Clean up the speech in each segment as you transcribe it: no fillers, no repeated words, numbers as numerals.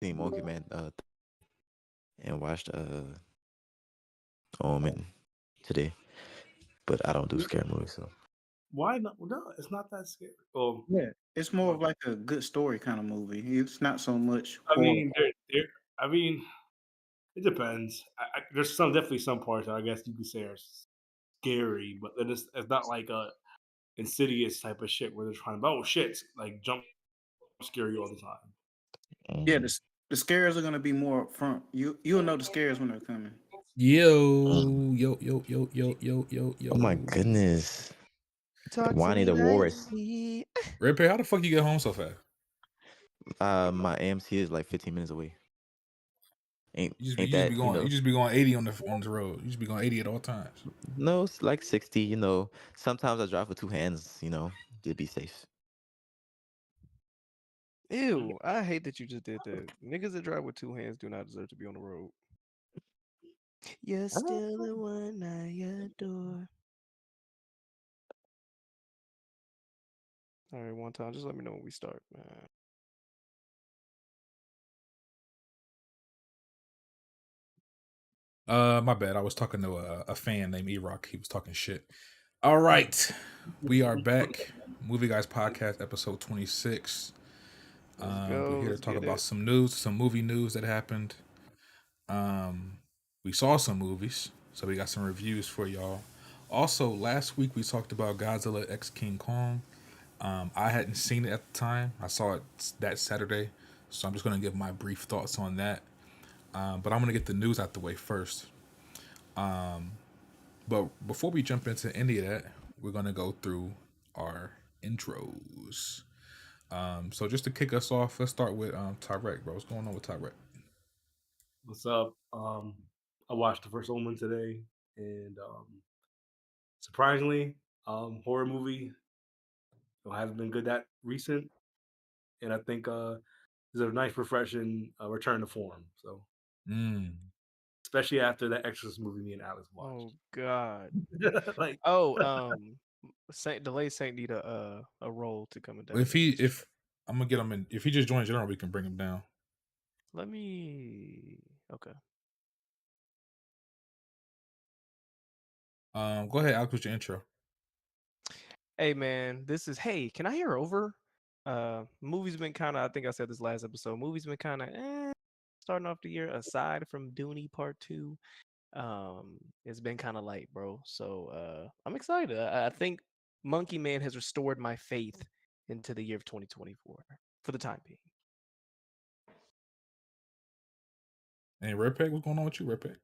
seen Monkey Man and watched Omen today, but I don't do scary movies, so Why not? No, it's not that scary. Yeah, it's more of like a good story kind of movie. It's not so much I horror. mean, I mean, it depends. There's definitely some parts that I guess you could say are scary, but then it's not like a Insidious type of shit where they're trying to shit like jump scare you all the time. Yeah, the scares are gonna be more up front. You'll know the scares when they're coming. Yo. Oh my goodness, Talk to Wonny me the Walrus. nicely. Red Pay, how the fuck you get home so fast? My AMC is like 15 minutes away. Ain't You that just be going 80 on the road. You just be going 80 at all times. No, it's like 60. Sometimes I drive with two hands. To be safe. Ew, I hate that you just did that. Niggas that drive with two hands do not deserve to be on the road. You're still the one I adore. All right, one time, just let me know when we start, man. My bad. I was talking to a fan named E-Rock. He was talking shit. All right. We are back. Movie Guys Podcast, episode 26. We're here to talk about some movie news that happened. We saw some movies, so we got some reviews for y'all. Also, last week we talked about Godzilla X King Kong. I hadn't seen it at the time. I saw it that Saturday, so I'm just going to give my brief thoughts on that. But I'm going to get the news out the way first. But before we jump into any of that, we're going to go through our intros. So just to kick us off, let's start with Tyrek, bro. What's going on with Tyrek? What's up? I watched the first Omen today, and surprisingly, horror movie hasn't been good that recent, and I think it's a nice, refreshing return to form. So, especially after that Exorcist movie me and Alex watched. Oh God! Like, Delayed Saint need a role to come down. If I'm gonna get him in, if he just joins general, we can bring him down. Okay. Go ahead, Alex, with your intro. Hey man, can I hear over? Movie's been kinda, I think I said this last episode, movie's been kinda starting off the year, aside from Dune Part 2. It's been kinda light, bro. So I'm excited. I think Monkey Man has restored my faith into the year of 2024 for the time being. Hey, Red Peg, what's going on with you, Red Peg?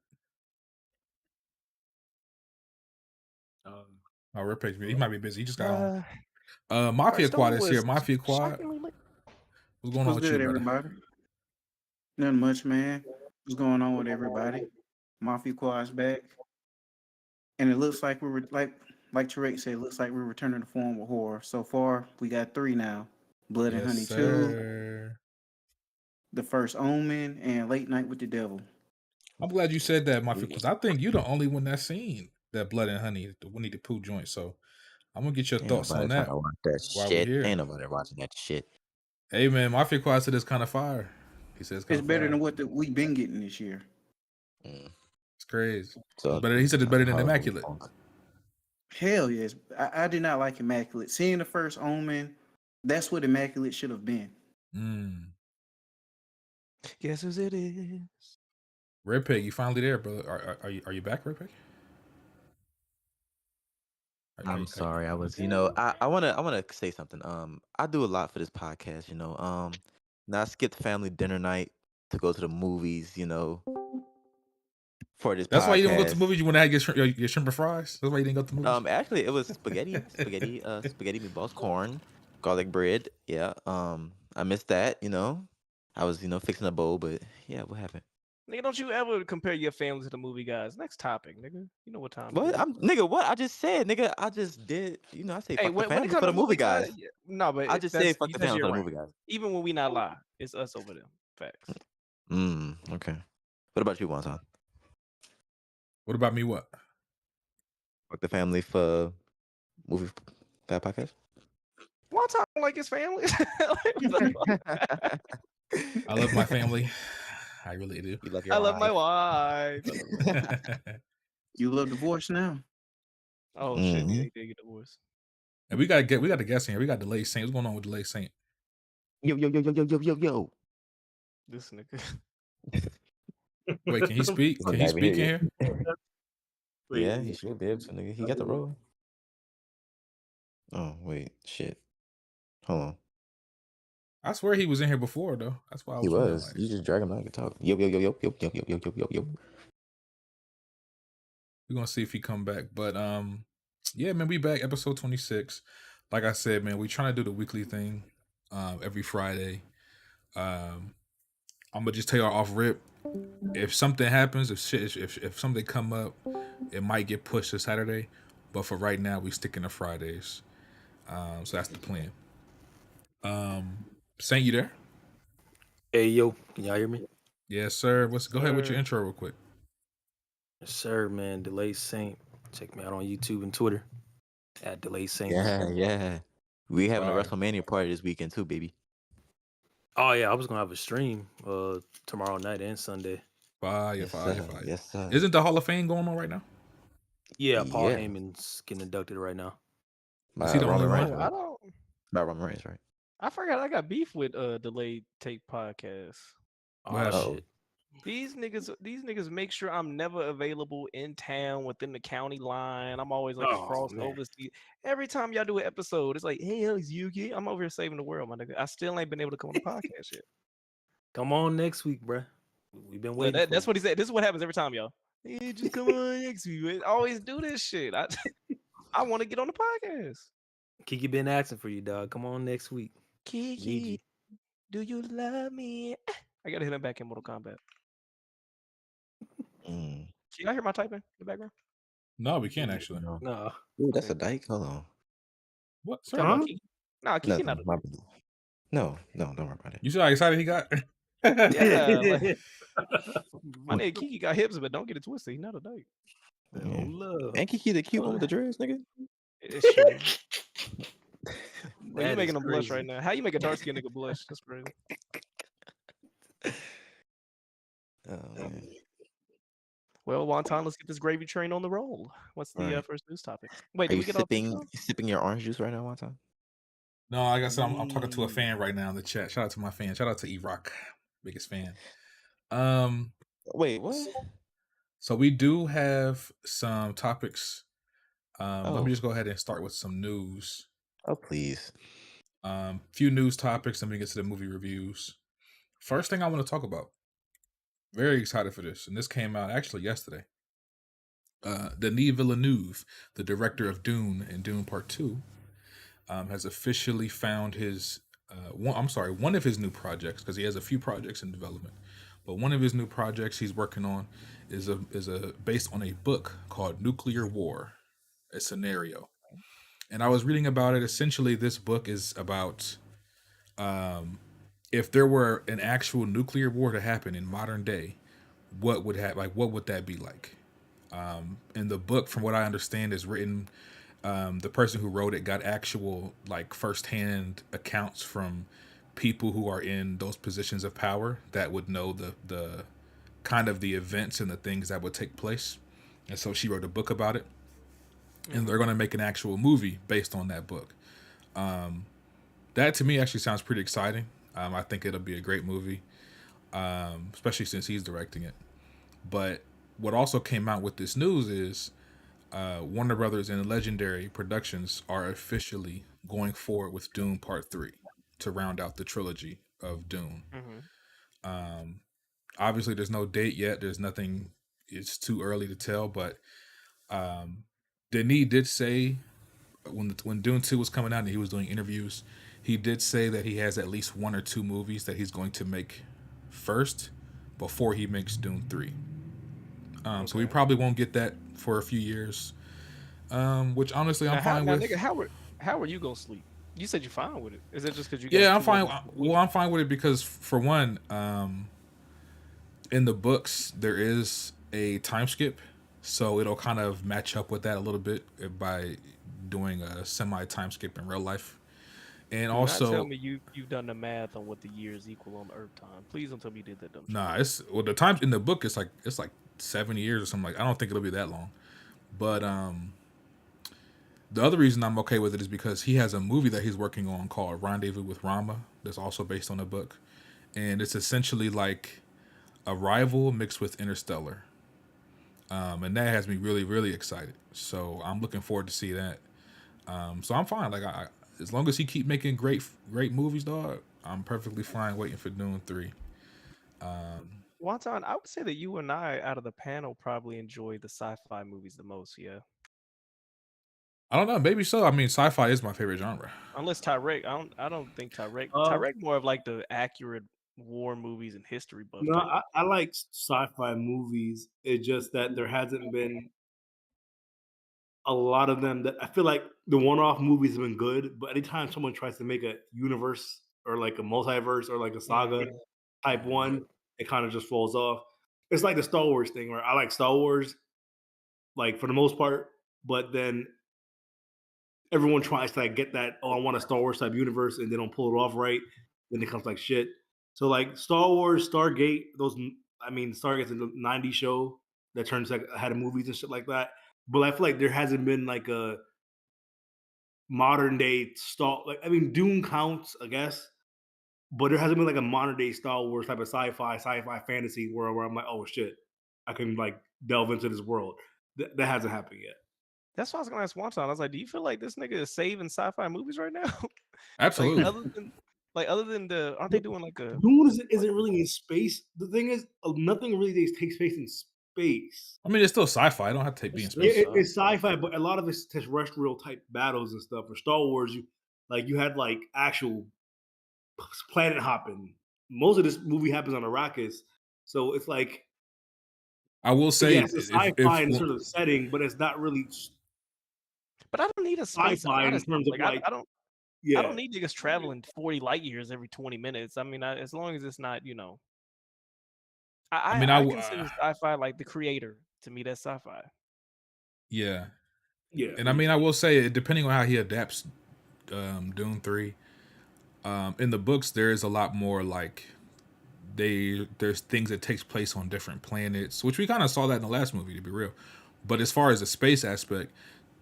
Red Peg, he might be busy. He just got on. Mafia Quad is here. Mafia Quad. What's going on with you, everybody? Nothing much, man. What's going on with everybody? Mafia Quad's back, and it looks like we're like Tarek said. It looks like we're returning to form with horror. So far, we got 3 now: Blood and Honey 2, the first Omen, and Late Night with the Devil. I'm glad you said that, Mafia, because I think you're the only one that's seen that Blood and Honey, the Winnie the Pooh joint. So I'm gonna get your thoughts on that. While we're here. Ain't nobody watching that shit. Hey man, Mafia Quad said it's kind of fire. He says it's better than what we've been getting this year. It's crazy. So he said it's better than Immaculate. Hell yes. I did not like Immaculate. Seeing the first Omen, that's what Immaculate should have been. Guess who it is? Red Peg, you finally there, brother. Are you back, Red Peg? I'm sorry. I was, I wanna say something. I do a lot for this podcast, Now I skipped family dinner night to go to the movies, for this. That's podcast. Why you didn't go to the movies. You want to have your shrimp and fries. That's why you didn't go to the movies. Actually, it was spaghetti meatballs, corn, garlic bread. Yeah. I missed that. I was, fixing a bowl, but yeah, what happened? Nigga, don't you ever compare your family to the movie guys. Next topic, nigga. You know what time what? Nigga, what? I just said, nigga, I just did. I say fuck the family for the movie guys. No, but I just say fuck the family for the movie guys. Even when we not live, it's us over them. Facts. Okay. What about you, Wonton? What about me? What? Fuck the family for movie podcast? Wonton like his family. I love my family. I really do. You love I your love my wife. wife. I love my wife. You love divorce now? Oh shit, yeah, Mhm. he did get divorced. And we got the guest in here. We got Delay Saint. What's going on with Delay Saint? Yo, yo, yo, yo, yo, yo, yo, yo. This nigga. Wait, can he speak? He's Can not he even here speak in yet. here? Yeah, he should be able to, nigga. He got the role. Oh, wait. Shit. Hold on. I swear he was in here before though. That's why I He was wondering. was. Like, You just drag him out and talk. Yo, yo, yo, yo, yo, yo, yo, yo, yo, yo, yo. we're gonna see if he come back. But yeah, man, we back episode 26. Like I said, man, we trying to do the weekly thing every Friday. I'm gonna just tell y'all off rip. If something happens, if something come up, it might get pushed to Saturday. But for right now, we sticking to Fridays. So that's the plan. Saint, you there? Hey yo, can y'all hear me? Yes, sir. Go ahead with your Sir. intro real quick. Yes, sir, man. Delay Saint. Check me out on YouTube and Twitter at Delay Saint. Yeah, yeah. We having a Fire. WrestleMania party this weekend too, baby. Oh yeah, I was gonna have a stream tomorrow night and Sunday. Fire, Yes, fire, sir. fire. Yes, sir. Isn't the Hall of Fame going on right now? Yeah, Paul Yeah. Heyman's getting inducted right now. Is he the only Roman one? Reigns, Oh, right? I don't. By Roman Reigns, right? I forgot I got beef with Delayed Tape Podcast. Oh What happened? shit. These niggas make sure I'm never available in town within the county line. I'm always like Oh, across man. overseas. Every time y'all do an episode, it's like, hey, Alex Yuki. I'm over here saving the world, my nigga. I still ain't been able to come on the podcast yet. Come on next week, bruh. We've been Well, waiting. that's what he said. This is what happens every time, y'all. Hey, just come on next week. I always do this shit. I want to get on the podcast. Kiki been asking for you, dog. Come on next week. Need Kiki, you. do you love me? I gotta hit him back in Mortal Kombat. Mm. Can y'all hear my typing in the background? No, we can't actually. No. Nah. Ooh, that's a Okay. dyke. Hold on. What, You sir? talking about Huh? Kiki? Nah, Kiki Nothing. not a My bad. No, don't worry about it. You see how excited he got? yeah. Like, my nigga Kiki got hips, but don't get it twisted. He's not a dyke. Oh Yeah. love. Ain't Kiki the cute one with the dreads, nigga? It's true. Bro, you That making is him blush right crazy. now. How you make a dark skinned nigga blush? That's crazy. Oh man. Well, Wonton, let's get this gravy train on the roll. What's the Right. first news topic? Wait, Are did you we get all three? sipping your orange juice right now, one time? No, like I said, I'm talking to a fan right now in the chat. Shout out to my fan. Shout out to E-Rock, biggest fan. Wait, what? So we do have some topics. Let Oh. me just go ahead and start with some news. Oh, please. Few news topics, then we get to the movie reviews. First thing I want to talk about. Very excited for this, and this came out actually yesterday. Denis Villeneuve, the director of Dune and Dune Part 2, has officially found his one of his new projects, because he has a few projects in development. But one of his new projects he's working on is based on a book called Nuclear War, a scenario. And I was reading about it. Essentially, this book is about if there were an actual nuclear war to happen in modern day, what would what would that be like? And the book, from what I understand, is written. The person who wrote it got actual firsthand accounts from people who are in those positions of power that would know the kind of the events and the things that would take place. And so she wrote a book about it, and they're going to make an actual movie based on that book. That to me actually sounds pretty exciting. I think it'll be a great movie, especially since he's directing it. But what also came out with this news is Warner Brothers and Legendary Productions are officially going forward with Dune Part 3 to round out the trilogy of Dune. Obviously, there's no date yet. There's nothing. It's too early to tell. But Denis did say when Dune 2 was coming out and he was doing interviews, he did say that he has at least one or two movies that he's going to make first before he makes Dune 3. So we probably won't get that for a few years, which honestly I'm fine with. Nigga, how are you gonna sleep? You said you're fine with it. Is it just because you? Yeah, I'm fine. Well, I'm fine with it because for one, in the books there is a time skip, so it'll kind of match up with that a little bit by doing a semi time skip in real life. And Do not tell also, me you've done the math on what the years equal on Earth time. Please don't tell me you did that dumb shit. nah, it's well the times in the book it's like 7 years or something. Like I don't think it'll be that long. But the other reason I'm okay with it is because he has a movie that he's working on called Rendezvous with Rama that's also based on a book. And it's essentially like Arrival mixed with Interstellar. And that has me really, really excited. So I'm looking forward to see that. So I'm fine. Like as long as he keep making great movies, dog, I'm perfectly fine waiting for Dune 3. Wonton, I would say that you and I, out of the panel, probably enjoy the sci-fi movies the most. Yeah, I don't know, maybe so. I mean, sci-fi is my favorite genre. unless Tyrek. I don't think Tyrek. Uh, Tyrek more of like the accurate war movies and history buff no, type. I like sci-fi movies. It's just that there hasn't been a lot of them that I feel like the one-off movies have been good, but anytime someone tries to make a universe or like a multiverse or like a saga Mm. type one, it kind of just falls off. It's like the Star Wars thing where I like Star Wars, like for the most part, but then everyone tries to like get that, oh, I want a Star Wars type universe, and they don't pull it off right. Then it comes like shit. So like Star Wars, Stargate, I mean, Stargate's a '90s show that turns like had movies and shit like that. But I feel like there hasn't been like a modern day Star. Like I mean, Dune counts, I guess, but there hasn't been like a modern day Star Wars type of sci-fi fantasy where I'm like, oh shit, I can like delve into this world. That hasn't happened yet. That's why I was gonna ask Wonton. I was like, do you feel like this nigga is saving sci-fi movies right now? like Absolutely. other than other than the, aren't they doing like a Dune like isn't really in space. The thing is, nothing really takes place in space. I mean, it's still sci-fi. I don't have to be it's in still Yeah, space. it's sci-fi? sci-fi, but a lot of it's terrestrial type battles and stuff. For Star Wars, you had like actual planet hopping. Most of this movie happens on Arrakis, so it's like I will say yes, it's sci-fi in sort of setting, but it's not really But I don't need a space sci-fi in odyssey. terms of Like like I yeah, don't need niggas traveling 40 light years every 20 minutes. I mean, as long as it's not, I mean, I consider sci-fi like the creator. To me, that's sci-fi. yeah. yeah. And I mean, I will say, depending on how he adapts Dune 3, in the books, there is a lot more like there's things that takes place on different planets, which we kind of saw that in the last movie, to be real. But as far as the space aspect,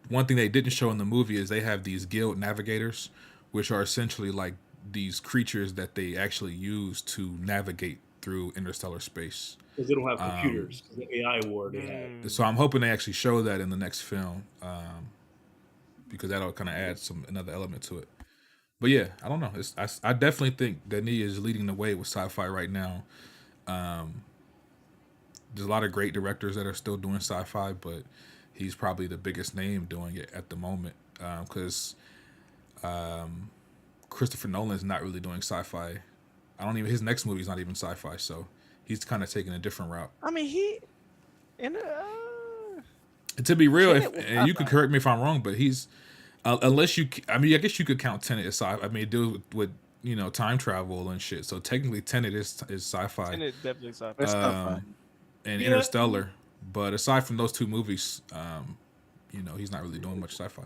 one thing they didn't show in the movie is they have these guild navigators, which are essentially like these creatures that they actually use to navigate through interstellar space. Because they don't have computers. 'Cause the AI war they have. So I'm hoping they actually show that in the next film, because that'll kind of add another element to it. But yeah, I don't know. I definitely think Denis is leading the way with sci-fi right now. There's a lot of great directors that are still doing sci-fi, but he's probably the biggest name doing it at the moment, because Christopher Nolan's not really doing sci-fi. His next movie is not even sci-fi, so he's kind of taking a different route. I mean, he and And to be real, Tenet was and you could sci-fi. correct me if I'm wrong, but he's unless you, I mean, I guess you could count Tenet as sci. I mean, do with time travel and shit. So technically, Tenet is sci-fi, Tenet definitely sci-fi. That's sci-fi. and Yeah. Interstellar. But aside from those two movies, he's not really doing much sci-fi.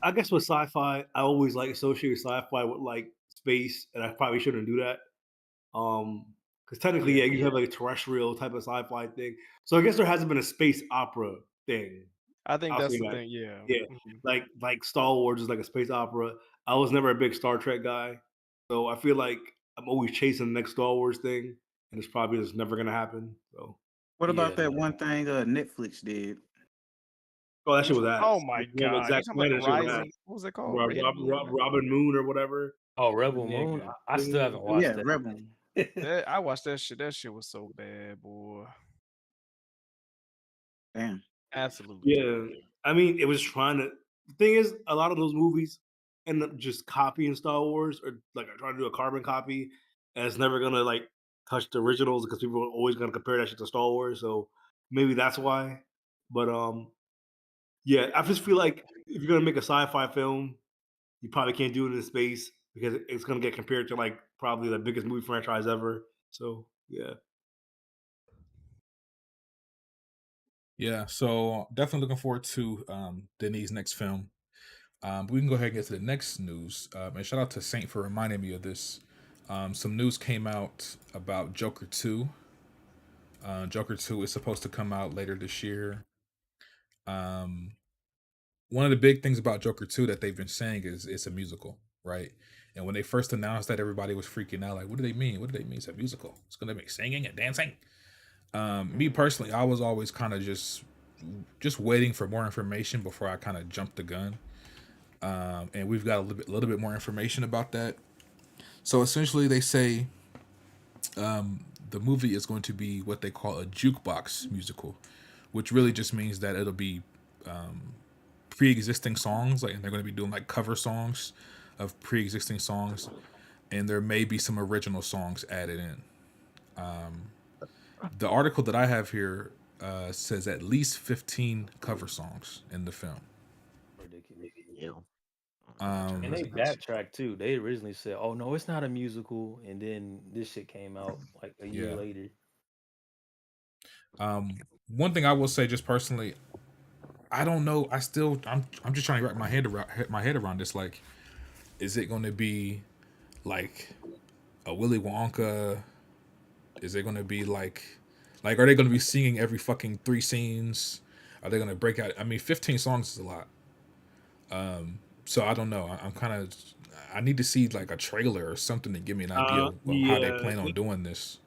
I guess with sci-fi, I always like associate sci-fi with like space, and I probably shouldn't do that. Because technically, yeah, you have like a terrestrial type of sci-fi thing. So I guess there hasn't been a space opera thing. I think I'll that's say the that. thing. Yeah. Yeah, Mhm. like Star Wars is like a space opera. I was never a big Star Trek guy, so I feel like I'm always chasing the next Star Wars thing, and it's probably just never gonna happen. So, What about Yeah. that one thing Netflix did? oh, that shit Which was one? ass. Oh my Yeah, the god! You exact talking about plan, the that shit was ass. Rising? What was it called? Red Moon? Robin Moon or whatever. Oh, Rebel Moon. Nigga. I still haven't Oh, watched yeah, that. Rebel. I watched that shit. That shit was so bad, boy. Damn. Absolutely. Yeah, I mean, it was trying to. The thing is, a lot of those movies end up just copying Star Wars or like trying to do a carbon copy, and it's never gonna like touch the originals because people are always gonna compare that shit to Star Wars. So maybe that's why. But yeah, I just feel like if you're gonna make a sci-fi film, you probably can't do it in space because it's gonna get compared to like probably the biggest movie franchise ever. So yeah. Yeah, so definitely looking forward to Denis' next film. But we can go ahead and get to the next news. And shout out to Saint for reminding me of this. Some news came out about Joker 2. Joker 2 is supposed to come out later this year. Um, One of the big things about Joker 2 that they've been saying is it's a musical, right? And when they first announced that, everybody was freaking out. Like, what do they mean? What do they mean? It's a musical. It's going to be singing and dancing. Me personally, I was always kind of just waiting for more information before I kind of jumped the gun. And we've got a little bit more information about that. So essentially, they say the movie is going to be what they call a jukebox musical, which really just means that it'll be pre-existing songs, like, and they're going to be doing like cover songs of pre-existing songs, and there may be some original songs added in. The article that I have here says at least 15 cover songs in the film. Ridiculous. Yeah. And they backtracked too. They originally said, "Oh no, it's not a musical," and then this shit came out like a year Yeah. later. One thing I will say, just personally, I don't know. I'm just trying to wrap my head around this. Like, is it going to be like a Willy Wonka? Is it going to be like are they going to be singing every fucking 3 scenes? Are they going to break out? I mean, 15 songs is a lot. So I don't know. I'm kind of. I need to see like a trailer or something to give me an idea of how they plan on doing this.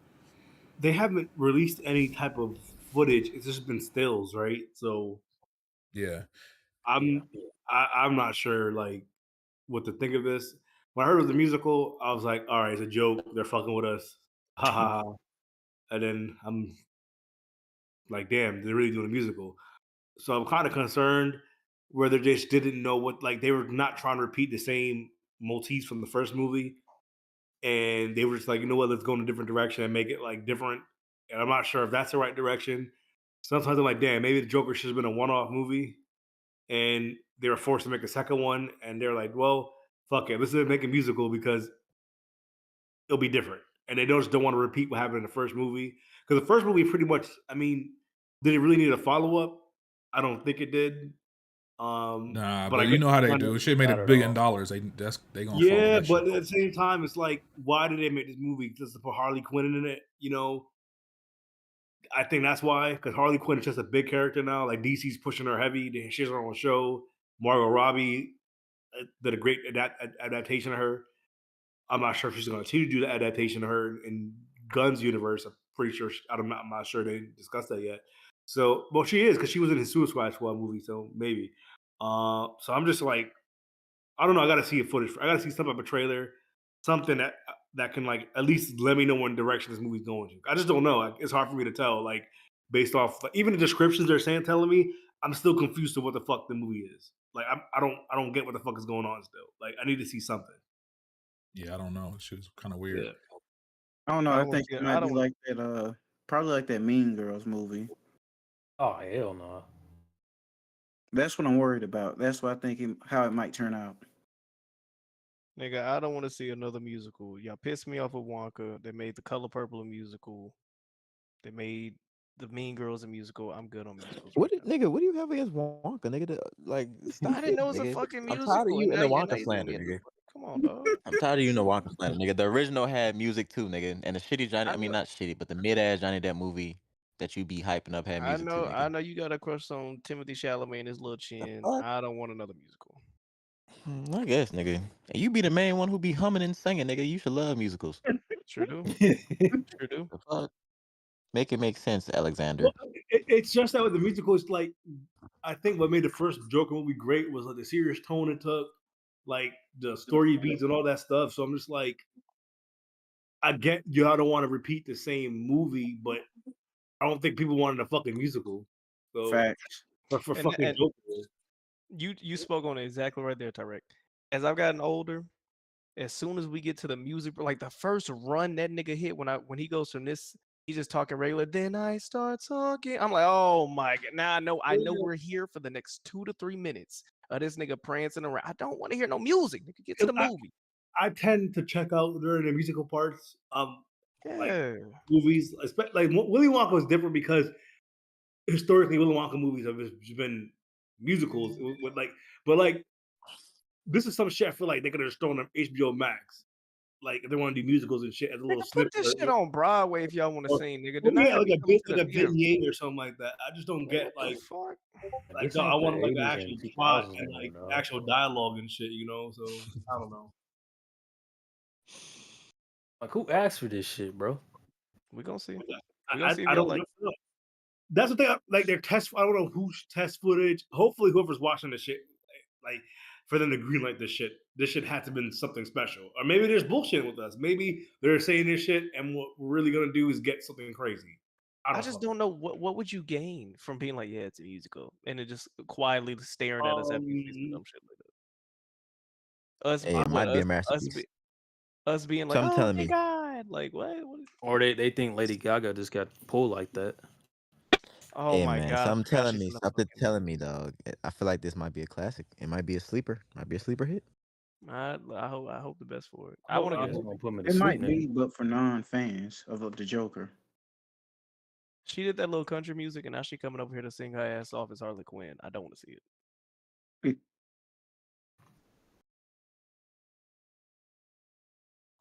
They haven't released any type of footage. It's just been stills, right? So Yeah. I'm I'm not sure like what to think of this. When I heard it was a musical, I was like, all right, it's a joke. They're fucking with us. Ha ha ha. And then I'm like, damn, they're really doing a musical. So I'm kind of concerned where they just didn't know what, like, they were not trying to repeat the same motifs from the first movie. And they were just like, you know what, let's go in a different direction and make it like different. And I'm not sure if that's the right direction. Sometimes I'm like, damn, maybe the Joker should have been a one-off movie, and they were forced to make a second one, and they're like, well, fuck it, let's make a musical because it'll be different. And they just don't want to repeat what happened in the first movie. Because the first movie pretty much, I mean, did it really need a follow-up? I don't think it did. Nah, But I but you guess know how they kind do. of, It should have made Not $1 at billion. all. They gonna follow yeah, that shit. but at the same time, it's like, why did they make this movie just to put Harley Quinn in it? You know, I think that's why, because Harley Quinn is just a big character now. Like DC's pushing her heavy. She has her own show. Margot Robbie did a great adaptation of her. I'm not sure if she's going to continue to do the adaptation of her in Gunn's universe. I'm pretty sure. I'm not sure they discussed that yet. So, well, she is because she was in his Suicide Squad movie. So maybe. So I'm just like, I don't know. I got to see a footage. I got to see some type of trailer, something that can like at least let me know what direction this movie's going to. I just don't know. Like, it's hard for me to tell. Like based off even the descriptions they're saying, telling me, I'm still confused to what the fuck the movie is. Like I don't get what the fuck is going on still. Like I need to see something. Yeah, I don't know. Shit's kind of weird. Yeah. I don't know. I I don't want think to see it it. I might be don't want. like that. Probably like that Mean Girls movie. Oh hell no. That's what I'm worried about. That's what I think how it might turn out. Nigga, I don't want to see another musical. Y'all pissed me off with Wonka. They made The Color Purple a musical. They made The Mean Girls a musical. I'm good on musicals right now. Nigga? What do you have against Wonka, nigga? Like, I stop didn't it, know it was a nigga. fucking I'm tired of musical, you and and now the you Wonka hit slander, me. nigga. Come on, dog. I'm tired of you and the Wonka slander, nigga. The original had music too, nigga, and the shitty Johnny. I I mean, know, not shitty, but the mid-ass Johnny Depp movie that you be hyping up had I music too, know, nigga. I know. You got a crush on Timothy Chalamet and his little chin. Fuck. I don't want another musical. I guess, nigga. And you be the main one who be humming and singing, nigga. You should love musicals. Sure do. Sure do. The fuck? Make it make sense, Alexander. Well, it's just that with the musical, it's like I think what made the first Joker movie great was like the serious tone it took, like the story beats and all that stuff. So I'm just like, I get y'all don't want to repeat the same movie, but I don't think people wanted a fucking musical. So Facts. for fucking And Joker, you spoke on it exactly right there, Tyrek. As I've gotten older, as soon as we get to the music, like the first run that nigga hit when he goes from this, he's just talking regular. Then I start talking. I'm like, oh my god! Now I know we're here for the next 2 to 3 minutes of this nigga prancing around. I don't want to hear no music. Nigga, get to the movie. I tend to check out during the musical parts. Like Yeah, movies, especially like Willy Wonka was different because historically Willy Wonka movies have just been musicals with like, but like this is some shit I feel like they could have just thrown on HBO Max. Like if they want to do musicals and shit as a little Nigga, put snippet. this shit on Broadway if y'all want to Or, sing, nigga. Do or not yeah, have like me a coming bit to like the a theater. vignette or something like that. I just don't get What the like fuck? no, This I ain't the want like an 80s actual and plot 2000s and no like more, dog. actual dialogue and shit, you know. So I don't know. Like, who asked for this shit, bro? We gonna see. We I, gonna see if I y'all don't like. know. That's the thing. Like their test. I don't know who's test footage. Hopefully, whoever's watching this shit, like for them to greenlight this shit had to been something special. Or maybe there's bullshit with us. Maybe they're saying this shit, and what we're really gonna do is get something crazy. I I don't just know. don't know what would you gain from being like, yeah, it's a musical, and it just quietly staring at us after you see some dumb shit like that. Us, Hey, it what might be a us masterpiece. us being like, Something oh telling my me. god, like what? Or they think Lady Gaga just got pulled like that. Oh Hey my man, god, I something forgot telling she's me, in the something fucking telling movie. me, dog. I feel like this might be a classic. It might be a sleeper. Might be a sleeper hit. I hope the best for it. I I hope, want to I Yeah, it's go. hope gonna put me to It sleep, might nigga. be, but for non-fans of the Joker. She did that little country music, and now she coming over here to sing her ass off as Harley Quinn. I don't want to see it.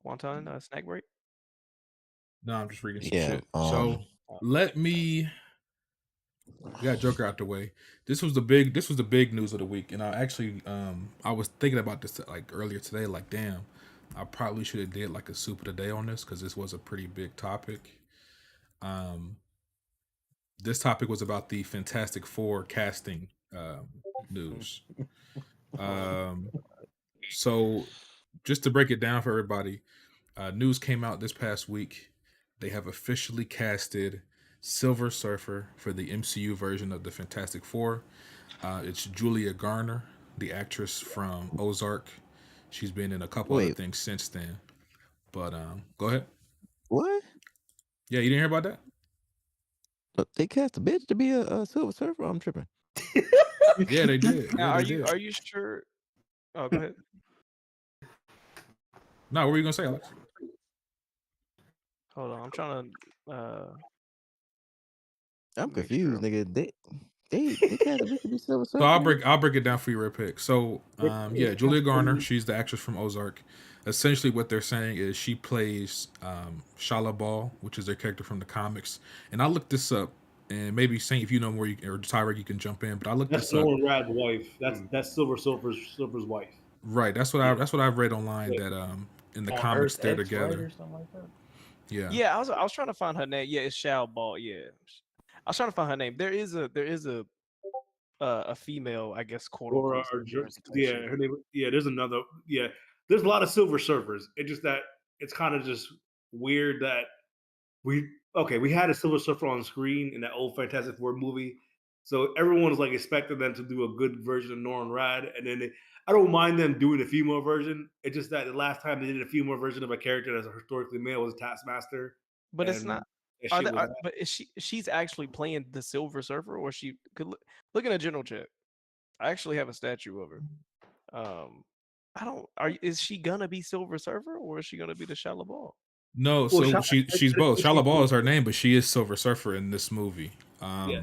Wonton, snack break. No, I'm just reading some Yeah. shit. So let me we got Joker out the way. This was the big news of the week, and I was thinking about this like earlier today. Like, damn, I probably should have did like a soup of the day on this because this was a pretty big topic. Um, this topic was about the Fantastic Four casting news. Um, so just to break it down for everybody, news came out this past week. They have officially casted Silver Surfer for the MCU version of the Fantastic Four. It's Julia Garner, the actress from Ozark. She's been in a couple other Wait, things since then. But go ahead. what? Yeah, you didn't hear about that? But they cast a bitch to be a Silver Surfer? I'm tripping. Yeah, they did. Now, Yeah, they did. are you sure? Oh, go ahead. No, what were you gonna say, Alex? Hold on, I'm trying to I'm make sure. confused, nigga. They cast a bitch to be Silver So Surfer, nigga. I'll break it down for you real quick. So yeah, Julia Garner, she's the actress from Ozark. Essentially, what they're saying is she plays Shala Ball, which is their character from the comics. And I looked this up, and maybe Saint, if you know more, or Tyra, you can jump in. But I looked that's this up. Nolan Rad's wife. That's Silver's wife. Right, that's what I've read online that in the On comics Earth they're X, right, together. or something like that. Yeah. Yeah, I was trying to find her name. Yeah, it's Shao Ball. Yeah, I was trying to find her name. There is a female, I guess, quote Or unquote yeah, representation. her name. Yeah, there's another. Yeah, there's a lot of Silver Surfers. It's just that it's kind of just weird that we had a Silver Surfer on screen in that old Fantastic Four movie, so everyone was like expecting them to do a good version of Norman Rad, and then I don't mind them doing a female version. It's just that the last time they did a female version of a character that's historically male was Taskmaster, But it's and not. that Are shit they? was But is she's actually playing the Silver Surfer, or she could look in a general chat. I actually have a statue of her. Um, I don't. Is she gonna be Silver Surfer, or is she gonna be the Shallow Ball? No, well, so she's both. Shala Ball is her name, but she is Silver Surfer in this movie. yeah.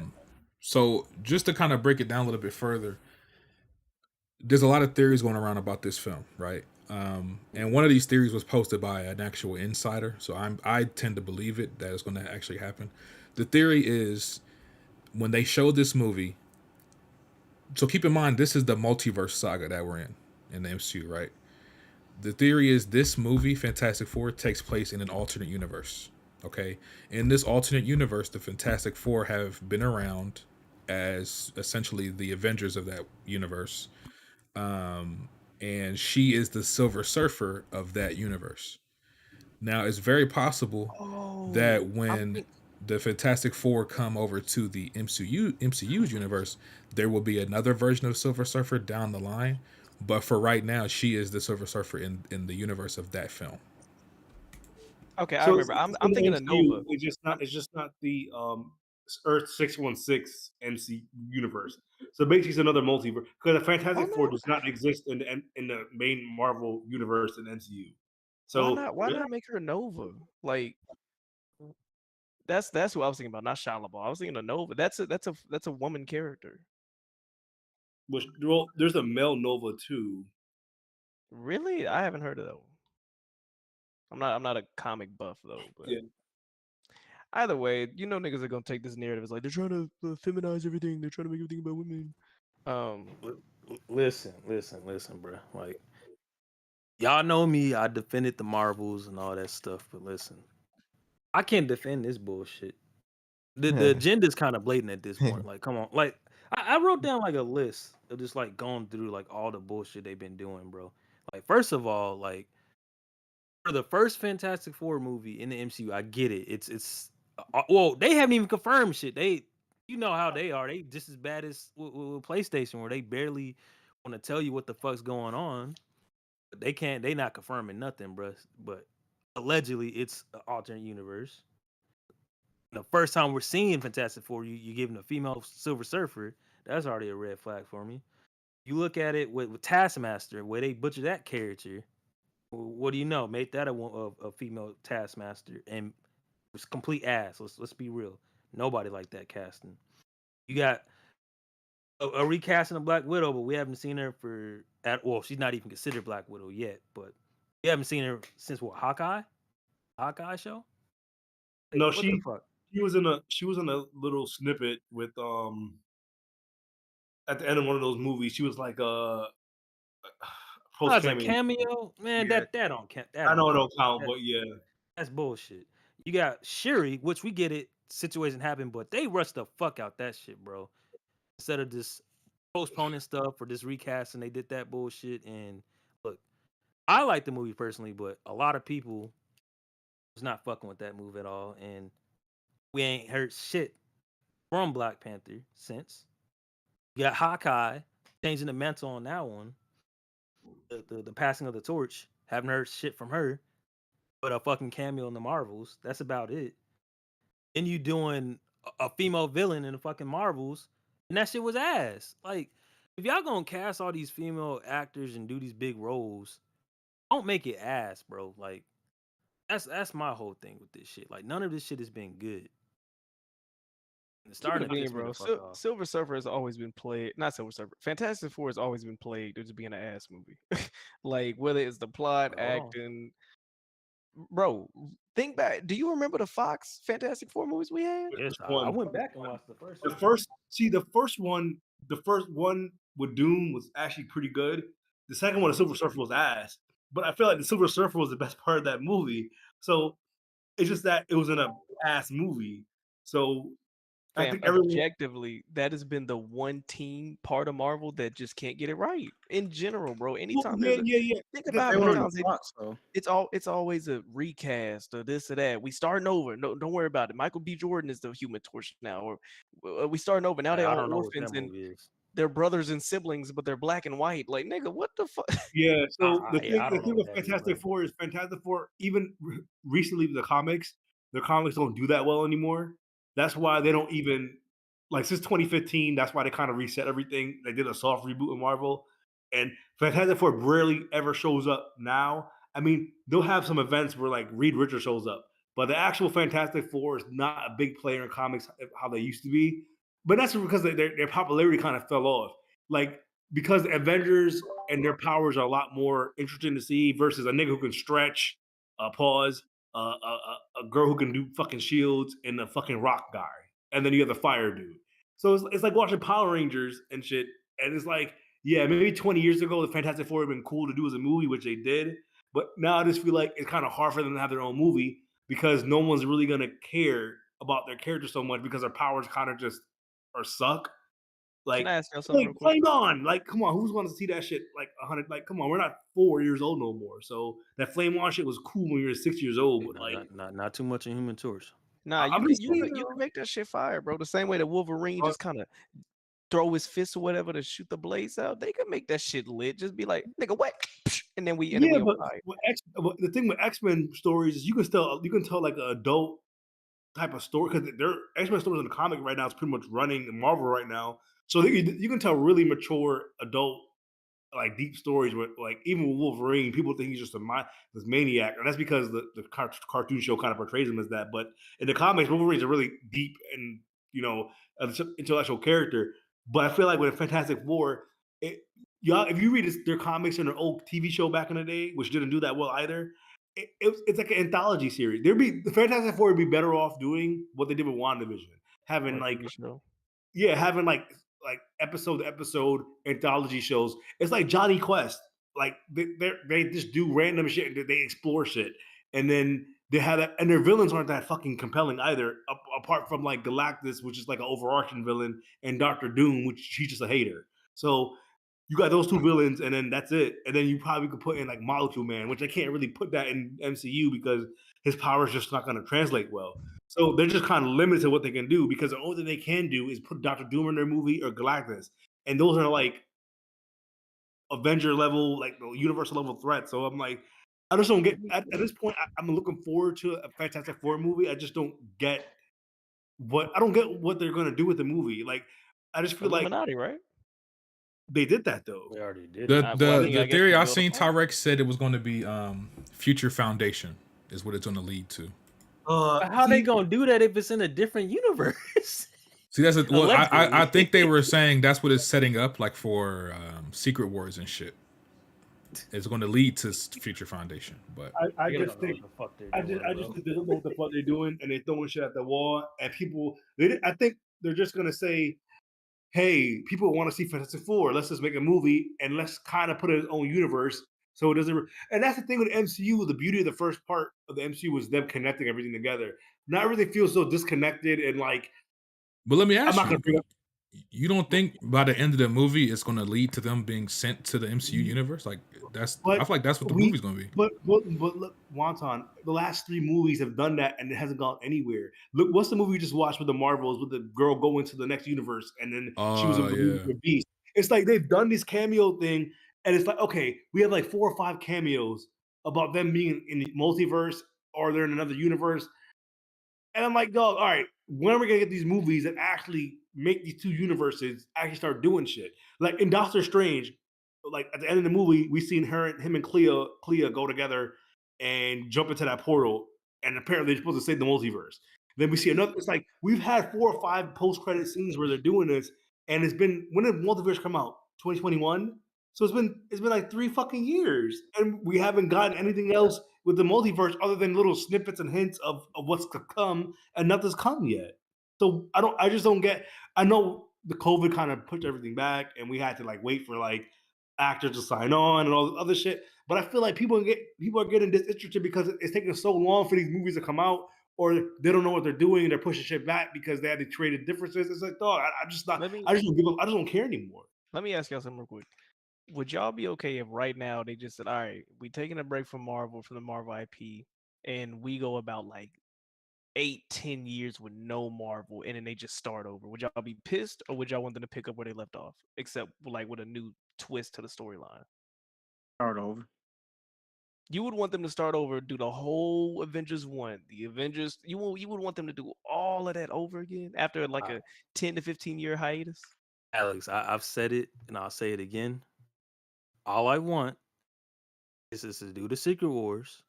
So just to kind of break it down a little bit further, there's a lot of theories going around about this film, right? And one of these theories was posted by an actual insider, so I tend to believe it that it's going to actually happen. The theory is when they showed this movie. So keep in mind, this is the multiverse saga that we're in the MCU, right? The theory is this movie, Fantastic Four, takes place in an alternate universe. Okay, in this alternate universe, the Fantastic Four have been around as essentially the Avengers of that universe, and she is the Silver Surfer of that universe. Now, it's very possible that Oh, I'm when think. the Fantastic Four come over to the MCU's universe, there will be another version of Silver Surfer down the line. But for right now, she is the Silver Surfer in the universe of that film. Okay, I So remember. it's I'm in the thinking of MCU. Nova. It's just not the Earth 616 MC universe. So basically, it's another multiverse because the Why Fantastic Four not? does not exist in the main Marvel universe in MCU. Why So not? Why not make her Nova? Like that's who I was thinking about, not Shia LaBeouf. I was thinking of Nova. That's a woman character. which well, there's a male Nova too. Really? I haven't heard of that one. I'm not a comic buff though, but Yeah. either way, niggas are gonna take this narrative as like they're trying to feminize everything. They're trying to make everything about women. Listen, bro. Like, y'all know me. I defended the Marvels and all that stuff, but listen, I can't defend this bullshit. The agenda's kind of blatant at this point. Like, come on. Like, I wrote down like a list of just like going through like all the bullshit they've been doing, bro. Like, first of all, like for the first Fantastic Four movie in the MCU, I get it. It's well, they haven't even confirmed shit. You know how they are. They just as bad as with PlayStation, where they barely want to tell you what the fuck's going on. But they can't. They not confirming nothing, bro. But allegedly, it's an alternate universe. The first time we're seeing Fantastic Four, you giving a female Silver Surfer. That's already a red flag for me. You look at it with Taskmaster, where they butcher that character. What do you know? Make that a female Taskmaster, and it's complete ass. Let's be real. Nobody like that casting. You got a recasting of Black Widow, but we haven't seen her well, she's not even considered Black Widow yet, but we haven't seen her since what, Hawkeye show? Like, No, what the fuck? she was in a little snippet with at the end of one of those movies. She was like Oh, post it's a cameo. cameo? Man, Yeah. that don't count. I know it don't count, but yeah. That's bullshit. You got Shuri, which we get it, situation happened, but they rushed the fuck out that shit, bro. Instead of just postponing stuff or just recasting, they did that bullshit. And look, I like the movie personally, but a lot of people was not fucking with that move at all. And we ain't heard shit from Black Panther since. You got Hawkeye changing the mantle on that one. The passing of the torch. Haven't heard shit from her. But a fucking cameo in the Marvels. That's about it. And you doing a female villain in the fucking Marvels, and that shit was ass. Like, if y'all gonna cast all these female actors and do these big roles, don't make it ass, bro. Like, that's my whole thing with this shit. Like, none of this shit has been good. And it's Keep it starting a to bean, piss me bro. the fuck off. Silver Surfer has always been played. Not Silver Surfer. Fantastic Four has always been played to just being an ass movie. Like whether it's the plot, Hold on. acting. Bro, think back. Do you remember the Fox Fantastic Four movies we had? Yes, I One. went back and watched the first The one. first one with Dune was actually pretty good. The second one, the Silver Surfer, was ass. But I feel like the Silver Surfer was the best part of that movie. So it's just that it was in a ass movie. So I Fam, think everyone. objectively, that has been the one team part of Marvel that just can't get it right. In general, bro. Well, Anytime yeah, there's yeah. think The- about how They many were on the times Fox though. it's always a recast or this or that. We starting over. No, don't worry about it. Michael B. Jordan is the Human Torch now, or we starting over. Now they I all don't know what orphans that and movie is. they're brothers and siblings, but they're black and white. Like nigga, what the fuck? Yeah. So I don't know thing what with that is, Fantastic bro. Four is Fantastic Four. Even recently, the comics don't do that well anymore. That's why they don't even like since 2015. That's why they kind of reset everything. They did a soft reboot in Marvel, and Fantastic Four rarely ever shows up now. I mean, they'll have some events where like Reed Richards shows up, but the actual Fantastic Four is not a big player in comics how they used to be. But that's because their popularity kind of fell off. Like because the Avengers and their powers are a lot more interesting to see versus a nigga who can stretch, pause, a girl who can do fucking shields, and a fucking rock guy, and then you have the fire dude. So it's like watching Power Rangers and shit, and it's like, yeah, maybe 20 years ago, the Fantastic Four would have been cool to do as a movie, which they did, but now I just feel like it's kind of hard for them to have their own movie because no one's really gonna care about their character so much because their powers kind of just are suck. Can Like, I ask y'all something real quick? flame on! Like, come on, who's going to see that shit? Like 100? Like, come on, we're not 4 years old no more. So that flame on shit was cool when we were 6 years old, but like, Not too much in Human Torch. Nah, I'm just saying, you can make that shit fire, bro. The same way that Wolverine just kind of throw his fist or whatever to shoot the blades out. They can make that shit lit. Just be like, nigga, what? And then we yeah, on but fire. but the thing with X-Men stories is you can tell like an adult type of story because their X-Men stories in the comic right now is pretty much running in Marvel right now. So you can tell really mature adult like deep stories with like even with Wolverine, people think he's just this maniac, and that's because the cartoon show kind of portrays him as that. But in the comics, Wolverine's a really deep and intellectual character. But I feel like with Fantastic Four, Yeah, if you read their comics and their old TV show back in the day, which didn't do that well either, it's like an anthology series. The Fantastic Four would be better off doing what they did with WandaVision, having Or like TV show. having like episode to episode anthology shows. It's like Johnny Quest. Like they just do random shit and they explore shit, and then they have that, and their villains aren't that fucking compelling either. Apart from like Galactus, which is like an overarching villain, and Doctor Doom, which he's just a hater. So you got those two villains, and then that's it. And then you probably could put in like Molecule Man, which I can't really put that in MCU because his power is just not going to translate well. So they're just kind of limited to what they can do because the only thing they can do is put Doctor Doom in their movie or Galactus, and those are like Avenger level, like the universal level threats. So I'm like, I just don't get at this point. I'm looking forward to a Fantastic Four movie. I just don't get what they're going to do with the movie. Like, I just feel like Illuminati, right? they did that though. We already did. The it. Well, I the mean, the I guess theory you I build seen upon Tyrex said it was going to be Future Foundation is what it's going to lead to. But how they gonna do that if it's in a different universe? See, that's a, well, I Allegedly. think they were saying that's what it's setting up like for Secret Wars and shit. It's going to lead to Future Foundation, but I They just don't know think what the fuck they're I doing, just bro. think they don't know what the fuck they're doing, and they're throwing shit at the wall. And people, I think they're just gonna say, "Hey, people want to see Fantastic Four. Let's just make a movie and let's kind of put it in its own universe." So it doesn't. And that's the thing with the MCU. The beauty of the first part of the MCU was them connecting everything together. Now everything feels so disconnected and like but let me I'm ask not you, gonna bring up. you don't think by the end of the movie it's going to lead to them being sent to the MCU universe? Like I But feel like that's what the we, movie's going to be. but look, Wonton. The last three movies have done that, and it hasn't gone anywhere. Look, what's the movie we just watched with the Marvels, with the girl going to the next universe, and then she was a Yeah. beast. It's like they've done this cameo thing, and it's like okay, we have like 4 or 5 cameos about them being in the multiverse or they're in another universe. And I'm like, dog, all right, when are we gonna get these movies that actually make these two universes actually start doing shit? Like in Doctor Strange, like at the end of the movie, we seen him and Clea go together and jump into that portal, and apparently they're supposed to save the multiverse. Then we see another. It's like we've had 4 or 5 post-credit scenes where they're doing this, and it's been when did multiverse come out? 2021. So it's been like 3 fucking years, and we haven't gotten anything else with the multiverse other than little snippets and hints of what's to come, and nothing's come yet. So I just don't get. I know the COVID kind of pushed everything back, and we had to like wait for like actors to sign on and all this other shit. But I feel like people are getting disinterested because it's taking so long for these movies to come out, or they don't know what they're doing and they're pushing shit back because they had to create differences. It's like, dog, I just not. Let me I just don't give up. I just don't care anymore. let me ask y'all something real quick. Would y'all be okay if right now they just said, "All right, we taking a break from the Marvel IP, and we go about like 8, 10 years with no Marvel, and then they just start over"? Would y'all be pissed, or would y'all want them to pick up where they left off, except like with a new twist to the storyline? Start over. You would want them to start over, do the whole Avengers one, the Avengers. You would want them to do all of that over again after like Uh, a 10 to 15 year hiatus. Alex, I've said it and I'll say it again. All I want is to do the Secret Wars.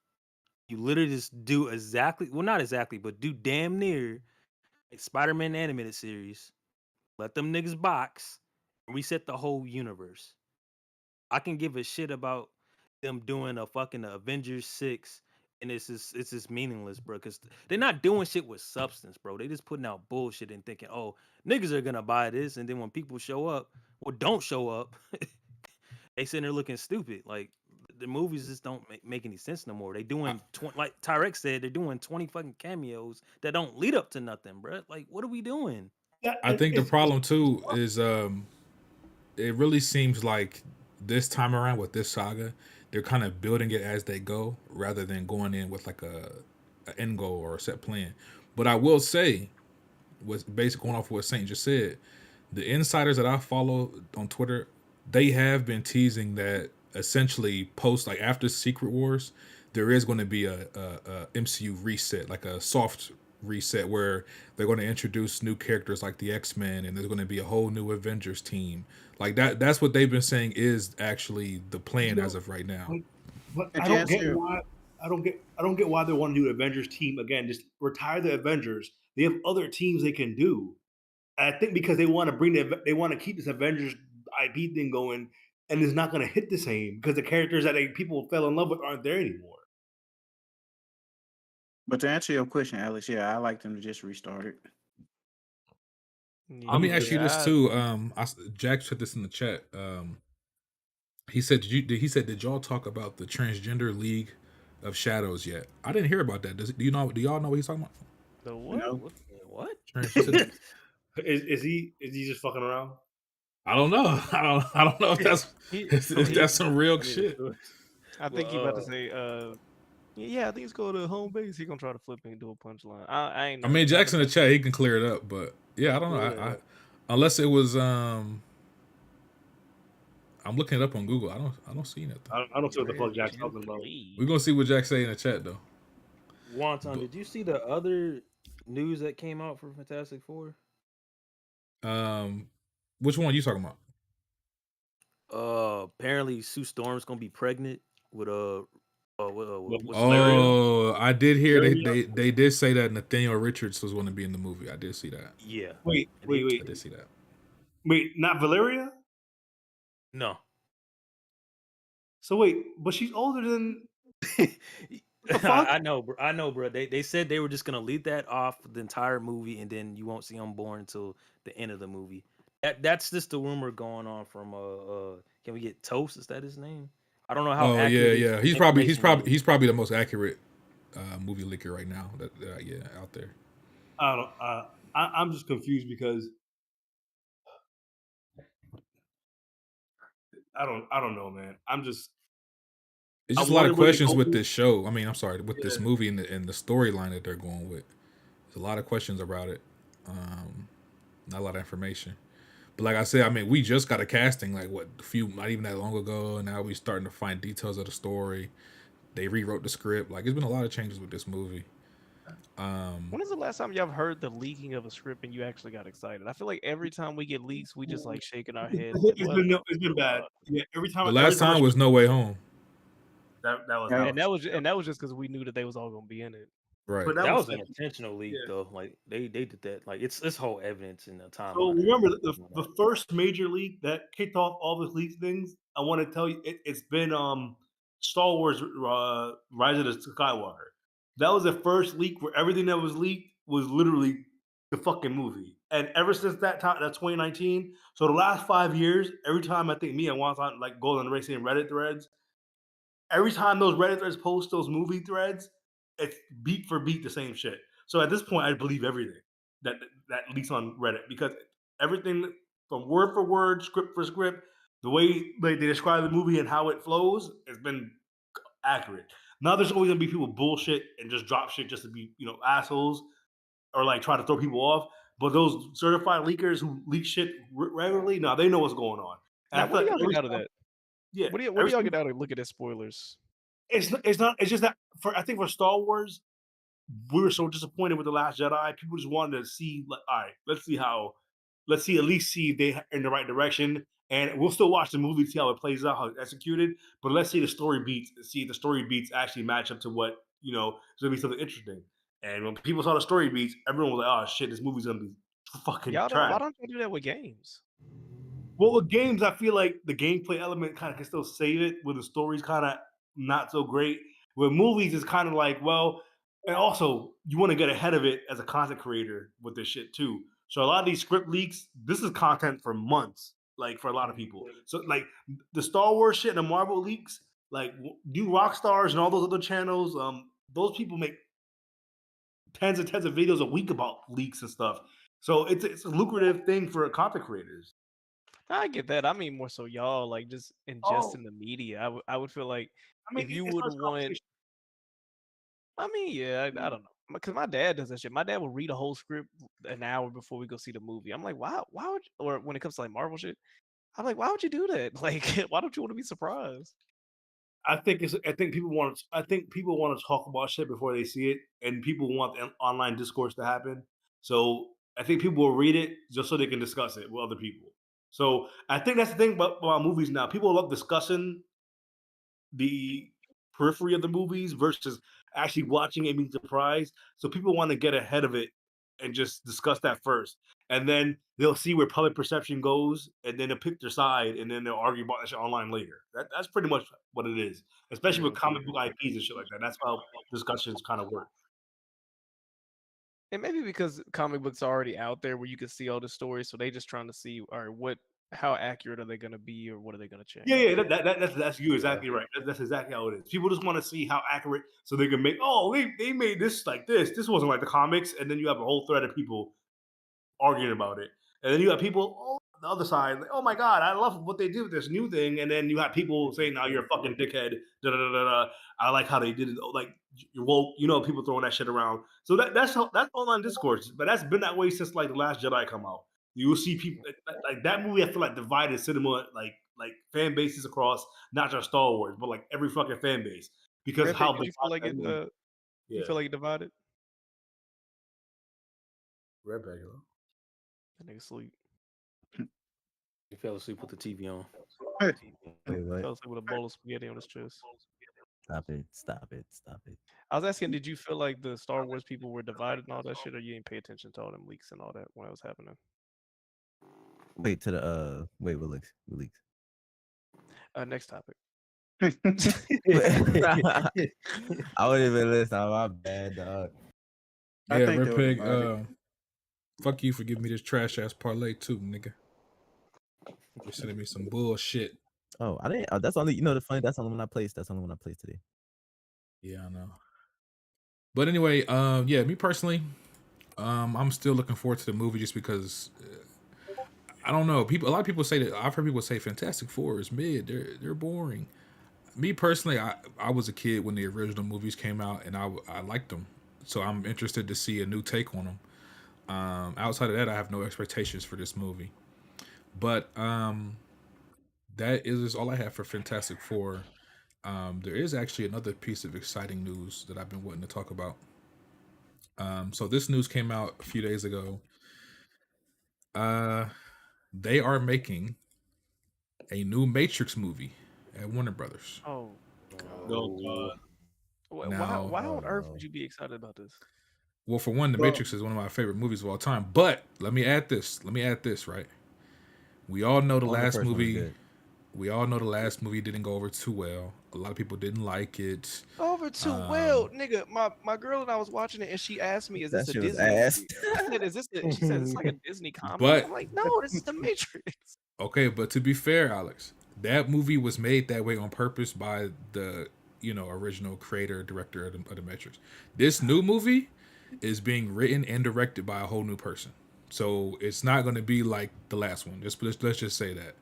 You literally just do exactly, well, not exactly, but do damn near like Spider-Man animated series. Let them niggas box and reset the whole universe. I can give a shit about them doing a fucking Avengers 6 and it's just meaningless, bro. Cause they're not doing shit with substance, bro. They just putting out bullshit and thinking, oh, niggas are gonna buy this, and then when people show up, well, don't show up, they sitting there looking stupid. Like the movies just don't make any sense no more. They doing like Tyrex said, they're doing 20 fucking cameos that don't lead up to nothing, bro. Like, what are we doing? Yeah, I think the it's problem too is it really seems like this time around with this saga, they're kind of building it as they go rather than going in with like a end goal or a set plan. But I will say, was basically going off what Saint just said, the insiders that I follow on Twitter, they have been teasing that essentially post like after Secret Wars, there is going to be a MCU reset, like a soft reset where they're going to introduce new characters like the X-Men, and there's going to be a whole new Avengers team. Like that's what they've been saying is actually the plan as of right now. but And I to don't get answer, why I don't get why they want to do Avengers team again. Just retire the Avengers. They have other teams they can do. And I think because they want to keep this Avengers IP thing going. and it's not going to hit the same because the characters that people fell in love with aren't there anymore. But to answer your question, Alex, yeah, I like them to just restart it. Let me I'm ask you this Yeah, too. Jack put this in the chat. He said, did y'all talk about the transgender League of Shadows yet? I didn't hear about that. Do y'all know what he's talking about? the what? No, What? He said, Is he just fucking around? I don't know. I don't know if that's He, if he, that's some real I need shit. to- I think he about to say, yeah, I think it's go to home base. He gonna try to flip it and do a punchline. I ain't I know. mean, I Jackson in haven't. the chat, he can clear it up, but yeah, I don't know. Yeah. Unless it was I'm looking it up on Google. I don't see nothing. I don't see what the fuck Jack's Transgender talking about. league. We're gonna see what Jack say in the chat though. Wonton, But, did you see the other news that came out for Fantastic Four? which one you talking about? Apparently Sue Storm's gonna be pregnant with what's his name? Valeria? Oh, I did hear Valeria? they did say that Nathaniel Richards was going to be in the movie. I did see that. Yeah, Wait, and they I did see that. wait, not Valeria? no. So wait, but she's older than the fuck? I know, bro. I know, bro. They said they were just gonna leave that off the entire movie, and then you won't see him born until the end of the movie. That's just the rumor going on from Can we get Toast? Is that his name? I don't know how Oh yeah, accurate yeah. his information is. He's probably the most accurate movie leaker right now that out there. I don't. I'm just confused because I don't know, man. It's I just a lot of wonder where they questions go. with this show. I mean, I'm sorry, with this Yeah. movie and the storyline that they're going with. There's a lot of questions about it. Not a lot of information. But like I said, I mean, we just got a casting like not even that long ago, and now we starting to find details of the story. They rewrote the script. Like, there's been a lot of changes with this movie. When is the last time y'all heard the leaking of a script and you actually got excited? I feel like every time we get leaks, we just like shaking our heads like, what? It's been bad. Yeah, The every last time time was No Way Home. that was Yeah. And that was just because we knew that they was all gonna be in it. Right. but That was an like, intentional leak, yeah. though. Like they did that. Like it's whole evidence in the timeline. So and remember everything. the first major leak that kicked off all the leak things. I want to tell you, it's been Star Wars Rise of the Skywalker. That was the first leak where everything that was leaked was literally the fucking movie. And ever since that time, that's 2019. So the last 5 years, every time I think me and Juan like go on the racing Reddit threads, every time those Reddit threads post those movie threads, it's beat for beat the same shit. So at this point, I believe everything that that leaks on Reddit because everything from word for word, script for script, the way like they describe the movie and how it flows has been accurate. Now there's always gonna be people bullshit and just drop shit just to be assholes or like try to throw people off. But those certified leakers who leak shit regularly, now they know what's going on. And Now, I what feel do like y'all get out of that? yeah, What do y'all get out of looking at spoilers? it's not it's just that for I think for Star Wars, we were so disappointed with the Last Jedi. People just wanted to see like, all right, let's see at least see if they in the right direction. And we'll still watch the movie to see how it plays out, how it's executed. But let's see the story beats, see if the story beats actually match up to what it's gonna be something interesting. And when people saw the story beats, everyone was like, "Oh shit, this movie's gonna be fucking Y'all don't. trash." Why don't you do that with games? Well, with games, I feel like the gameplay element kind of can still save it, where the story's kind of not so great. With movies, it's kind of like, well, and also you want to get ahead of it as a content creator with this shit too. So a lot of these script leaks, this is content for months, like for a lot of people. So like the Star Wars shit and the Marvel leaks, like do Rockstars and all those other channels, those people make tens of videos a week about leaks and stuff. So it's a lucrative thing for content creators. I get that. I mean, more so y'all like just Oh, ingesting the media. I would feel like I mean, if you it's would not want. conversation. I mean, yeah, I don't know. Because my dad does that shit. My dad will read a whole script an hour before we go see the movie. I'm like, wow, why would you, or when it comes to like Marvel shit, I'm like, why would you do that? Like, why don't you want to be surprised? I think people want to talk about shit before they see it, and people want the online discourse to happen. So I think people will read it just so they can discuss it with other people. So I think that's the thing about movies now. People love discussing the periphery of the movies versus actually watching it and being surprised. So people want to get ahead of it and just discuss that first. and then they'll see where public perception goes, and then they'll pick their side, and then they'll argue about that shit online later. That's pretty much what it is, especially Yeah, with comic book IPs and shit like that. That's how discussions kind of work. and maybe because comic books are already out there where you can see all the stories, so they just trying to see, all right, how accurate are they going to be, or what are they going to change? Yeah, that's you exactly right. That's exactly how it is. People just want to see how accurate, so they can make. Oh, they made this like this. This wasn't like the comics, and then you have a whole thread of people arguing about it. And then you have people on the other side, like, oh my god, I love what they did with this new thing. And then you have people saying, "Now you're a fucking dickhead." Da, da, da, da, da. I like how they did it. Like you're woke, people throwing that shit around. So that's online discourse, but that's been that way since like the Last Jedi come out. You will see people like that movie. I feel like divided cinema, like fan bases across not just Star Wars, but like every fucking fan base because Red how Pig, did you feel like it? yeah. You feel like it divided? Red Pig, huh? That nigga sleep. He fell asleep with the TV on. Wait, what? Fell asleep with a bowl of spaghetti on his chest. Stop it! Stop it! Stop it! I was asking, did you feel like the Star Wars people were divided and all that shit, or you didn't pay attention to all them leaks and all that when it was happening? Wait to the wait. What leaks? What leaks? Next topic. I wouldn't even listen. My bad, dog. I Yeah, think Red they were Pig. divided. Fuck you for giving me this trash ass parlay too, nigga. You're sending me some bullshit. Oh, I didn't. That's only. You know the funny. That's only when I placed. That's only when I placed today. Yeah, I know. But anyway, yeah, me personally, I'm still looking forward to the movie just because I don't know. A lot of people say that. I've heard people say Fantastic Four is mid. They're boring. Me personally, I was a kid when the original movies came out, and I liked them. So I'm interested to see a new take on them. Outside of that, I have no expectations for this movie. But that is all I have for Fantastic Four. There is actually another piece of exciting news that I've been wanting to talk about. So this news came out a few days ago. They are making a new Matrix movie at Warner Brothers. Oh god. No, Now, Why on earth would you be excited about this? well, for one, The Well- Matrix is one of my favorite movies of all time. But let me add this, right? We all know the Only last first one was movie. good. We all know the last movie didn't go over too well. A lot of people didn't like it. Over too well, nigga. My girl and I was watching it, and she asked me, "Is That this a shit was Disney?" ass. movie? I said, "Is this?" She said, "It's like a Disney comedy." But- I'm like, "No, this is the Matrix." Okay, but to be fair, Alex, that movie was made that way on purpose by the original creator director of the Matrix. This new movie is being written and directed by a whole new person, so it's not going to be like the last one. Let's just say that.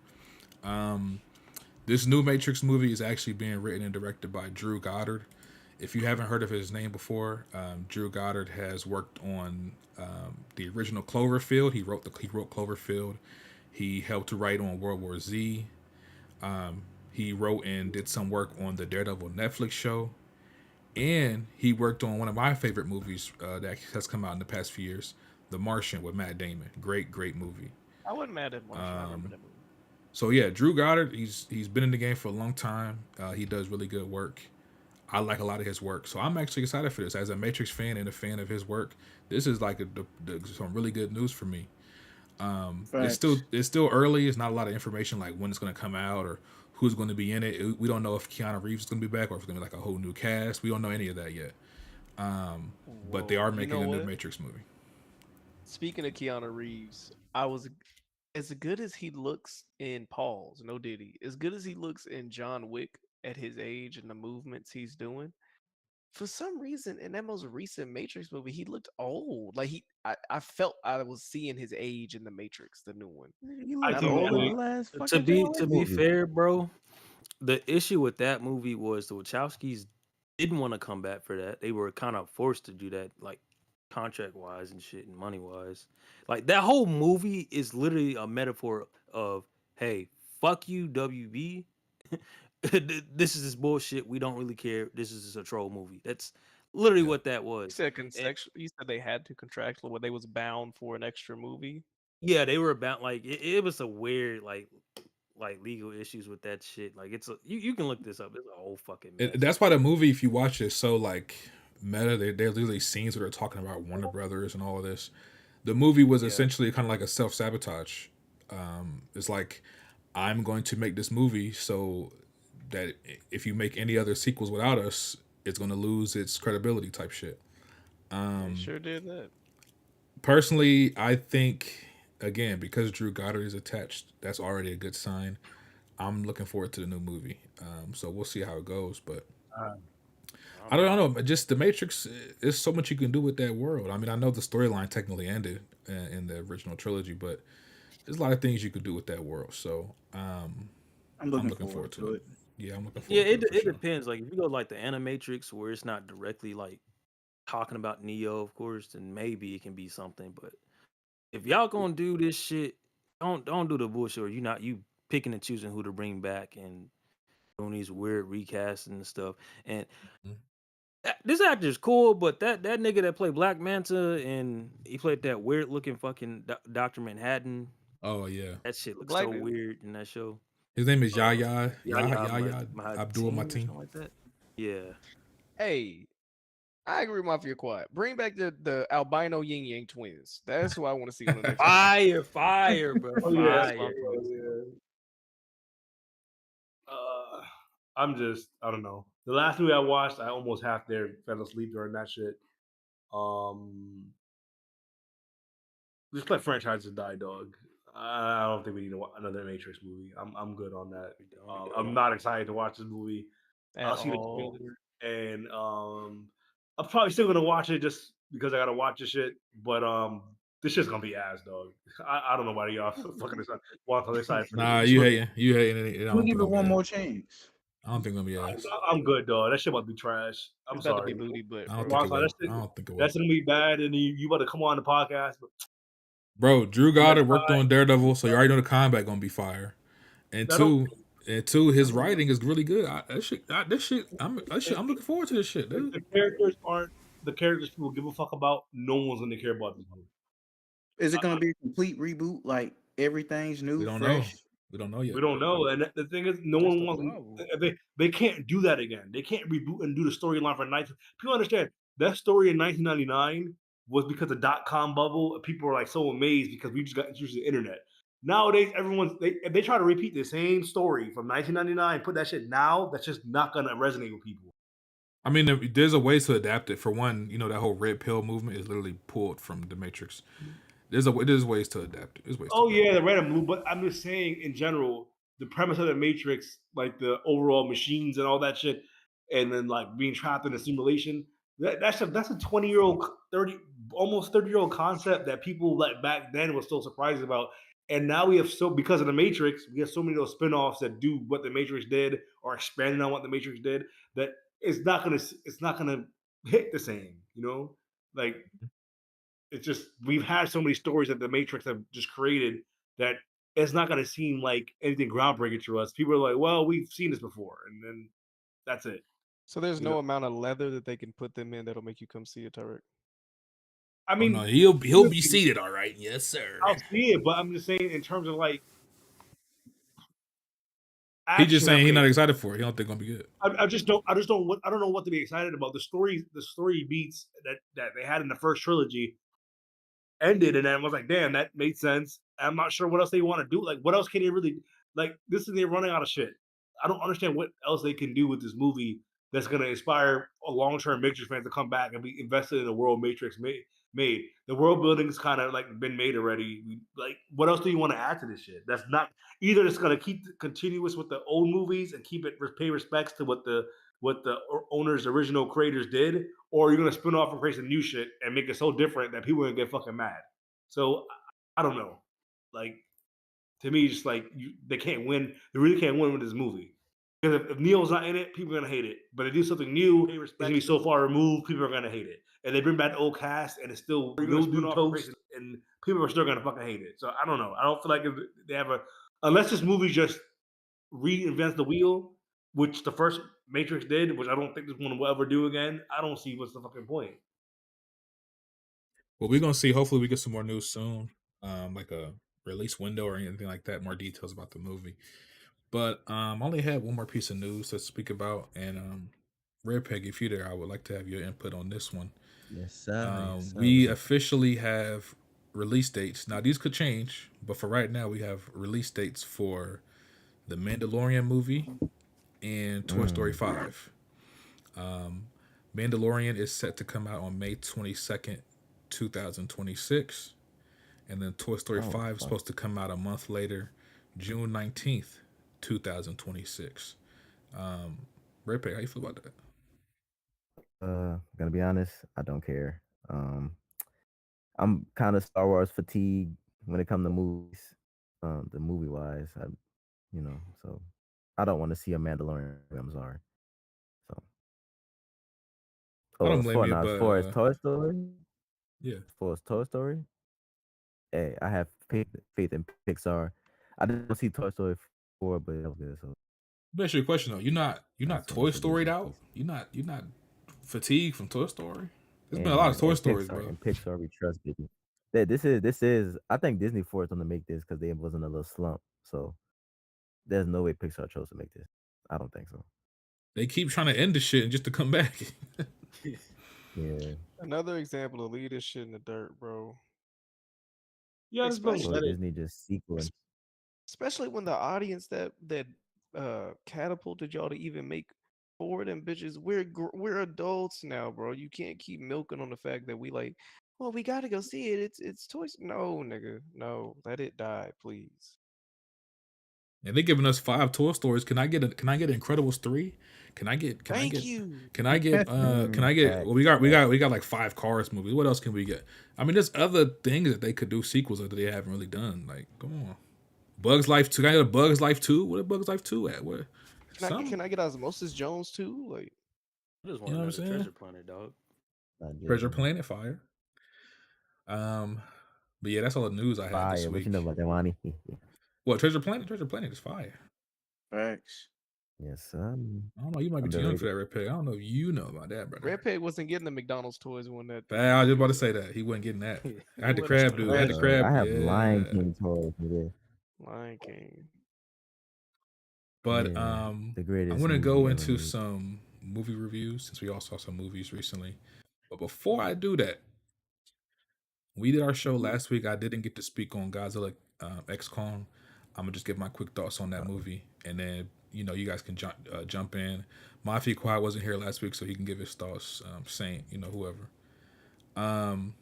This new Matrix movie is actually being written and directed by Drew Goddard. If you haven't heard of his name before, Drew Goddard has worked on the original Cloverfield. He wrote Cloverfield. He helped to write on World War Z. He wrote and did some work on the Daredevil Netflix show. And he worked on one of my favorite movies that has come out in the past few years, The Martian with Matt Damon. Great movie. I wasn't mad at Martian. I remember that movie. So yeah, Drew Goddard, he's been in the game for a long time. He does really good work. I like a lot of his work. So I'm actually excited for this. As a Matrix fan and a fan of his work, this is like some really good news for me. It's still early. It's not a lot of information like when it's going to come out or who's going to be in it. We don't know if Keanu Reeves is going to be back or if it's going to be like a whole new cast. We don't know any of that yet. But they are making a new Matrix movie. Speaking of Keanu Reeves, I was as good as he looks in Pause, no Diddy, as good as he looks in John Wick at his age and the movements he's doing. For some reason, in that most recent Matrix movie, he looked old. Like I felt I was seeing his age in the Matrix, the new one. You I look think old that in way- the last To fucking be John to Wick be movie. fair, bro, the issue with that movie was the Wachowskis didn't want to come back for that. They were kind of forced to do that, like contract wise and shit and money wise. Like that whole movie is literally a metaphor of, hey, fuck you, WB. This is this bullshit. We don't really care. This is just a troll movie. That's literally what that You was. said you said they had to contractual where they was bound for an extra movie. Yeah, they were about like it was a weird like legal issues with that shit. Like it's you can look this up. It's a whole fucking mess. That's why the movie, if you watch it, is so like meta. They're literally scenes where they're talking about Warner Brothers and all of this. The movie was Yeah. essentially kind of like a self sabotage. It's like I'm going to make this movie so that if you make any other sequels without us, it's going to lose its credibility type shit. They sure did that. Personally, I think again because Drew Goddard is attached, that's already a good sign. I'm looking forward to the new movie. So we'll see how it goes, but Uh, I don't know. Just the Matrix. There's so much you can do with that world. I mean, I know the storyline technically ended in the original trilogy, but there's a lot of things you could do with that world. So I'm I'm looking looking forward forward to to it. it. Yeah, I'm looking Yeah, forward to it for it sure. depends. Like if you go like the Animatrix, where it's not directly like talking about Neo, of course, then maybe it can be something. But if y'all gonna do this shit, don't do the bullshit. Or you picking and choosing who to bring back and doing these weird recasts and stuff. And Mhm. this actor's cool, but that nigga that played Black Manta and he played that weird looking fucking Doctor Manhattan. Oh yeah, That shit The looks so black dude. weird in that show. his name is Uh, Yahya Yahya Yahya Abdul Mateen or Mateen. something like that. Yeah. Hey, I agree with Mafia Quiet. Bring back the albino Yin Yang twins. That's who I want to see on the next movie. Fire, bro. oh yeah, That's what I'm Fire. trying to see. yeah. I don't know. The last movie I watched, I almost half there fell asleep during that shit. Um, just let franchises die, dog. I don't think we need another Matrix movie. I'm good on that. We don't. I'm not excited to watch this movie. At I'll see the all. trailer, and I'm probably still gonna watch it just because I gotta watch this shit. But this shit's gonna be ass, dog. I don't know why y'all fucking want to decide for this. Nah, This you shit- hating. You hating it. I We'll don't think give it it'll be one that. more chance. I don't think it'll be ass. I'm good, dog. That shit about to be trash. I'm It's about to be sorry. booty butt, I don't bro. think it Ron, will. I don't think it will. that's gonna be bad, and you about to come on the podcast. But Bro, Drew next Goddard worked time, on Daredevil, so you already know the combat gonna be fire. And I don't. his writing is really good. I'm looking forward to this shit, If dude. the characters aren't the characters people give a fuck about, no one's gonna care about this movie. Is it going to be a complete reboot? Like everything's We new, don't know. fresh? We don't know yet. We don't know, and the thing is, no That's one the wants. problem. They can't do that again. They can't reboot and do the storyline for 19. People understand that story in 1999 was because of .com bubble. And people were like so amazed because we just got introduced to the internet. Nowadays, if they try to repeat the same story from 1999, put that shit now, that's just not gonna resonate with people. I mean, there's a way to adapt it. For one, that whole red pill movement is literally pulled from The Matrix. There's ways to adapt it. There's ways to Oh adapt it. yeah, the red and blue. But I'm just saying, in general, the premise of the Matrix, like the overall machines and all that shit, and then like being trapped in a simulation. That's a 20-year-old, 30, almost 30-year-old concept that people like back then was so surprised about. And now we have because of the Matrix, we have so many of those spin-offs that do what the Matrix did or expanding on what the Matrix did that it's not gonna hit the same, Like it's just we've had so many stories that the Matrix have just created that it's not going to seem like anything groundbreaking to us. People are like, "Well, we've seen this before," and then that's it. So there's You know, no amount of leather that they can put them in that'll make you come see it, Tarek. I Oh no, mean, he'll be seated, all right. Yes, sir. I'll see it, but I'm just saying in terms of like He just action. saying he's Okay, not excited for it. He don't think it's gonna be good. I don't know what to be excited about. The story beats that they had in the first trilogy ended, and then I was like, damn, that made sense. I'm not sure what else they want to do. Like, what else can they really like? This is they're running out of shit. I don't understand what else they can do with this movie that's going to inspire a long-term Matrix fans to come back and be invested in the world Matrix made. The world building's kind of like been made already. Like, what else do you want to add to this shit? That's not either. It's going to keep continuous with the old movies and keep it pay respects to what the owners, original creators did, or you're gonna spin off and create some new shit and make it so different that people are gonna get fucking mad. So I don't know. Like to me, just like they can't win. They really can't win with this movie because if Neo's not in it, people are gonna hate it. But they do something new, it's gonna be so far removed, people are gonna hate it. And they bring back the old cast, and it's still mildew toast, and people are still gonna fucking hate it. So I don't know. I don't feel like they have unless this movie just reinvents the wheel, which the first Matrix did, which I don't think this one will ever do again. I don't see what's the fucking point. Well, we're gonna see. Hopefully, we get some more news soon, like a release window or anything like that. More details about the movie. But I only had one more piece of news to speak about, and Red Peg, if you're there, I would like to have your input on this one. Yes, sir. Yes, sir. We What's up? officially have release dates. Now these could change, but for right now we have release dates for the Mandalorian movie and Toy Story Mm. 5. Mandalorian is set to come out on May 22nd, 2026. And then Toy Story Oh 5 is fuck. supposed to come out a month later, June 19th, 2026. Red Pig, how you feel about that? Gonna be honest, I don't care. Um, I'm kind of Star Wars fatigued when it comes to movies. The movie wise, so I don't want to see a Mandalorian movie, I'm sorry. So, I oh, don't blame you, as but far as Toy Story, yeah. as far as Toy Story, hey, I have faith in Pixar. I didn't see Toy Story 4, but it was good. So Let me ask you a question though. You're I not just want to Toy see Storied Disney out? please. You're not fatigued from Toy Story? There's been a lot of And Toy Stories, bro. Pixar we trust Disney. That this is I think Disney forced them to make this because they was in a little slump. So there's no way Pixar chose to make this. I don't think so. They keep trying to end the shit and just to come back. Yeah. Another example of leading shit in the dirt, bro. Yeah, just don't So Especially let it. Disney just sequel and especially when the audience that catapulted y'all to even make four of them bitches, we're adults now, bro. You can't keep milking on the fact that we like, well, we gotta go see it. It's toys. No, nigga, no, let it die, please. And they giving us 5 Toy Stories. Can I get Incredibles 3? Thank you. Can I get well facts. we got like 5 Cars movies. What else can we get? I mean, there's other things that they could do sequels that they haven't really done. Like, come on. Bugs Life 2. Can I get a Bugs Life 2? What a Bugs Life 2 at? Where some Can I get Osmosis Jones too? Like, I just you want know what I'm another saying? Treasure Planet, dog. Treasure Legit. Planet Fire. Um but yeah, that's all the news I had this Fire. What you know week. about that, Wonny? What, Treasure Planet? Treasure Planet is fire. Facts. Yes, I don't know, you might be too young for underrated. that, Red Pig. I don't know if you know about that, brother. Red Pig wasn't getting the McDonald's toys when that I was just about to movie. say that. He wasn't getting that. I He had the wasn't crab showing dude. up I to had the that Dog, shit. I crab. have Lion Yeah. King toys, nigga. Lion King. But Yeah, the I greatest want to go movie ever into made. some movie reviews since we all saw some movies recently. But before I do that, we did our show last week. I didn't get to speak on Godzilla X Kong. I'm gonna just give my quick thoughts on that movie, and then you guys can jump in. Mafia Quiet wasn't here last week, so he can give his thoughts. Saint, whoever. Um,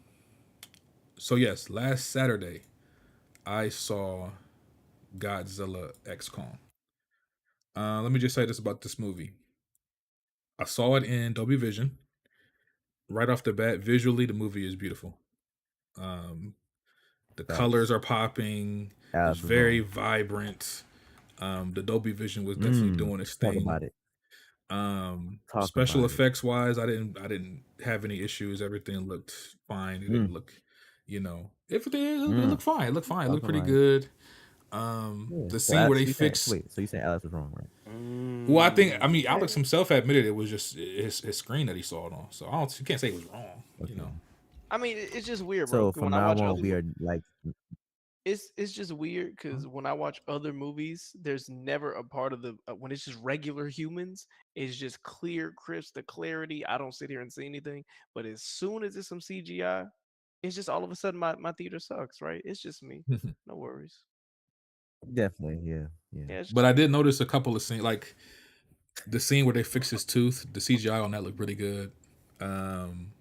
so yes, last Saturday I saw Godzilla X Kong. Let me just say this about this movie. I saw it in Dolby Vision. Right off the bat, visually, the movie is beautiful. Um, the colors Facts. are popping. It's Alice was very wrong. vibrant. The Dolby Vision was definitely doing its Talk thing. about it. Talk Special about it. effects wise, I didn't have any issues. Everything looked fine. It didn't Mm, look, everything it mm. looked fine. It looked fine. It Talk looked pretty about it. good. Yeah. The So, scene where they you saying fix. wait? So you saying Alice was wrong, right? Well, I mean, Yeah. Alex himself admitted it was just his screen that he saw it on. So you can't say it was wrong. Okay. I mean, it's just weird, bro. So 'Cause from when I now watch on, other, we are like, it's just weird because when I watch other movies, there's never a part of the when it's just regular humans, it's just clear, crisp, the clarity. I don't sit here and see anything, but as soon as it's some CGI, it's just all of a sudden my theater sucks, right? It's just me. No worries. definitely, yeah, yeah. Yeah, it's But just I me. did notice a couple of scenes, like the scene where they fix his tooth. The CGI on that looked really good. Um,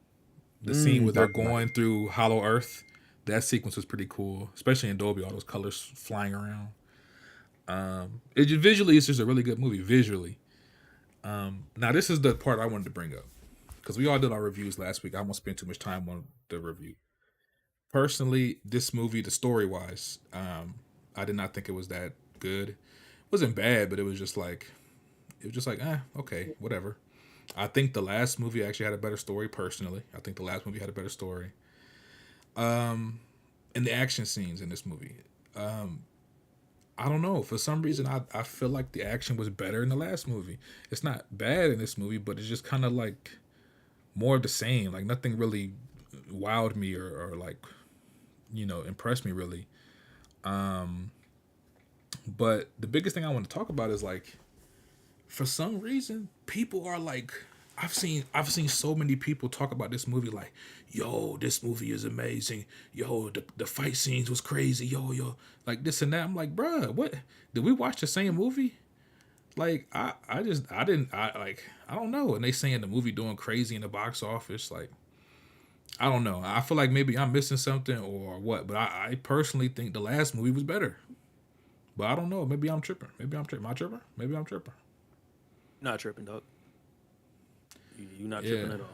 the scene where they're Talk about it. going through Hollow Earth, that sequence was pretty cool, especially in Dolby. All those colors flying around. Visually, it's just a really good movie. Visually. Now this is the part I wanted to bring up because we all did our reviews last week. I won't spend too much time on the review. Personally, this movie, the story wise, I did not think it was that good. It wasn't bad, but it was just like, okay, whatever. I think the last movie actually had a better story. Personally, I think the last movie had a better story. And the action scenes in this movie, I don't know. For some reason, I feel like the action was better in the last movie. It's not bad in this movie, but it's just kind of like more of the same. Like nothing really wowed me or like impressed me really. But the biggest thing I want to talk about is like for some reason people are like I've seen so many people talk about this movie like, yo, this movie is amazing. Yo, the fight scenes was crazy. Yo, like this and that. I'm like, bruh, what? Did we watch the same movie? Like, I didn't, I don't know. And they saying the movie doing crazy in the box office. Like, I don't know. I feel like maybe I'm missing something or what. But I personally think the last movie was better. But I don't know. Maybe I'm tripping. Maybe I'm tripping. Am I tripping? Maybe I'm tripping. Not tripping, dog. You not Yeah. tripping at all.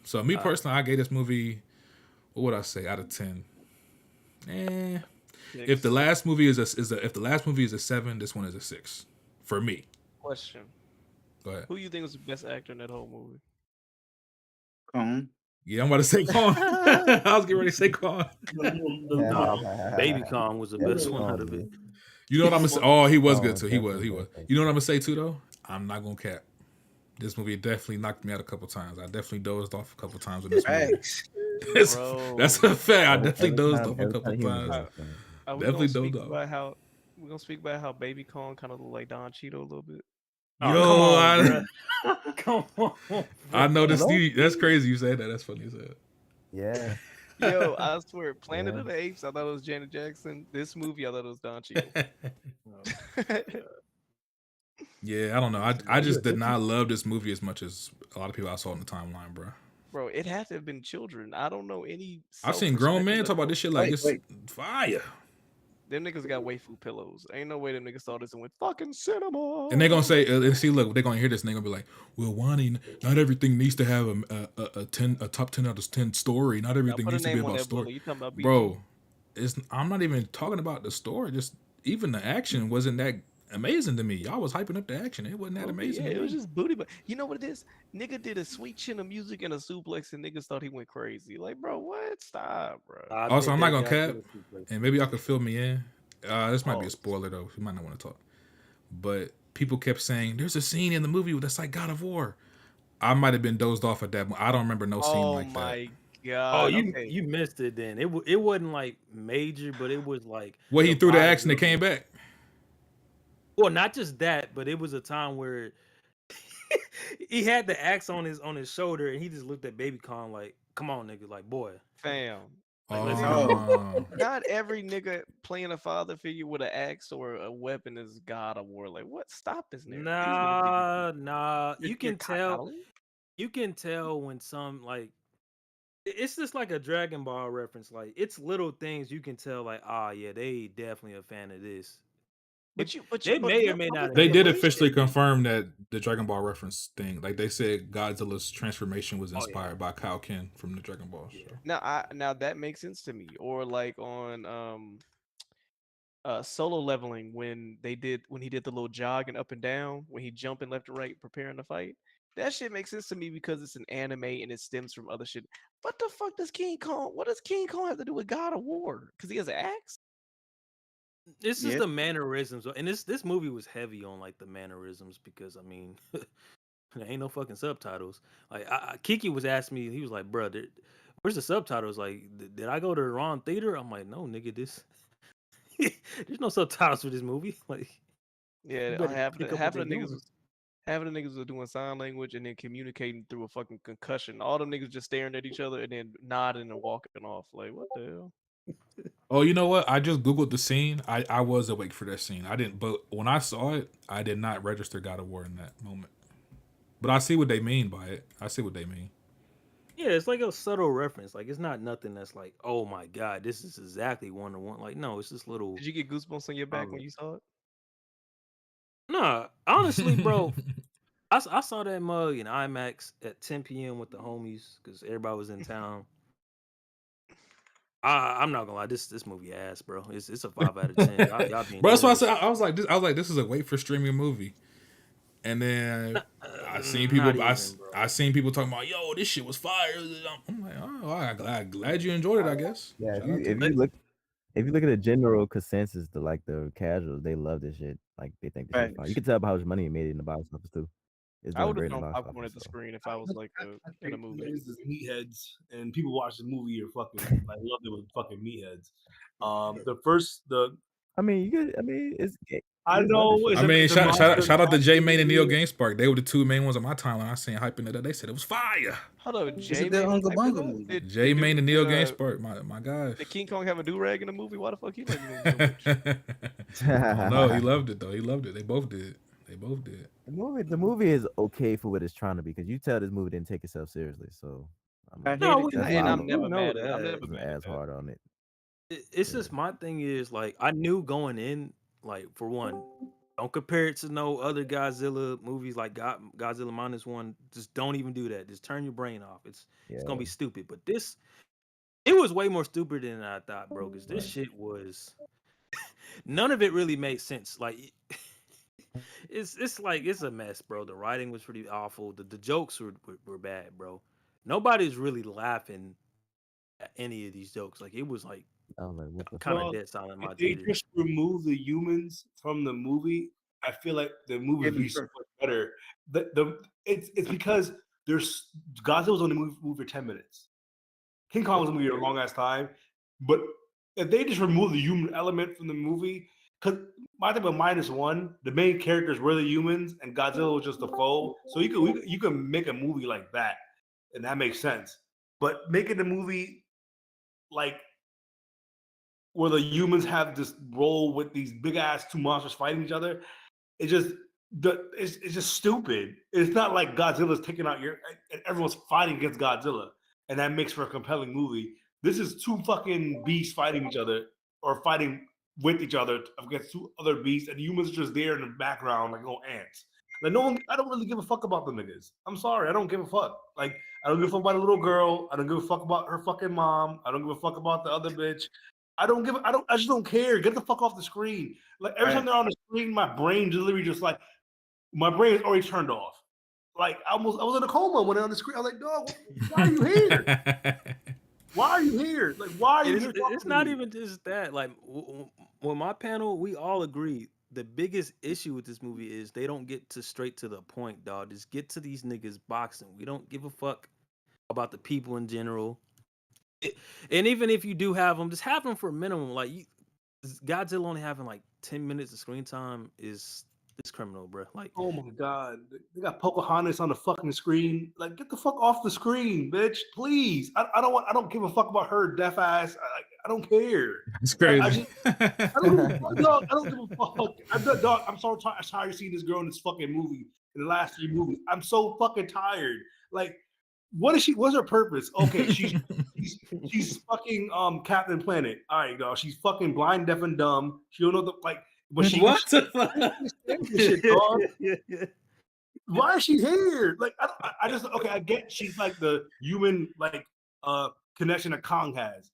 So me personally, I gave this movie, what would I say, out of 10? If the last movie is if the last movie is a 7, this one is a 6 for me. Question: Go ahead. Who you think was the best actor in that whole movie? Kong. Yeah, I'm about to say Kong. I was getting ready to say Kong. Baby Kong was the best one out of it. You know what I'm gonna say? Oh, he was good Kong too. He was. definitely You know what I'm gonna say too though? I'm not gonna cap. This movie definitely knocked me out a couple times. I definitely dozed off a couple times in this movie. Facts. That's a fact. I definitely Every dozed time- off a every couple time he was times. on screen. Are we Definitely gonna speak dozed off. about how we're gonna speak about how Baby Kong kind of look like Don Cheeto a little bit? Oh, Yo, come on, bruh. Come on. I noticed Hello? you. That's crazy. You said that. That's funny you said. Yeah. Yo, I swear, Planet Yeah. of the Apes, I thought it was Janet Jackson. This movie, I thought it was Don Cheeto. Yeah, I don't know. I just did not love this movie as much as a lot of people I saw on the timeline, bro. Bro, it had to have been children. I don't know any. I've seen grown men self-respecting talk about adult- this shit like Wait, it's wait. fire. Them niggas got waifu pillows. Ain't no way them niggas saw this and went fucking cinema. And they're gonna say, and see, look, they're gonna hear this and they're gonna be like, "Well, Wonny, not everything needs to have a top 10 out of 10 story. Not Now everything put a needs to be name on about that bullet. story." You talking about BG? Bro, I'm not even talking about the story. Just even the action wasn't that amazing to me. Y'all was hyping up the action. It wasn't that Okay, amazing. yeah, to it was me. just booty. But you know what it is? Nigga did a sweet chin of music and a suplex, and niggas thought he went crazy. Like, bro, what? Stop, bro. Also, I'm not gonna cap, and maybe y'all could fill me in. This might be a Pause. spoiler though. You might not want to talk. But people kept saying there's a scene in the movie that's like God of War. I might have been dozed off at that. I don't remember no scene Oh like that. my Oh, god. you Okay. you missed it then. It wasn't like major, but it was like Well, he threw the vibe axe and it of came back. Well, not just that, but it was a time where he had the axe on his shoulder and he just looked at Baby Kong like, "Come on, nigga, like boy." Fam. Like, let's Oh, Not every nigga playing a father figure with an axe or a weapon is God of War. Like, what? Stop this nigga. Nah. You're You can tell. coddling? You can tell when some like it's just like a Dragon Ball reference. Like it's little things you can tell. Like, yeah, they definitely a fan of this. They may or may not. they have did been, but officially they did. confirm that the Dragon Ball reference thing. Like they said, Godzilla's transformation was Oh, yeah. inspired by Kaioken from the Dragon Ball show. Now that makes sense to me. Or like on solo leveling when he did the little jogging up and down when he jumping left to right preparing to fight. That shit makes sense to me because it's an anime and it stems from other shit. What the fuck does King Kong? What does King Kong have to do with God of War? Because he has an axe? It's just Yeah. the mannerisms, and this movie was heavy on like the mannerisms because I mean, there ain't no fucking subtitles. Like Kiki was asking me, he was like, "Bro, where's the subtitles? Like, did I go to the wrong theater?" I'm like, "No, nigga, this there's no subtitles for this movie." Like, Yeah, better half pick of up what the they niggas doing. was half of the niggas was doing sign language and then communicating through a fucking concussion. All them niggas just staring at each other and then nodding and walking off. Like, what the hell? Oh, you know what? I just googled the scene. I was awake for that scene. I didn't, but when I saw it, I did not register God of War in that moment. But I see what they mean by it. I see what they mean. Yeah, it's like a subtle reference. Like, it's not nothing that's like, oh my god, this is exactly one to one. Like, no, it's just little. Did you get goosebumps on your back when you saw it? Nah, honestly, bro, I saw that mug in IMAX at 10 p.m. with the homies because everybody was in town. I'm not gonna lie, this movie ass, bro. It's a 5 out of 10. Y'all being Bro, that's why I generous. said I was like, this is a wait for streaming movie. And then I seen Not people, even, bro. I seen people talking about, yo, this shit was fire. I'm like, oh, I'm glad you enjoyed it. I guess. Yeah, Shout out to if you look at the general consensus, the casuals, they love this shit. Like they think this shit's fine. You can tell by how much money it made in the box office too. It's I doing would have great in the thrown box popcorn office. at the So. screen if I was like in a movie. This is meatheads, and people watch the movie are fucking like love it with fucking meatheads. The I mean, it's I It is know. Punisher. It's I mean, it's a shout out to J Main and Neo monster. GameSpark. They were the two main ones on my timeline. I seen hyping it up. They said it was fire. Hold on, It's a J good Main was Unga hyping Bunga up. movie. J Main and Neo GameSpark, my guys. Did King Kong have a do rag in the movie? Why the fuck he like the movie so much? Oh no, he loved it though. He loved it. They both did. They both did. The movie is okay for what it's trying to be, because you tell this movie didn't take itself seriously. So I I mean, hate No, it. we, that's we, why And we, I'm I'm we never know mad at. I'm that. never wasn't mad at as that. hard on it. It's Yeah. just my thing is like I knew going in, like for one, don't compare it to no other Godzilla movies like Godzilla minus one. Just don't even do that. Just turn your brain off. It's gonna Yeah, be stupid. But this, it was way more stupid than I thought, bro. Because this right. shit was none of it really made sense. Like it's like it's a mess, bro. The writing was pretty awful. The jokes were bad, bro. Nobody's really laughing at any of these jokes. Like it was like I was like, what the kind of fuck? Well, dead silent in if my they theater. just remove the humans from the movie, I feel like the movie would It'd be be so perfect. much better. It's because there's Godzilla was only movie for 10 minutes. King Kong was a movie a long ass time, but if they just remove the human element from the movie, because my thing about minus one, the main characters were the humans and Godzilla was just the foe. So you could make a movie like that, and that makes sense. But making the movie like where the humans have this role with these big ass two monsters fighting each other, it just it's just stupid. It's not like Godzilla's taking out and everyone's fighting against Godzilla, and that makes for a compelling movie. This is two fucking beasts fighting each other or fighting with each other against two other beasts, and humans are just there in the background like little ants. Like no one, I don't really give a fuck about the niggas. I'm sorry, I don't give a fuck. Like I don't give a fuck about the little girl. I don't give a fuck about her fucking mom. I don't give a fuck about the other bitch. I just don't care. Get the fuck off the screen. Like every time they're on the screen, my brain literally just like my brain is already turned off. Like I was in a coma when they're on the screen. I was like, dog, why are you here? Why are you here? Like, why are you It's here talking it's to not me? even just that. Like when my panel, we all agree the biggest issue with this movie is they don't get to straight to the point, dog. Just get to these niggas boxing. We don't give a fuck about the people in general. And even if you do have them, just have them for a minimum. Like Godzilla only having like 10 minutes of screen time is criminal, bro. Like Oh my god, they got Pocahontas on the fucking screen. Like, get the fuck off the screen, bitch, please. I don't give a fuck about her deaf ass. I don't care. It's I crazy. just I don't give a fuck. Dog, I don't give a fuck. Dog, I'm so tired of seeing this girl in this fucking movie in the last 3 movies. I'm so fucking tired. Like, what is she? What's her purpose? Okay, she's fucking Captain Planet. All right, dog. She's fucking blind, deaf, and dumb. She don't know the like. But what the I don't understand this shit, dog. Why is she here? Like, I just okay. I get she's like the human like connection that Kong has.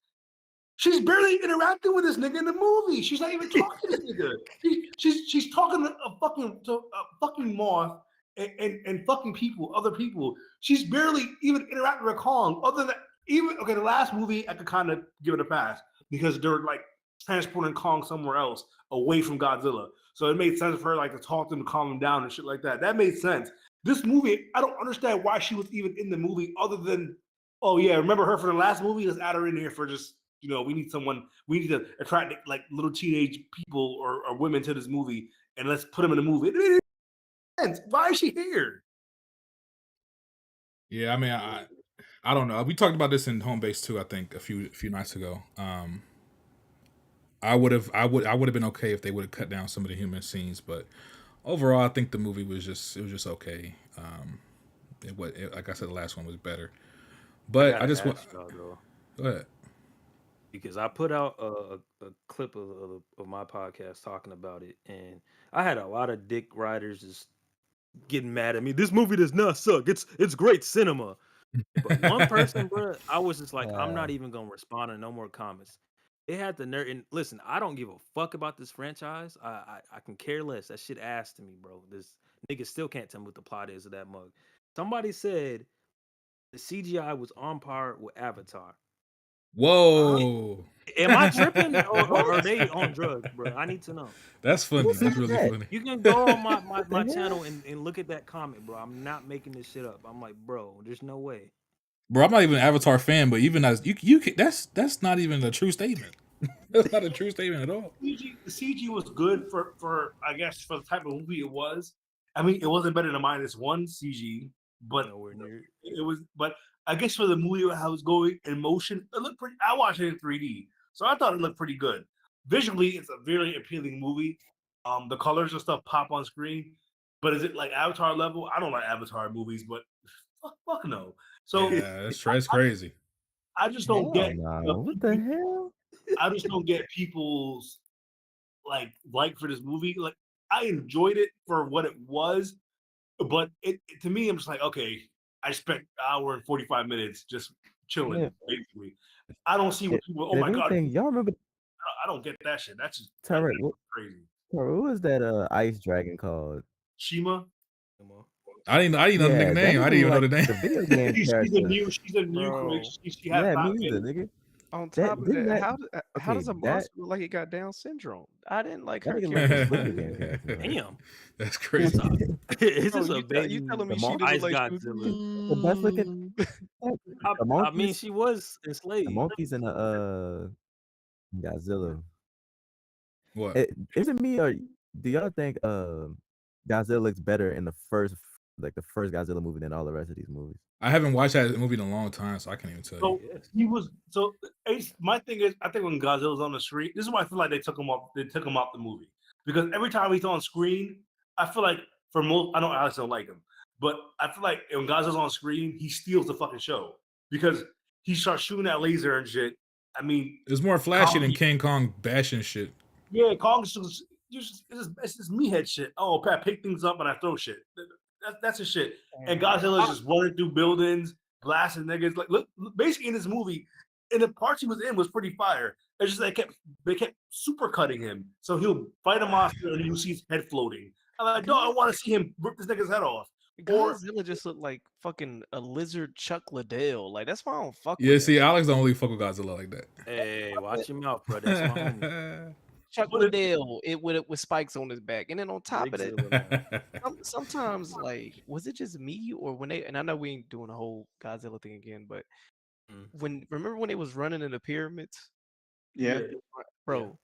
She's barely interacting with this nigga in the movie. She's not even talking to this nigga. She's talking to a fucking moth and fucking people, other people. She's barely even interacting with Kong. Other than even okay, the last movie I could kind of give it a pass because they're like transporting Kong somewhere else away from Godzilla. So it made sense for her like to talk to him to calm him down and shit like that. That made sense. This movie, I don't understand why she was even in the movie other than, oh yeah, remember her from the last movie? Let's add her in here for just, we need to attract like little teenage people or women to this movie and let's put them in the movie. It made sense. Why is she here? Yeah, I mean, I don't know. We talked about this in Home Base too. I think a few nights ago. I would have been okay if they would have cut down some of the human scenes, but overall, I think the movie was just okay. Like I said, the last one was better. But I just want. y'all, though, Go ahead. because I put out a clip of my podcast talking about it, and I had a lot of dick riders just getting mad at me. This movie does not suck. It's great cinema. But one person, bro, I was just like, I'm not even gonna respond to no more comments. They had the nerve. And listen, I don't give a fuck about this franchise. I can care less. That shit ass to me, bro. This nigga still can't tell me what the plot is of that mug. Somebody said the CGI was on par with Avatar. Whoa, Am I tripping or are they on drugs, bro? I need to know. that's funny. Who That's said really that? funny. You can go on my hell? channel and look at that comment, bro. I'm not making this shit up. I'm like, bro, there's no way. Bro, I'm not even an Avatar fan, but even as you can, that's not even a true statement. That's not a true statement at all. The CG was good for I guess for the type of movie it was. I mean, it wasn't better than -1 CG, but Nowhere near. it was. But I guess for the movie how it was going in motion, it looked pretty. I watched it in 3D, so I thought it looked pretty good. Visually, it's a very appealing movie. The colors and stuff pop on screen. But is it like Avatar level? I don't like Avatar movies, but fuck no. So Yeah, that's crazy. I just don't Hell get no. What the hell? I just don't get people's like for this movie. Like I enjoyed it for what it was, but it to me, I'm just like, okay, I spent an hour and 45 minutes just chilling, Yeah. basically. I don't see what people. Oh And my if god, anything, y'all remember I don't get that shit. That's just Tyrek? that's crazy. What was that ice dragon called? Shima. Come on. I didn't know the Yeah, that name. I nigga didn't even know like the name. the video game She's a character. new. She's a new. Bro. She has Yeah, not me either, been. nigga. On That top of didn't that, that how does okay, a that monster look like it got Down syndrome? I didn't like that her nigga look like a character. video game character. Right? Damn. That's crazy. It's Bro, just a you baby. telling The me she mon- didn't Ice look like she was Godzilla. The best looking the I mean, monkeys, she was the enslaved. monkeys in the Godzilla. What? Is it me or do y'all think Godzilla looks better in the first Godzilla movie than all the rest of these movies? I haven't watched that movie in a long time, so I can't even tell you. So he was. So Ace. My thing is, I think when Godzilla's on the screen, this is why I feel like they took him off. They took him off the movie because every time he's on screen, I feel like for most, I know Alex don't like him, but I feel like when Godzilla's on screen, he steals the fucking show because he starts shooting that laser and shit. I mean, It's more flashy than Kong- King Kong bashing shit. yeah, Kong's it's just me head shit. Oh, Pat, pick things up and I throw shit. That's his shit. And Godzilla's just running through buildings, blasting niggas. Like, look, basically in this movie, in the parts he was in was pretty fire. It's just they kept super cutting him, so he'll fight a monster and you see his head floating. I'm like, no, I want to see him rip this nigga's head off. Or Godzilla just looked like fucking a lizard Chuck Liddell. Like that's why I don't fuck Yeah, with see, him. Alex don't really fuck with Godzilla like that. Hey, watch your mouth, bro. That's my homie. Chuck But it- Liddell, with spikes on his back, and then on top Big of that, Zilla, man. sometimes like was it just me or when they and I know we ain't doing a whole Godzilla thing again, but remember when they was running in the pyramids, Yeah. bro?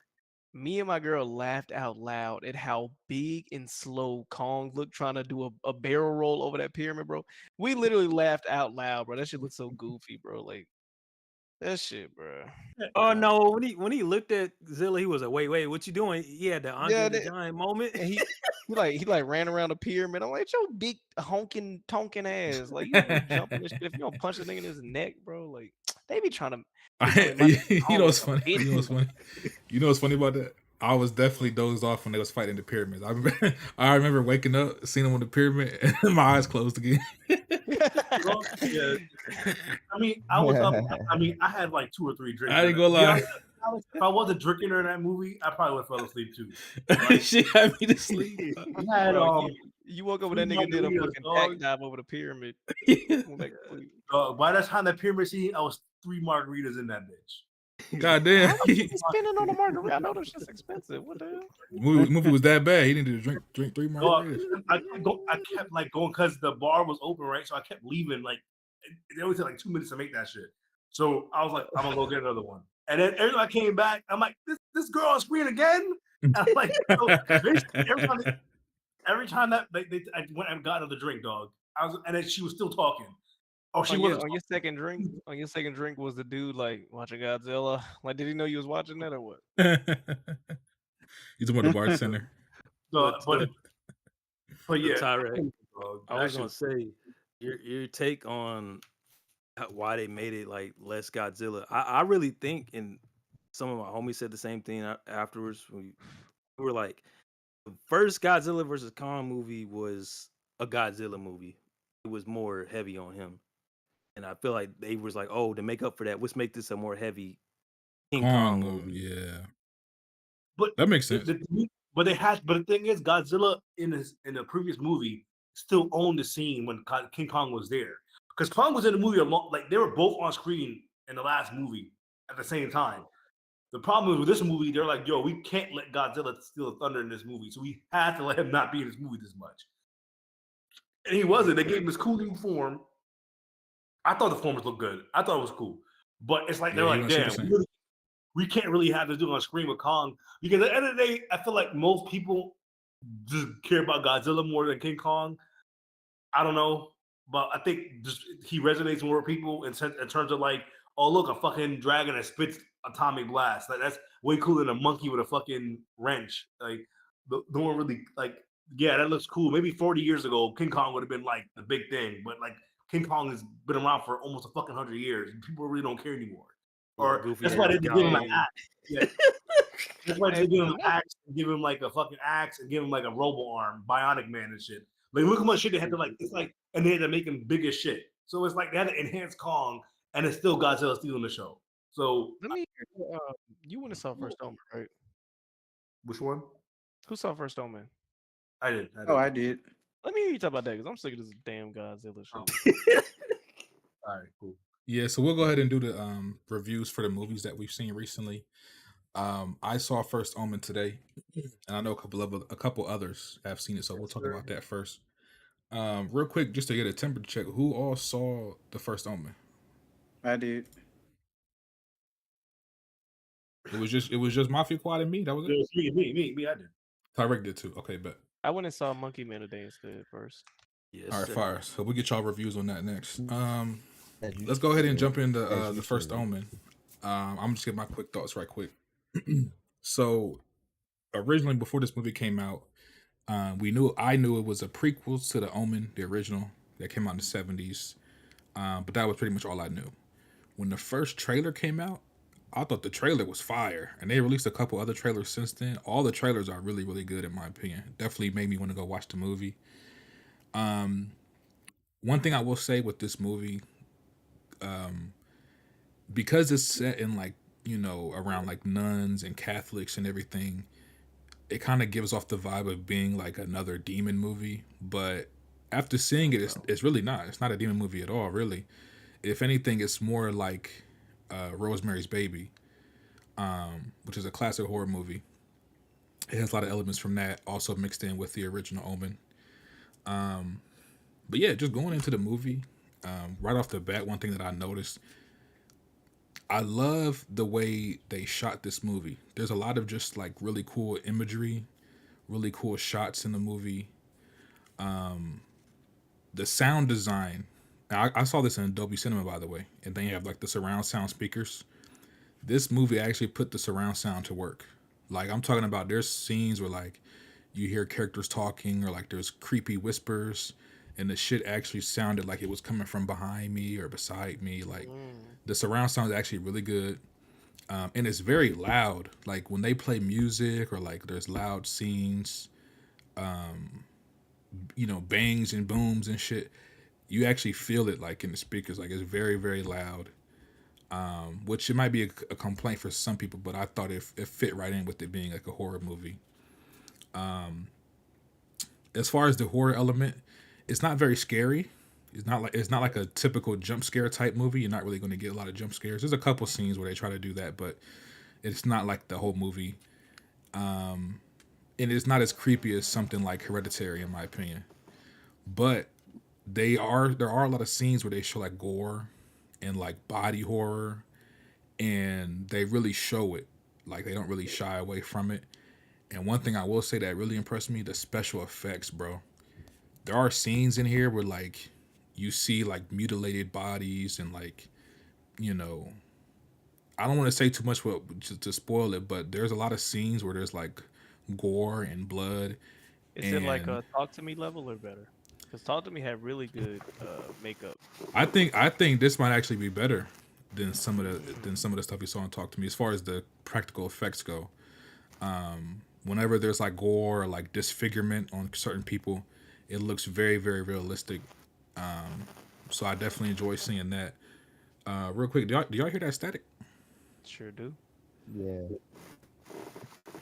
Me and my girl laughed out loud at how big and slow Kong looked trying to do a barrel roll over that pyramid, bro. We literally laughed out loud, bro. That shit looked so goofy, bro. Like that shit, bro. Oh no! When he looked at Zilla, he was like, "Wait, what you doing?" He had the Andre the Giant moment. And he like ran around the pyramid. I'm like, your big honking tonking ass. Like you don't jump in this shit. If you don't punch the nigga in his neck, bro, like they be trying to. You know what's funny? You know what's funny? You know what's funny about that? I was definitely dozed off when they was fighting the pyramids. I remember waking up, seeing them on the pyramid, and my eyes closed again. well, yeah. I mean, I was up. I mean, I had like 2 or 3 drinks. I ain't gonna lie. If I wasn't drinking during that movie, I probably would have fell asleep too. She had me to sleep. I had you woke up with that nigga did a fucking tack dive over the pyramid. By that time that pyramid scene, I was 3 margaritas in that bitch. God damn. He's spending on a margarita. I know that's just expensive. What the hell? Movie was that bad. He needed to drink 3 margaritas. I kept like going because the bar was open, right? So I kept leaving. Like it only took like 2 minutes to make that shit. So I was like, I'm gonna go get another one. And then every time I came back, I'm like, this girl on screen again. And I'm like, so every time that I went and got another drink, dog. And then she was still talking. Oh, she was on your second drink. On your second drink was the dude like watching Godzilla. Like, did he know you was watching that or what? You talking about the bartender? But yeah, Tyrek, I was gonna say your take on why they made it like less Godzilla. I really think, and some of my homies said the same thing afterwards. We were like, the first Godzilla versus Kong movie was a Godzilla movie. It was more heavy on him, and I feel like they was like, oh, to make up for that, let's make this a more heavy King Kong movie. Yeah, but that makes sense. But the thing is, Godzilla in the previous movie still owned the scene when King Kong was there. Because Kong was in the movie like they were both on screen in the last movie at the same time. The problem is with this movie, they're like, yo, we can't let Godzilla steal the thunder in this movie. So we had to let him not be in this movie this much. And he wasn't. They gave him this cool new form. I thought the forms looked good. I thought it was cool. But it's like they're like, damn, we can't really have this dude on screen with Kong because at the end of the day, I feel like most people just care about Godzilla more than King Kong. I don't know, but I think just he resonates more with people in terms of like, oh look, a fucking dragon that spits atomic blast. Like that's way cooler than a monkey with a fucking wrench. Like no one really like. Yeah, that looks cool. Maybe 40 years ago, King Kong would have been like the big thing, but like King Kong has been around for almost a fucking 100 years. And people really don't care anymore. Or Goofy that's why they ass give him an Kong. axe. Yeah, that's why Hey, they give him the an axe, and give him like a fucking axe, and give him like a robo arm, bionic man and shit. Like look how much shit they had to like. It's like, and they had to make him big as shit. So it's like they had to enhance Kong, and it's still Godzilla stealing the show. So let me hear, you went to saw first Omen, right? which one? Who saw first Omen? I did. Oh, I did. Let me hear you talk about that because I'm sick of this damn Godzilla shit. All right, cool. Yeah, so we'll go ahead and do the reviews for the movies that we've seen recently. I saw First Omen today, and I know a couple others have seen it, so we'll talk about that first. Real quick, just to get a temperature check, who all saw the First Omen? I did. It was just Mafia Quad and me. That was It it. was me. I did. Tyrek did too. Okay, bet. I went and saw Monkey Man today instead first. Yes, All right, sir. fire. So we'll get y'all reviews on that next. As you Let's go ahead and should. jump into As you the First should. Omen. I'm just get my quick thoughts right quick. So originally, before this movie came out, I knew it was a prequel to the Omen, the original that came out in the 70s. But that was pretty much all I knew. When the first trailer came out, I thought the trailer was fire, and they released a couple other trailers since then. All the trailers are really, really good in my opinion. Definitely made me want to go watch the movie. One thing I will say with this movie, because it's set in like, around like nuns and Catholics and everything, it kind of gives off the vibe of being like another demon movie. But after seeing it, it's really not. It's not a demon movie at all, really. If anything, it's more like Rosemary's Baby, which is a classic horror movie. It has a lot of elements from that, also mixed in with the original Omen. But yeah, just going into the movie, right off the bat, one thing that I noticed, I love the way they shot this movie. There's a lot of just like really cool imagery, really cool shots in the movie. The sound design, I saw this in Adobe Cinema, by the way, and then you have like the surround sound speakers. This movie actually put the surround sound to work. Like I'm talking about, there's scenes where like you hear characters talking or like there's creepy whispers, and the shit actually sounded like it was coming from behind me or beside me. Like the surround sound is actually really good. And it's very loud. Like when they play music or like there's loud scenes, bangs and booms and shit, you actually feel it like in the speakers. Like it's very, very loud. Which it might be a complaint for some people, but I thought it fit right in with it being like a horror movie. As far as the horror element, it's not very scary. It's not like a typical jump scare type movie. You're not really going to get a lot of jump scares. There's a couple scenes where they try to do that, but it's not like the whole movie. And it's not as creepy as something like Hereditary, in my opinion. But there are a lot of scenes where they show like gore and like body horror, and they really show it. Like they don't really shy away from it. And one thing I will say that really impressed me, the special effects, bro. There are scenes in here where like you see like mutilated bodies and like, I don't want to say too much to spoil it, but there's a lot of scenes where there's like gore and blood. Is it like a Talk to Me level or better? Because Talk to Me had really good makeup. I think this might actually be better than some of the stuff you saw on Talk to Me as far as the practical effects go. Whenever there's like gore or like disfigurement on certain people, it looks very, very realistic. So I definitely enjoy seeing that. Real quick, do y'all hear that static? Sure do. Yeah.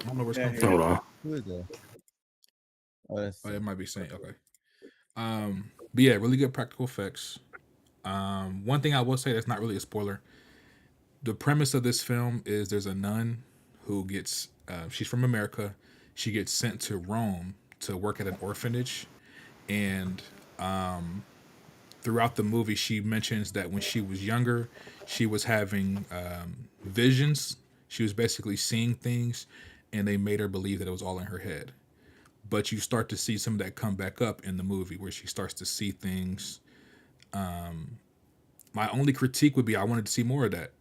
I don't know where it's Yeah, coming I from. hear Hold on. Who is that? Oh, that's Oh, it might be saying okay. But yeah, really good practical effects. One thing I will say that's not really a spoiler. The premise of this film is there's a nun who gets she's from America. She gets sent to Rome to work at an orphanage, and throughout the movie, she mentions that when she was younger, she was having visions. She was basically seeing things, and they made her believe that it was all in her head. But you start to see some of that come back up in the movie where she starts to see things. My only critique would be I wanted to see more of that.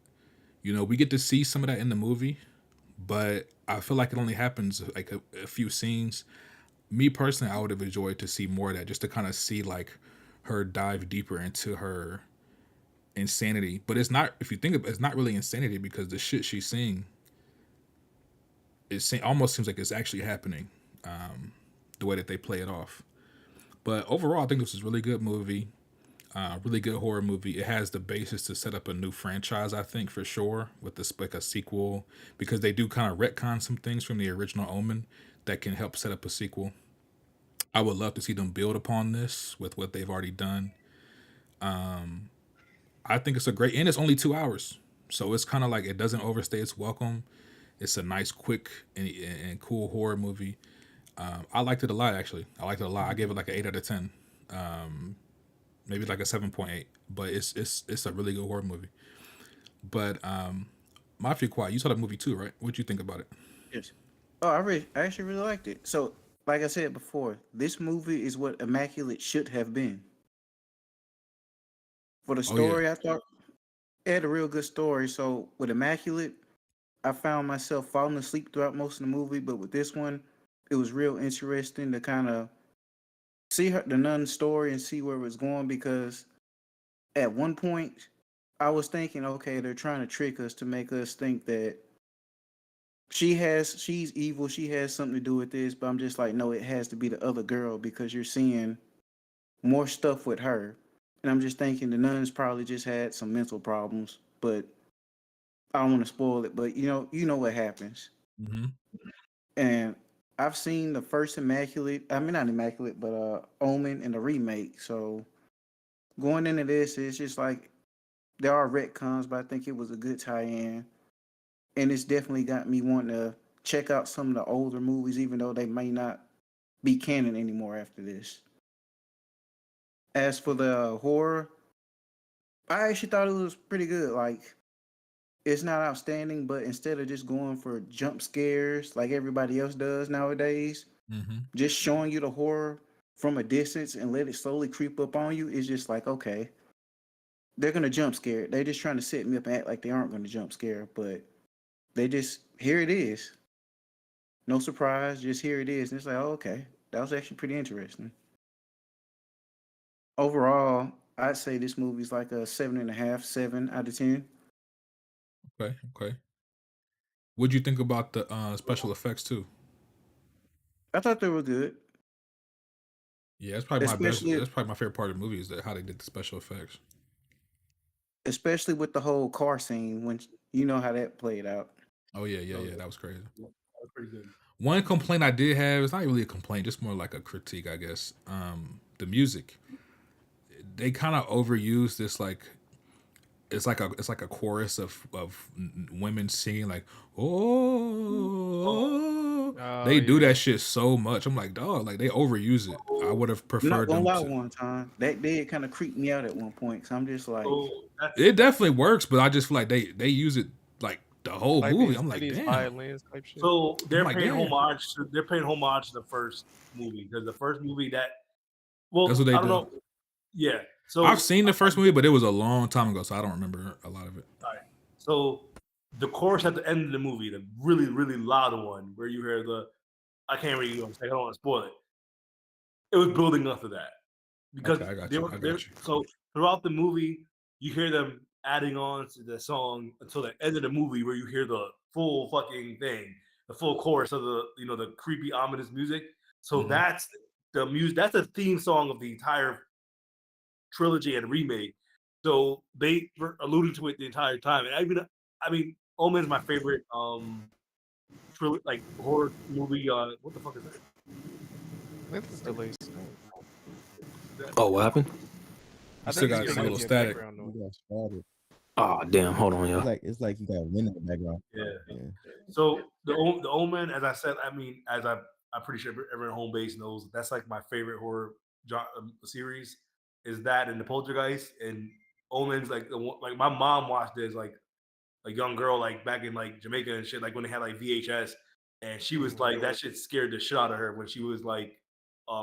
You know, we get to see some of that in the movie, but I feel like it only happens like a few scenes. Me personally, I would have enjoyed to see more of that, just to kind of see like her dive deeper into her insanity. But it's not, if you think of it, it's not really insanity because the shit she's seeing, almost seems like it's actually happening. The way that they play it off. But overall, I think this is a really good movie. Really good horror movie. It has the basis to set up a new franchise, I think, for sure, with this like a sequel, because they do kind of retcon some things from the original Omen that can help set up a sequel. I would love to see them build upon this with what they've already done. I think it's a great, and it's only 2 hours, so it's kind of like it doesn't overstay its welcome. It's a nice, quick, and cool horror movie. I liked it a lot, actually. I liked it a lot. I gave it like an 8 out of 10. Maybe like a 7.8. But it's a really good horror movie. But Mafia Quiet, you saw the movie too, right? What'd you think about it? Yes. Oh, I actually really liked it. So, like I said before, this movie is what Immaculate should have been. For the Oh yeah. story, I thought it had a real good story. So with Immaculate, I found myself falling asleep throughout most of the movie, but with this one, it was real interesting to kind of see the nun's story and see where it was going, because at one point I was thinking, okay, they're trying to trick us to make us think that she's evil, she has something to do with this, but I'm just like, no, it has to be the other girl because you're seeing more stuff with her. And I'm just thinking the nuns probably just had some mental problems, but I don't want to spoil it, but you know what happens. Mm-hmm. And I've seen the first Immaculate, I mean not Immaculate, but Omen and the remake. So going into this, it's just like there are retcons, but I think it was a good tie-in. And it's definitely got me wanting to check out some of the older movies, even though they may not be canon anymore after this. As for the horror, I actually thought it was pretty good. Like, it's not outstanding, but instead of just going for jump scares like everybody else does nowadays, Mm-hmm. just showing you the horror from a distance and let it slowly creep up on you is just like, okay, they're gonna jump scare. They're just trying to set me up and act like they aren't gonna jump scare, but they just here it is. No surprise, just here it is. And it's like, oh, okay, that was actually pretty interesting. Overall, I'd say this movie's like a 7.5, 7 out of 10. Okay. Okay. What'd you think about the special effects too? I thought they were good, Yeah, that's probably my best. especially That's probably my favorite part of the movie is that how they did the special effects. especially with the whole car scene when you know how that played out. Oh yeah, yeah, Oh, yeah. yeah. That was crazy. That was pretty good. One complaint I did have, it's not really a complaint, just more like a critique, I guess. The music. They kind of overuse this like it's like a chorus of women singing like oh, Oh they do yeah. that shit so much. I'm like, dog, like they overuse it. I would have I'm not preferred gonna them lie, to. one time that did kind of creep me out at one point. So I'm just like, So that's It definitely works, but I just feel like they use it like the whole Like movie. these I'm like, these damn. violins type shit. so I'm they're like, paying damn. homage to the first movie, because the first movie that That's what I they don't do. know. Yeah. So I've seen the first movie, but it was a long time ago, so I don't remember a lot of it. So the chorus at the end of the movie, the really, really loud one, where you hear I can't really, say, I don't want to spoil it. It was building up to that because Okay, I got they you. were I they got you. so throughout the movie, you hear them adding on to the song until the end of the movie, where you hear the full fucking thing, the full chorus of the creepy, ominous music. So Mhm. that's the music. That's the theme song of the entire trilogy and remake. So they were alluding to it the entire time. And I mean, Omen is my favorite like horror movie. What the fuck is that? I think this delay's. Oh, what happened? I You still think got it's some giving little you a static. background You noise. got started. Oh, damn. Hold on, y'all. It's like you got wind in the background. Yeah. Yeah. So the Omen, as I said, I mean, I'm pretty sure everyone at home base knows, that's like my favorite horror series. Is that and the Poltergeist, and Omen's like the one, like my mom watched this like a young girl like back in like Jamaica and shit, like when they had like VHS, and she was like that shit scared the shit out of her when she was like,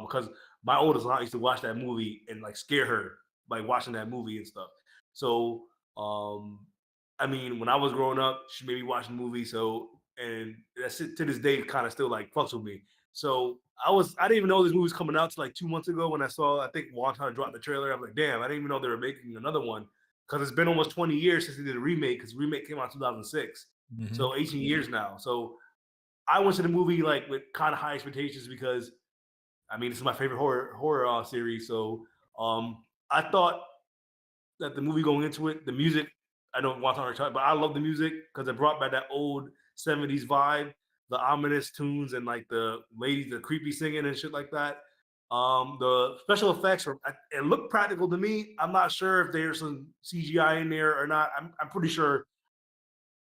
because my oldest aunt used to watch that movie and like scare her by watching that movie and stuff. So, I mean, when I was growing up, she made me watch the movie. So, and that's it, to this day kind of still like fucks with me. So I didn't even know this movie was coming out till like 2 months ago when I saw I think Wonton dropped the trailer. I'm like, damn, I didn't even know they were making another one because it's been almost 20 years since they did a remake because the remake came out in 2006. So 18 years now. So I went to the movie like with kind of high expectations because I mean this is my favorite horror series. So I thought that the movie going into it, the music, I don't want to talk, but I love the music because it brought back that old 70s vibe, the ominous tunes and like the ladies, the creepy singing and shit like that. The special effects it looked practical to me. I'm not sure if there's some CGI in there or not. I'm pretty sure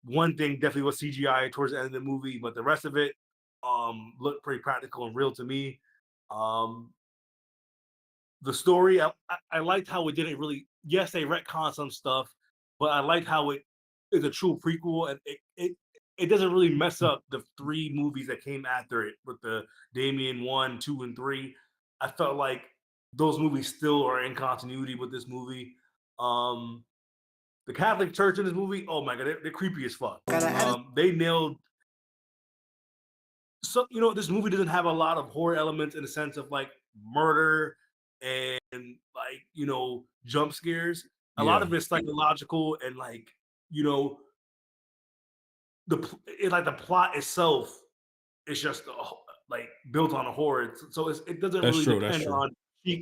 one thing definitely was CGI towards the end of the movie, but the rest of it looked pretty practical and real to me. Um, the story, I liked how it didn't really. Yes, they retcon some stuff, but I liked how it is a true prequel and it doesn't really mess up the three movies that came after it with the Damien 1, 2, and 3. I felt like those movies still are in continuity with this movie. The Catholic Church in this movie, oh my god, they're creepy as fuck. They nailed. So this movie doesn't have a lot of horror elements in the sense of like murder and like jump scares. A lot of it's psychological and like you know the plot itself is just like built on a horror, so it doesn't That's really true. That's depend true. on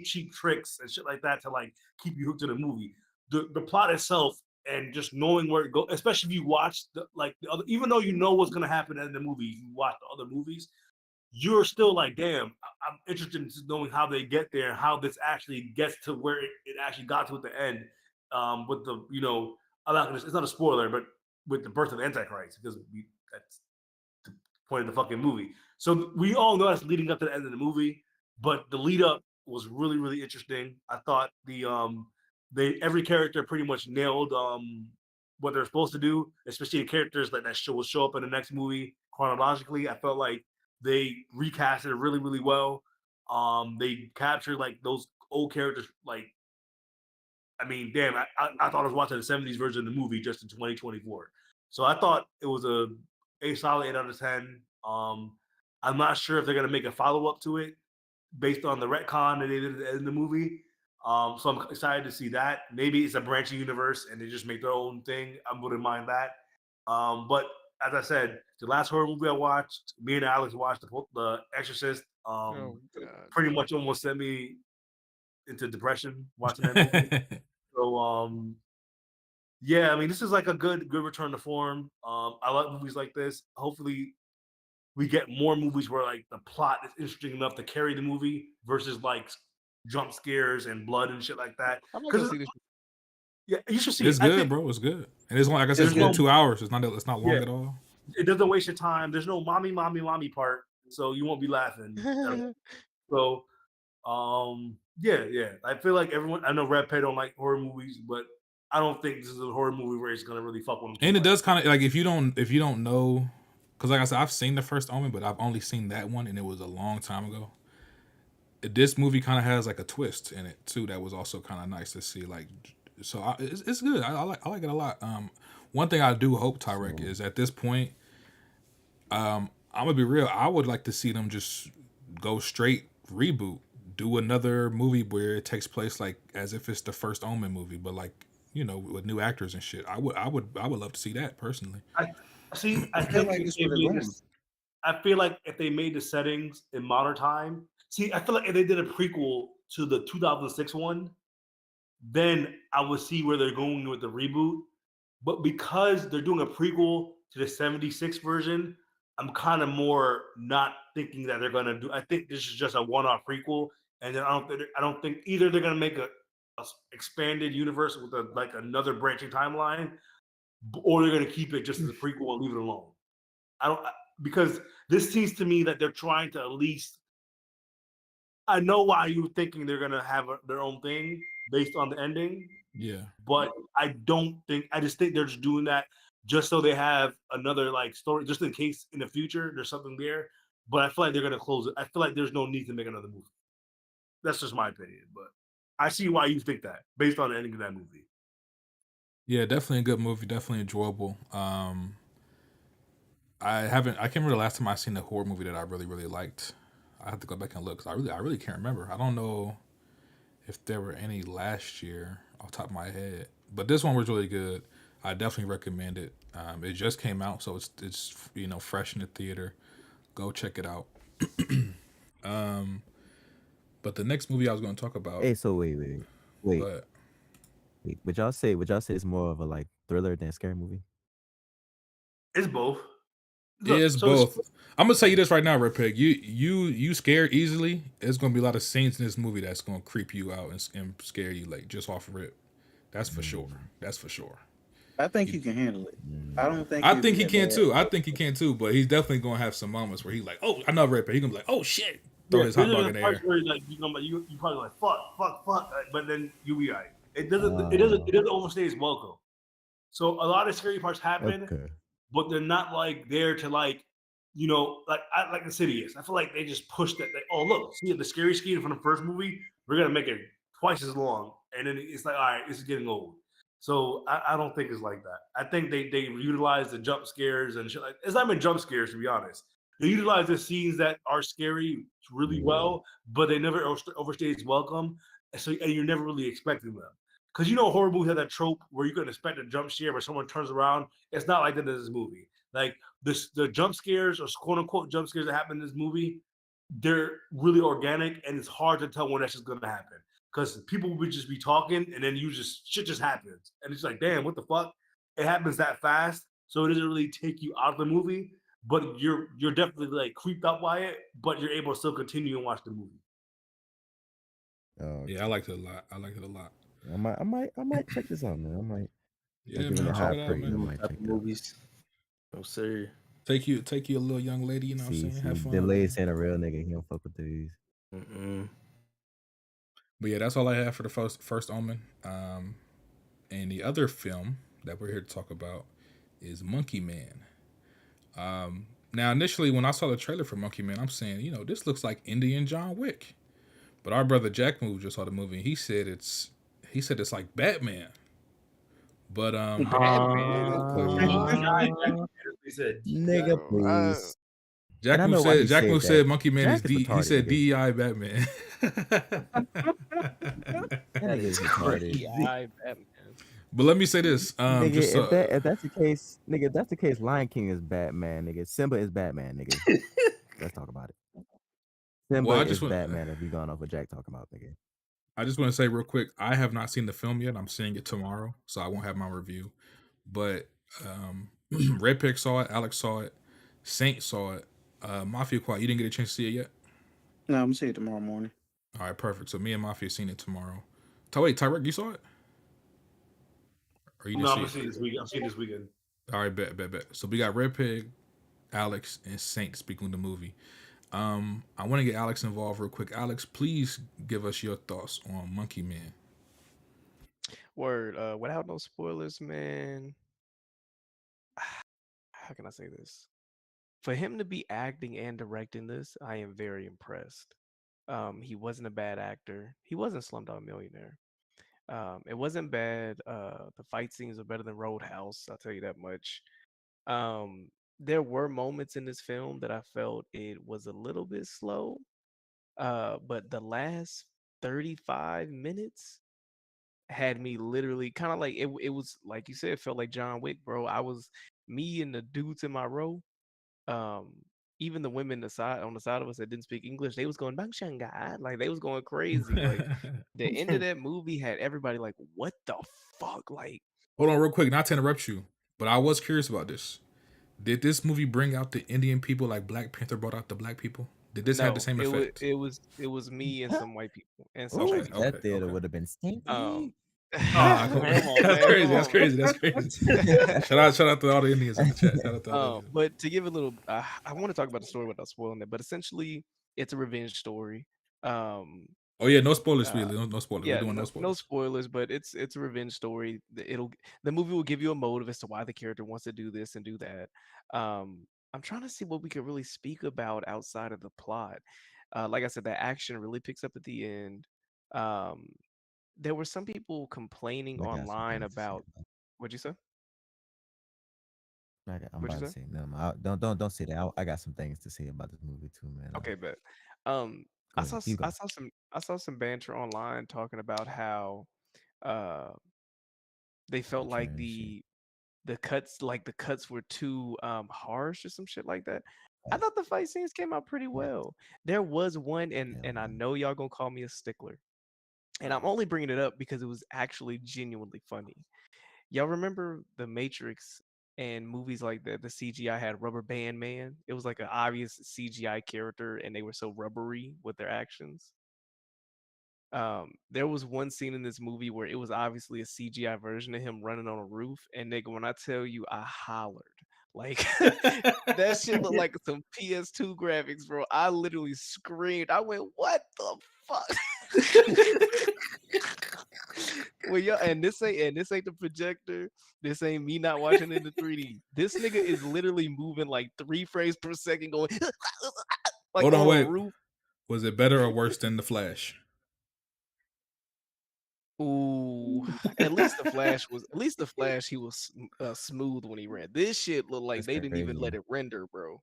cheap tricks and shit like that to like keep you hooked to the movie. The plot itself and just knowing where it goes, especially if you watch the other, even though you know what's gonna happen in the movie, you watch the other movies, you're still like, damn, I'm interested in knowing how they get there and how this actually gets to where it actually got to at the end. With the I'm not gonna, it's not a spoiler, but with the birth of the Antichrist, because that's the point of the fucking movie. So we all know that's leading up to the end of the movie, but the lead up was really, really interesting. I thought every character pretty much nailed what they're supposed to do, especially the characters that will show up in the next movie chronologically. I felt like they recasted it really, really well. They captured like those old characters. Like, I mean, damn, I thought I was watching the 70s version of the movie just in 2024. So I thought it was a solid 8 out of 10. I'm not sure if they're gonna make a follow up to it based on the retcon that they did in the movie. So I'm excited to see that. Maybe it's a branching universe and they just make their own thing. I wouldn't mind that. But as I said, the last horror movie I watched, me and Alex watched the Exorcist. Oh God. Pretty much almost sent me into depression watching that movie. So yeah, I mean, this is like a good return to form. I like movies like this. Hopefully, we get more movies where like the plot is interesting enough to carry the movie versus like jump scares and blood and shit like that. I'm not gonna Because see this. yeah, you should see It's it. I good, think bro. It's good, and it's like I said, there's it's only no 2 hours. It's not yeah, long at all. it doesn't waste your time. There's no mommy part, so you won't be laughing at all. So yeah. I feel like everyone. I know Red Pay don't like horror movies, but I don't think this is a horror movie where it's gonna really fuck with him too And it much. does kind of like if you don't know, because like I said, I've seen the first Omen, but I've only seen that one, and it was a long time ago. This movie kind of has like a twist in it too that was also kind of nice to see. Like, so it's good. I like it a lot. One thing I do hope, Tyrek, is at this point, I'm gonna be real. I would like to see them just go straight reboot, do another movie where it takes place like as if it's the first Omen movie, but like with new actors and shit. I would love to see that personally. I see. I I feel think like if it's they where they're made going. this, I feel like if they made the settings in modern time. See, I feel like if they did a prequel to the 2006 one, then I would see where they're going with the reboot. But because they're doing a prequel to the 76 version, I'm kind of more not thinking that they're gonna do. I think this is just a one-off prequel, and then I don't think either they're gonna make a expanded universe with like another branching timeline, or they're gonna keep it just as a prequel and leave it alone. I don't because this seems to me that they're trying to at least. I know why you're thinking they're gonna have their own thing based on the ending, Yeah. but I don't think. I just think they're just doing that just so they have another like story, just in case in the future there's something there. But I feel like they're gonna close it. I feel like there's no need to make another movie. That's just my opinion, but I see why you think that based on the ending of that movie. Yeah, definitely a good movie. Definitely enjoyable. I can't remember the last time I seen a horror movie that I really really liked. I have to go back and look because I really can't remember. I don't know if there were any last year off the top of my head, but this one was really good. I definitely recommend it. It just came out, so it's fresh in the theater. Go check it out. um, but the next movie I was going to talk about, Hey, so wait. but Would y'all say it's more of a like thriller than scary movie? It's both. it Look, is so it's, both. I'm gonna tell you this right now, Red Pig. You scared easily. There's gonna be a lot of scenes in this movie that's gonna creep you out and scare you like just off rip. That's for sure. That's for sure. I think you can handle it. I don't think I it'll think be he that can bad. too. I think he can too. But he's definitely gonna have some moments where he's like, "Oh, I know Red Pig." He's gonna be like, "Oh shit!" Throw yeah, his these hot are dog the in the parts air. where like you probably like fuck, but then you be like, it doesn't Uh, overstay its welcome. So a lot of scary parts happen, okay. but they're not like there to like, like Insidious. I feel like they just pushed that. Like, oh look, see the scary scene from the first movie, we're gonna make it twice as long, and then it's like, all right, this is getting old. So I don't think it's like that. I think they utilize the jump scares and shit. Like, it's not even jump scares to be honest. They utilize the scenes that are scary really Yeah. well, but they never overstay its welcome. And you're never really expecting them. Because horror movies have that trope where you can expect a jump scare, but someone turns around. It's not like that in this movie. Like the jump scares or quote unquote jump scares that happen in this movie, they're really organic, and it's hard to tell when that's just gonna happen. Because people would just be talking, and then shit just happens, and it's like, damn, what the fuck? It happens that fast, so it doesn't really take you out of the movie, but you're definitely like creeped out by it, but you're able to still continue and watch the movie. Oh, Yeah, I okay. liked it a lot. I liked it a lot. I might check this out, man. I'm Yeah, giving man, it check high it out, praise. I man. Them might type check of that out. movies. No sir. Take you a little young lady. You know what I'm saying? See, Have fun, delayed man. saying a real nigga. He don't fuck with these. Mm-mm. But yeah, that's all I have for the first Omen. And the other film that we're here to talk about is Monkey Man. Now, initially, when I saw the trailer for Monkey Man, I'm saying, this looks like Indian John Wick. But our brother Jack Move just saw the movie. And he said it's like Batman. But Batman. They said, Nigga, Yo, please. And I know why he Jack said Move that. said Monkey Man is Jack is D. He retarded, said nigga. DEI Batman. That That nigga is is retarded. crazy. DI Batman. But let me say this, Nigga, just so, if that's the case, nigga, if that's the case, Lion King is Batman, nigga. Simba is Batman, nigga. Let's talk about it. Simba well, is Batman if we going off what Jack talking about, nigga. I just want to say real quick, I have not seen the film yet. I'm seeing it tomorrow, so I won't have my review. But Red Pig saw it, Alex saw it, Saint saw it. Mafia Quiet, you didn't get a chance to see it yet? No, I'm gonna see it tomorrow morning. All right, perfect. So me and Mafia seen it tomorrow. Wait, Tyrek, you saw it? Or you didn't no, I'm see gonna it? see this week. I'm seeing this weekend. All right, bet. So we got Red Pig, Alex, and Saint speaking of the movie. I want to get Alex involved real quick. Alex, please give us your thoughts on Monkey Man. Word. Without no spoilers, man. How can I say this? For him to be acting and directing this, I am very impressed. He wasn't a bad actor. He wasn't Slumdog Millionaire. It wasn't bad. The fight scenes are better than Roadhouse. I'll tell you that much. Um, there were moments in this film that I felt it was a little bit slow. But the last 35 minutes had me literally kind of like it was like you said, it felt like John Wick, bro. I was me and the dudes in my row. Um, even the women on the side of us that didn't speak English, they was going bang shanghai, like they was going crazy. Like the end of that movie had everybody like, what the fuck? Like, Hold on, real quick, not to interrupt you, but I was curious about this. Did this movie bring out the Indian people like Black Panther brought out the black people? Did this have the no, same effect? it was me and some white people and some Ooh, Okay, Chinese that okay, theater okay. would have been Um, stinky. come on, That's man, crazy. come That's on. crazy. Shout out to all the Indians in the chat. Shout out to all the Indians. But to give a little, I want to talk about the story without spoiling it. But essentially, it's a revenge story. Um, Oh yeah, no spoilers, Uh, Sweetly. No spoilers. We're yeah, doing no no spoilers. spoilers, but it's a revenge story. The movie will give you a motive as to why the character wants to do this and do that. I'm trying to see what we could really speak about outside of the plot. Like I said, the action really picks up at the end. Um, there were some people complaining I got some online things to say about. about. What'd you say? I'm What'd about you to say? say no. Don't say that. I got some things to say about this movie too, man. Okay, bet. Go ahead. Keep going. I saw some banter online talking about how uh they felt like Trans shit. the cuts were too harsh or some shit like that. I Like, thought the fight scenes came out pretty yeah, well. There was one, and hell I no. know y'all gonna call me a stickler, and I'm only bringing it up because it was actually genuinely funny. Y'all remember the Matrix and movies like that? The CGI had Rubber Band Man. It was like an obvious CGI character, and they were so rubbery with their actions. There was one scene in this movie where it was obviously a CGI version of him running on a roof, and nigga, when I tell you, I hollered. Like that shit looked like some PS2 graphics, bro. I literally screamed. I went, "What the fuck?" Well, yeah, and this ain't the projector. This ain't me not watching in the 3D. This nigga is literally moving like 3 frames per second, going like Hold on, on a wait. roof. Was it better or worse than the Flash? Ooh, at least the Flash he was smooth when he ran. This shit looked like That's they didn't even crazy. let it render, bro.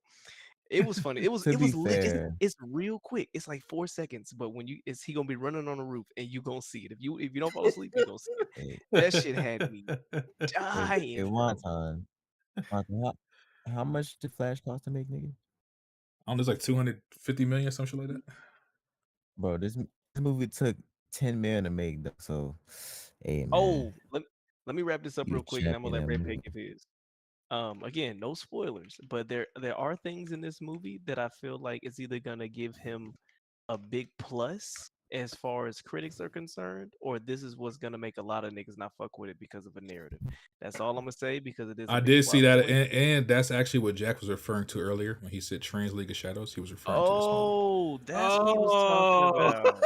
It was funny. It was To it be was lit. fair, It's real quick. It's like 4 seconds, but when you it's he gonna be running on a roof and you gonna see it. If you don't fall asleep, you gonna see it. hey, That shit had me hey, dying, one bro. time, how much did Flash cost to make, nigga? There's like 250 million, some shit like that. Bro, this movie took 10 million to make, though. So, hey, man, Oh, let me wrap this up you real quick, and I'm gonna champion let that Red Pig movie. give his. Again, no spoilers, but there are things in this movie that I feel like it's either gonna give him a big plus as far as critics are concerned, or this is what's gonna make a lot of niggas not fuck with it because of a narrative. That's all I'm gonna say because it is a I big did see plot that, point. and that's actually what Jack was referring to earlier when he said Trans League of Shadows. He was referring to this movie. Oh, that's what he was talking Oh. about.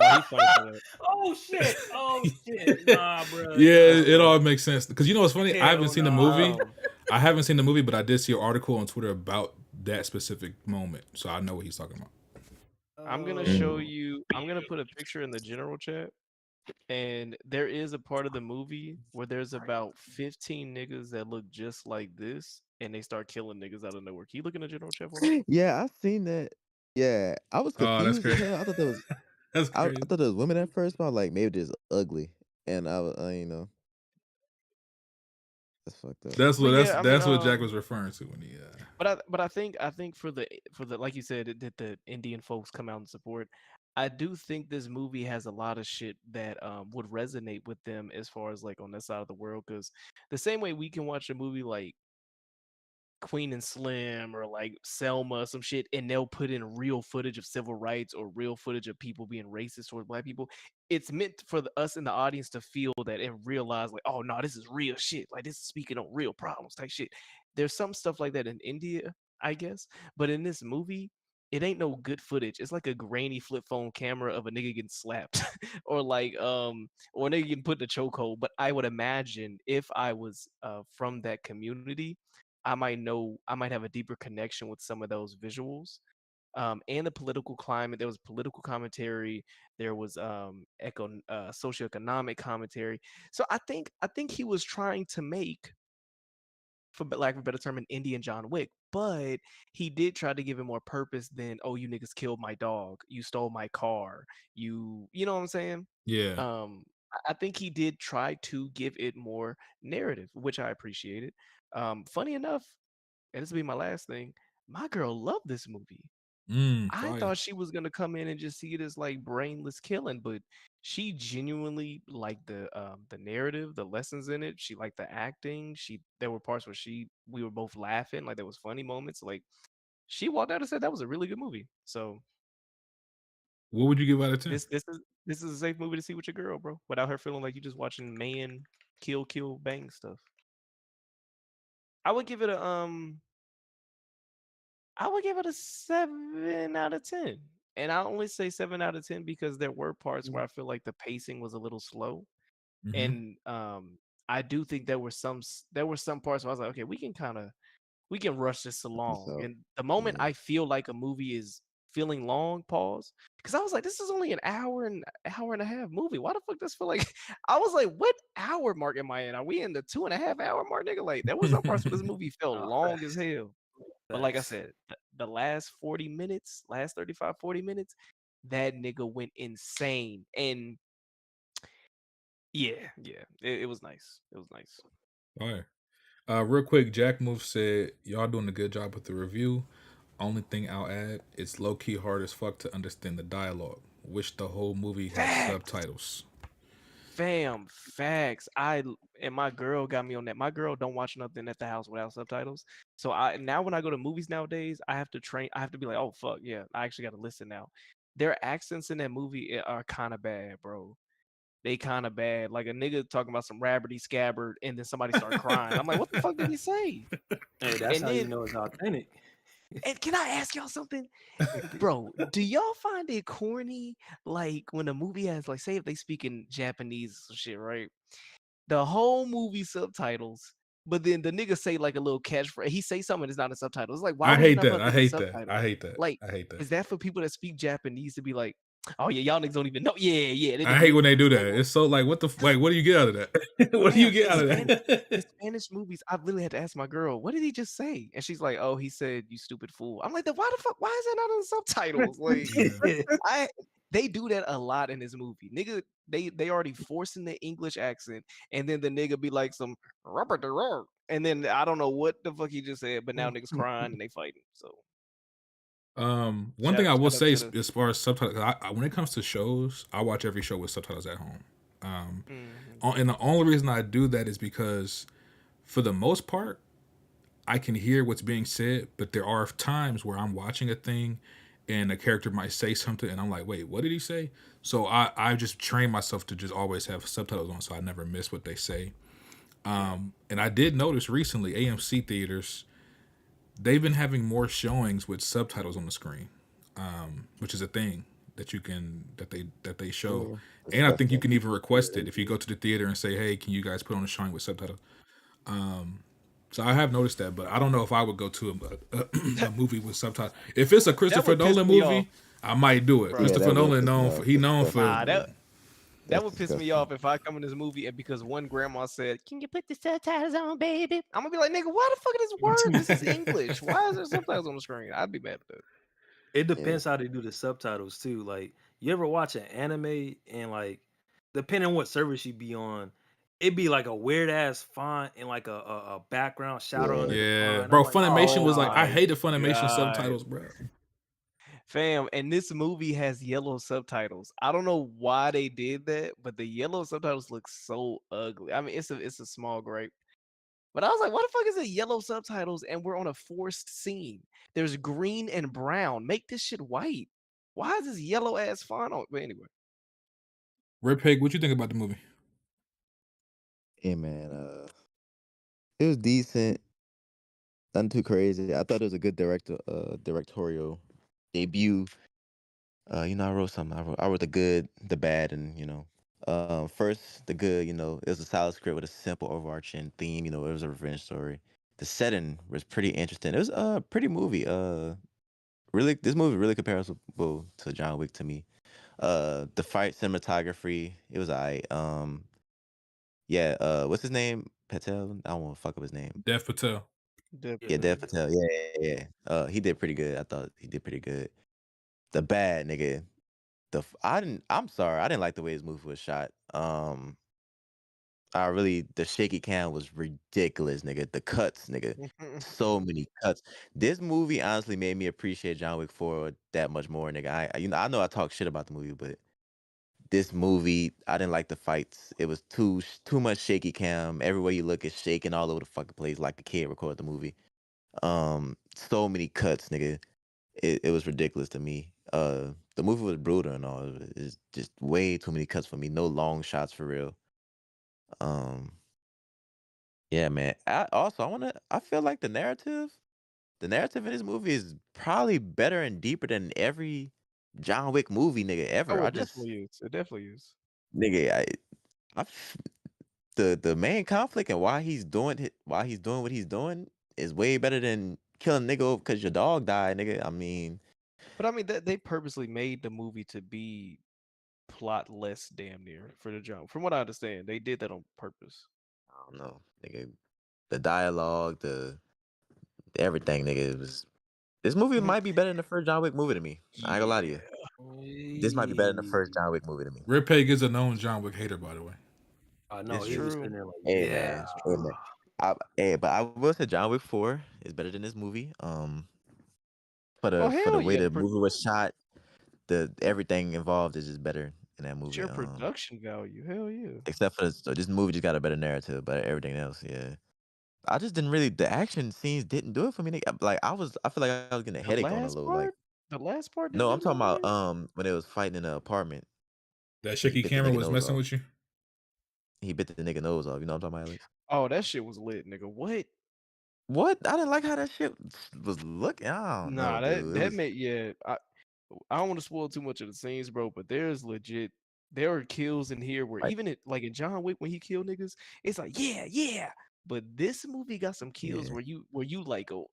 Oh, he funny for that. Oh shit! Oh shit! Nah, bro. Yeah, Nah, it bro. all makes sense because you know what's funny. I haven't Hell seen the nah. movie. Um, I haven't seen the movie, but I did see an article on Twitter about that specific moment, so I know what he's talking about. I'm gonna show Oh. Mm. you. I'm gonna put a picture in the general chat. And there is a part of the movie where there's about 15 niggas that look just like this, and they start killing niggas out of nowhere. Can you look in the general chat for me? Yeah, I've seen that. Yeah, I was Oh, that's confused as crazy. hell. I thought that was That's I crazy. thought it was women at first, but I was like maybe they're just ugly, and that's fucked up. That's what But yeah, I mean, Jack was referring to when he. I think for the like you said that the Indian folks come out and support. I do think this movie has a lot of shit that would resonate with them as far as like on this side of the world, because the same way we can watch a movie like Queen and Slim or like Selma, some shit, and they'll put in real footage of civil rights or real footage of people being racist towards black people. It's meant for us in the audience to feel that and realize, like, oh no, this is real shit. Like this is speaking on real problems type shit. There's some stuff like that in India, I guess, but in this movie, it ain't no good footage. It's like a grainy flip phone camera of a nigga getting slapped, or like or a nigga getting put in a chokehold. But I would imagine if I was from that community, I might have a deeper connection with some of those visuals. And the political climate. There was political commentary. There was socioeconomic commentary. So I think he was trying to make, for lack of a better term, an Indian John Wick, but he did try to give it more purpose than, oh, you niggas killed my dog, you stole my car, you know what I'm saying? Yeah. I think he did try to give it more narrative, which I appreciated. Funny enough, and this will be my last thing. My girl loved this movie. I Fire. thought she was gonna come in and just see it as like brainless killing, but she genuinely liked the narrative, the lessons in it. She liked the acting. There were parts where we were both laughing, like there was funny moments. Like she walked out and said that was a really good movie. So What would you give out of 10? this is a safe movie to see with your girl, bro, without her feeling like you just watching man kill bang stuff. I would give it a I would give it a 7 out of 10. And I only say 7 out of 10 because there were parts Mm. where I feel like the pacing was a little slow, Hmm. and I do think there were some parts where I was like, okay, we can rush this along. So And the moment yeah. I feel like a movie is feeling long, pause, because I was like, this is only an hour and a half movie. Why the fuck does feel like? I was like, what hour mark am I in? Are we in the 2.5 hour mark, nigga? Like there was some parts where this movie felt long as Facts. hell. But like I Facts. said, the last 40 minutes, last 35, 40 minutes, that nigga went insane. And yeah, it was nice. It was nice. All right. Real quick, Jack Move said, y'all doing a good job with the review. Only thing I'll add, it's low key hard as fuck to understand the dialogue. Wish the whole movie had Facts. subtitles. Fam, facts. And my girl got me on that. My girl don't watch nothing at the house without subtitles. So I now when I go to movies nowadays, I have to be like, oh fuck, yeah, I actually gotta listen now. Their accents in that movie are kind of bad, bro. They kind of bad. Like a nigga talking about some rabberty scabbard and then somebody start crying. I'm like, what the fuck did he say? Hey, that's And how you then know it's authentic. and can I ask y'all something? Bro, do y'all find it corny like when a movie has like say if they speak in Japanese or some shit, right? The whole movie subtitles, but then the nigga say like a little catchphrase. He say something it's not in subtitles. It's like, why I would he hate not put that. out I this in hate that. subtitles? I hate that. Like, I hate that. is that for people that speak Japanese to be like, oh yeah, y'all niggas don't even know? Yeah, that I nigga hate when they do I'm like, that. It's so like, what the like? What do you get out of that? What do you fam, get out of in that? Spanish movies, I've literally had to ask my girl, what did he just say? And she's like, oh, he said, you stupid fool. I'm like, then why the fuck? Why is that not in the subtitles? Like, Yeah. I they do that a lot in this movie. Nigga, they already forcing the English accent, and then the nigga be like some Robert de Roar. And then I don't know what the fuck he just said, but now niggas crying and they fighting. So One thing I will shout out say to is, the as far as subtitles, when it comes to shows, I watch every show with subtitles at home. Mhm. And the only reason I do that is because, for the most part, I can hear what's being said, but there are times where I'm watching a thing and a character might say something and I'm like, wait, what did he say? So I just train myself to just always have subtitles on so I never miss what they say. Yeah. And I did notice recently AMC theaters, they've been having more showings with subtitles on the screen, which is a thing that they show. Yeah, And I think you disgusting. can even request it if you go to the theater and say, hey, can you guys put on a showing with subtitles? So I have noticed that, but I don't know if I would go to a movie with subtitles. If it's a That Christopher would piss Nolan me off, movie, I might do it. bro. Yeah, Christopher that would Nolan piss me known for off. he That's known for Nah, disgusting. that Yeah, that that's would piss me disgusting. off if I come in this movie and because one grandma said, "Can you put the subtitles on, baby?" I'm gonna be like, "Nigga, why the fuck is this word? This is English. Why is there subtitles on the screen?" I'd be mad at that. It Yeah. depends how they do the subtitles too. Like, you ever watch an anime and like, depending on what service you be on, it'd be like a weird ass font and like a background shadow Yeah. under the Yeah, font. I'm bro. like, Funimation oh Oh was like, I my hated Funimation god. subtitles, bro. Fam, and this movie has yellow subtitles. I don't know why they did that, but the yellow subtitles look so ugly. I mean, it's a small gripe. But I was like, what the fuck is it yellow subtitles and we're on a forced scene? There's green and brown. Make this shit white. Why is this yellow ass font on? But anyway, Red Pig, what you think about the movie? Hey man, it was decent. Nothing too crazy. I thought it was a good directorial debut. I wrote something. I wrote the good, the bad, and first the good. It was a solid script with a simple overarching theme. It was a revenge story. The setting was pretty interesting. It was a pretty movie. Really, this movie really comparable to John Wick to me. The fight cinematography, it was I. Yeah. What's his name? Patel. I don't want to fuck up his name. Dev Patel. Yeah, definitely. Dev Patel. Yeah. He did pretty good. I thought he did pretty good. The bad nigga. I didn't. I'm sorry. I didn't like the way his movie was shot. The shaky cam was ridiculous, nigga. The cuts, nigga. So many cuts. This movie honestly made me appreciate John Wick 4 that much more, nigga. I know I talk shit about the movie, but this movie, I didn't like the fights. It was too much shaky cam. Everywhere you look, it's shaking all over the fucking place like a kid recorded the movie. So many cuts, nigga. It was ridiculous to me. The movie was brutal and all. It's just way too many cuts for me. No long shots for real. Um, yeah, man. I feel like the narrative in this movie is probably better and deeper than every John Wick movie, nigga, ever. Oh, I it just definitely is. It definitely is. nigga, I the main conflict and why he's doing what he's doing is way better than killing nigga because your dog died, nigga. I mean, But I mean, that they purposely made the movie to be plotless, damn near for the jump. From what I understand, they did that on purpose. I don't know, nigga. The dialogue, the everything, nigga. It was this movie Mhm. might be better than the first John Wick movie to me. I ain't gonna lie to you. This might be better than the first John Wick movie to me. Red Peg is a known John Wick hater, by the way. I know It's he was true. sitting there like, Hey yeah. man, hey man. But I will say John Wick 4 is better than this movie. Oh For the hell way yeah! the movie was shot, the everything involved is just better in that movie. Sheer production value. Hell yeah. Except for so this movie just got a better narrative, but everything else, yeah. I just didn't really the action scenes didn't do it for me. Like I feel like I was getting a The headache on a last low. Like part, the last part didn't no, I'm do talking nothing. about Man. when they was fighting in the apartment. That And he shaky bit the camera nigga was nose messing off. with you. He bit the nigga nose off. You know what I'm talking about, Alex? Oh, that shit was lit, nigga. What? What? I didn't like how that shit was looking. I don't know, Nah, dude. It that was made yeah. I don't want to spoil too much of the scenes, bro. But there are kills in here where like, even like in John Wick when he killed niggas, it's like yeah. But this movie got some kills yeah, where you like go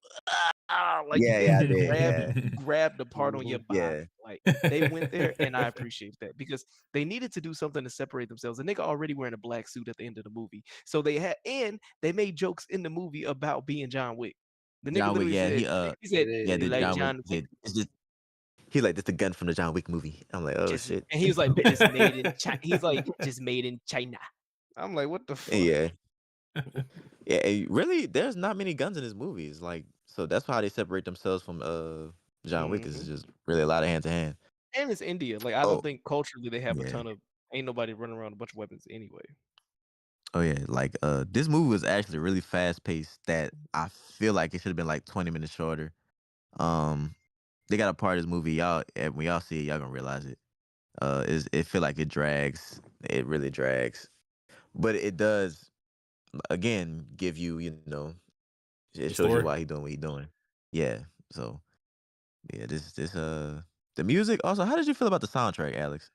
like yeah, yeah. I did. Yeah, you grab the part on your yeah. body. Like they went there, and I appreciate that because they needed to do something to separate themselves. The nigga already wearing a black suit at the end of the movie, so they made jokes in the movie about being John Wick. The nigga John Wick. literally Yeah, said, yeah, "You the like John Wick. John Wick." Yeah, it's just he like this the gun from the John Wick movie. I'm like, oh Just shit. and he was like, "Just made in China." He's like, "Just made in China." I'm like, "What the fuck?" Yeah, yeah. Really, there's not many guns in his movies. Like, so that's how they separate themselves from John Wick. Is Mhm. just really a lot of hand to hand. And it's India. Like, I don't Oh think culturally they have a yeah. ton of ain't nobody running around with a bunch of weapons anyway. Oh yeah, like this movie was actually really fast paced that I feel like it should have been like 20 minutes shorter. Um they got a part of this movie y'all and when y'all see it y'all gonna realize it. It feel like it drags. It really drags. But it does again give you, you know, it The shows you story. why he doing what he doing. Yeah. So yeah, this the music also how did you feel about the soundtrack, Alex?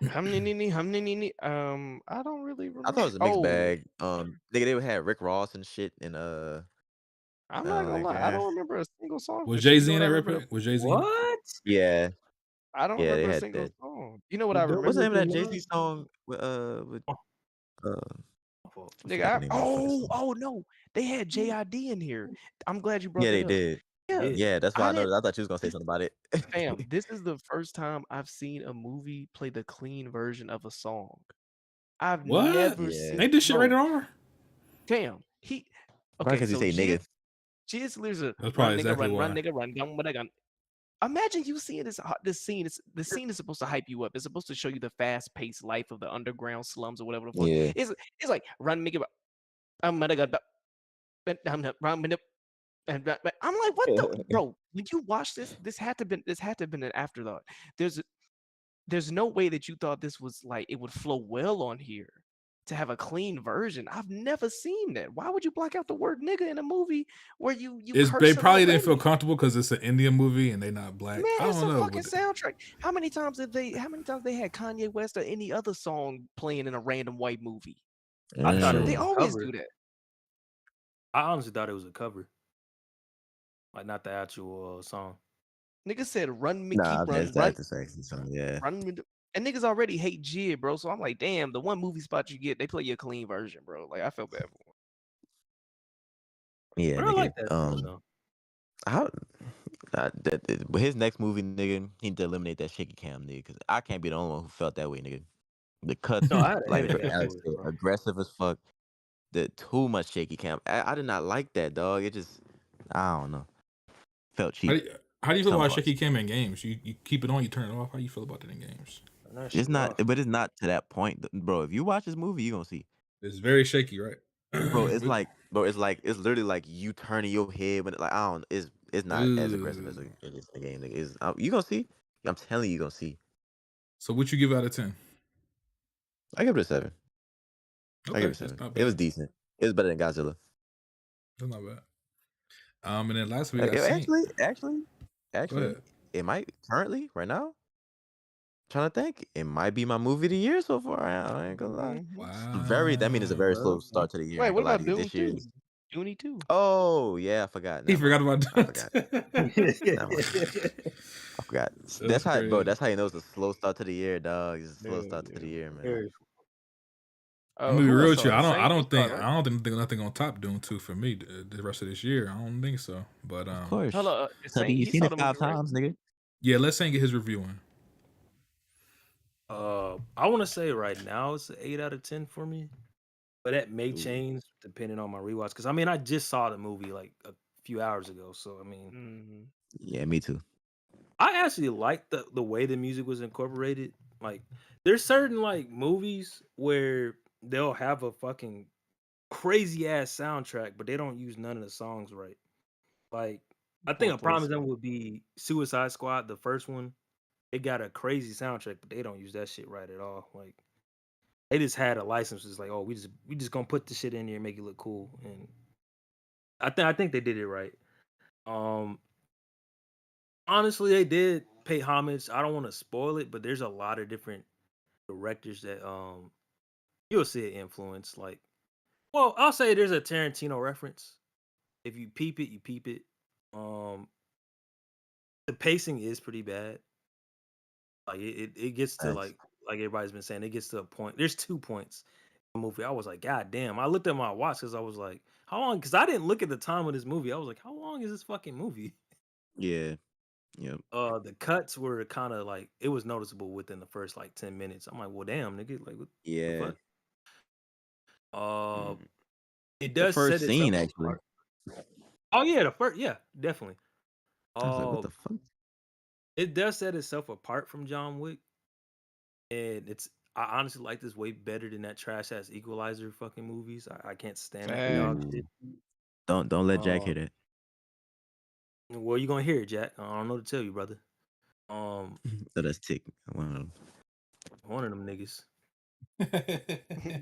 I don't really I thought it remember. was a mixed Oh, bag. Nigga, they had Rick Ross and shit and I'm I not was gonna like, lie. I don't remember a single song for Was shit. Jay You know Z in what I that Red remember? Peg? Was Jay Z in it? What? yeah. I don't Yeah, they remember a had single that. song. You know what You I done What's the remember? name of with that the Jay love? Z song with Oh, uh my fault. I Nigga, forgot the name of that fucking song. oh no, they had JID in here. I'm glad you brought Yeah, that they up. did. Yeah, Yeah. Yeah, that's why I I know. didn't. I thought you was gonna say something about it. Fam, this is the first time I've seen a movie play the clean version of a song. I've What? never Yeah, seen, Ain't this shit rated bro. R? Fam, probably okay. because you So say nigga. Jizz there's a That's probably run nigga exactly run why. nigga run gun with a gun. Imagine you seeing this scene. The scene is supposed to hype you up. It's supposed to show you the fast paced life of the underground slums or whatever the fuck. Yeah, It's like run nigga. I'm gonna go. I'm like, what the bro? When you watch this, this had to have been an afterthought. There's there's no way that you thought this was like it would flow well on here to have a clean version. I've never seen that. Why would you block out the word nigga in a movie where you It's they cursing probably didn't feel already? comfortable because it's an Indian movie and they not black. Man, I it's don't a know, fucking but soundtrack. How many times they had Kanye West or any other song playing in a random white movie? I thought it mm. They was a always cover. do that. I honestly thought it was a cover, like not the actual song. Niggas said run Mickey Nah, run that's run the sexy song. Yeah, run and niggas already hate Jid, bro. So I'm like, damn, the one movie spot you get, they play you a clean version, bro. Like I felt bad for him. yeah, But I like nigga. that song though. How but his next movie, nigga, he need to eliminate that shaky cam, nigga, because I can't be the only one who felt that way, nigga. The cuts, No, I had a like headache Alex afterwards, said, bro. aggressive as fuck. The too much shaky cam. I did not like that, dog. It just, I don't know, felt how cheap. do how do you feel Some about parts. shaky cam in games? You keep it on, you turn it off. How do you feel about it in games? And that It's shit not, rough. but it's not to that point, bro. If you watch this movie, you gonna see, It's very shaky, right? bro. It's But- like, bro. It's like it's literally like you turning your head, but like I don't. It's not as aggressive as Ooh. it is in the game. Nigga. It's, you gonna see. I'm telling you, you gonna see. So what you give out of 10? I give it a 7. I give Okay, it a that's 7. not It was bad. decent. It was better than Godzilla. That's not bad. And then last week I seen. Actually, Go ahead. it might currently right now. Trying to think, it might be my movie of the year so far. I ain't gonna lie. That means it's a very slow Well, start to the year. I Wait, ain't what gonna lie about to you. Dune This year 2? is. Dune 2. Oh yeah, I forgot. He Never forgot mind. about I that. forgot. Never mind. I forgot. That's That's crazy. how you know it's a slow start to the year, dog. It's a slow Yeah, start to the yeah. year, man. very- I'm gonna be Who real else with you. saw it? Saint, you saw it, right? I don't think nothing on top Dune 2 for me the rest of this year. I don't think so. But Of Hold course. on, Tubby, Saint, you he seen saw it the movie, 5 times, nigga. yeah, let's Saint get his review in. I want to say right now it's an 8 out of 10 for me, but that may Ooh. change depending on my rewatch. Because I mean, I just saw the movie like a few hours ago, so I mean, right? Yeah, me too. I actually like the way the music was incorporated. Like, there's certain like movies where they'll have a fucking crazy ass soundtrack, but they don't use none of the songs right. Like, I think Poor a prime placement. example would be Suicide Squad, the first one. It got a crazy soundtrack, but they don't use that shit right at all. Like, they just had a license. It's like, oh, we just gonna put the shit in here and make it look cool. And I think they did it right. Um, honestly, they did pay homage. I don't want to spoil it, but there's a lot of different directors that you'll see it influence. Like, well, I'll say there's a Tarantino reference. If you peep it, you peep it. Um, the pacing is pretty bad. Like it gets to Thanks. like everybody's been saying, it gets to a point. There's 2 points in the movie. I was like, God damn. I looked at my watch because I was like, how long? Because I didn't look at the time of this movie. I was like, how long is this fucking movie? Yeah. Yep. The cuts were kind of like it was noticeable within the first like 10 minutes. I'm like, well, damn, nigga, like what the Yeah. fuck? Uh, Mm. it The does first set itself scene, actually. apart. Oh yeah, the first, yeah, definitely. I was like, what Uh, the fuck? it does set itself apart from John Wick, and I honestly like this way better than that trash ass Equalizer fucking movies. I can't stand that dog Facts. shit. Ooh. Don't let Jack Uh, hear that. well, you gonna hear it, Jack. I don't know what to tell you, brother. Um, So that's tick. One of them. one of them niggas.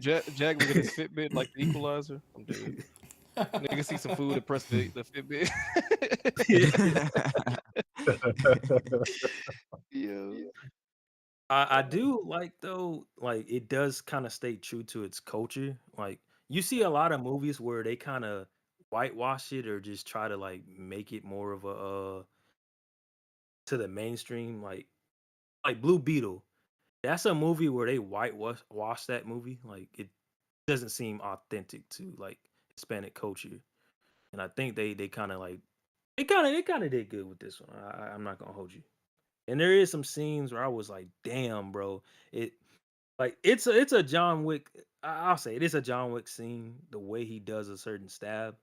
Jack look at his Fitbit like the equalizer. I'm dead. Nigga see some food and press the Fitbit. Yo. I do like though, like it does kind of stay true to its culture. Like you see a lot of movies where they kind of whitewash it or just try to like make it more of a to the mainstream. Like Blue Beetle. That's a movie where they whitewash that movie. Like it doesn't seem authentic to like Hispanic culture. And I think they kind of like they kind of did good with this one. I'm not gonna hold you. And there is some scenes where I was like, damn, bro. It like it's a John Wick. I'll say it is a John Wick scene. The way he does a certain stab,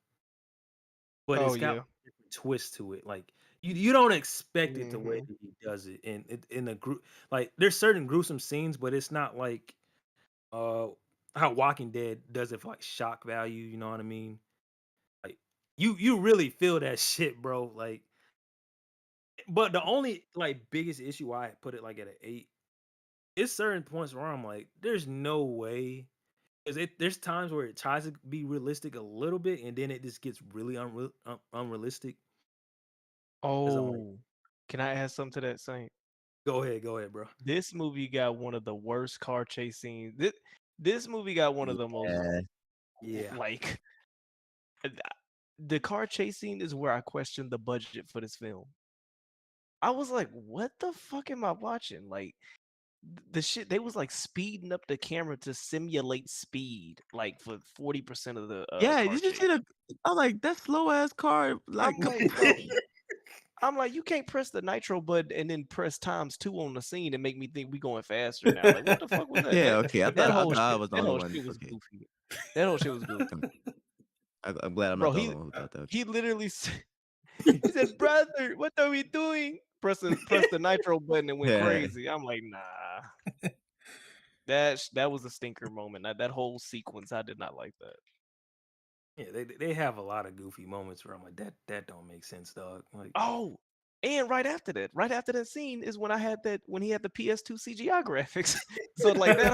but Oh it's got yeah. like, a different twist to it. Like you don't expect it the way Hmm. that he does it. And in the group, like there's certain gruesome scenes, but it's not like uh how Walking Dead does it for like shock value. You know what I mean? Like you really feel that shit, bro. Like, but the only like biggest issue why I put it like at an 8, it's certain points where I'm like, there's no way. Because there's times where it tries to be realistic a little bit, and then it just gets really unrealistic. Because I'm like, Oh, can I add something to that, Saint? go ahead, bro. This movie got one of the worst car chase scenes. This movie got one of the most Yeah. Yeah, like the car chase scene is where I questioned the budget for this film. I was like, what the fuck am I watching? Like the shit they was like speeding up the camera to simulate speed, like for 40% of the Yeah, car did you chase. see the? I'm like that slow ass car. I'm Like, like, bro, I'm like, you can't press the nitro button and then press ×2 on the scene and make me think we going faster now. Like, what the fuck was that? yeah, That okay. that I whole thought I shit, was the that only whole one. shit was Okay, goofy. That whole shit was goofy. I'm glad I'm not Bro, the only one who thought that. he literally he said, "Brother, what are we doing?" Press the nitro button and went Yeah, crazy. I'm like, nah. That was a stinker moment. That whole sequence, I did not like that. yeah, they have a lot of goofy moments where I'm like, that don't make sense, dog. Like, Oh, and right after that scene is when when he had the PS2 CGI graphics. So like that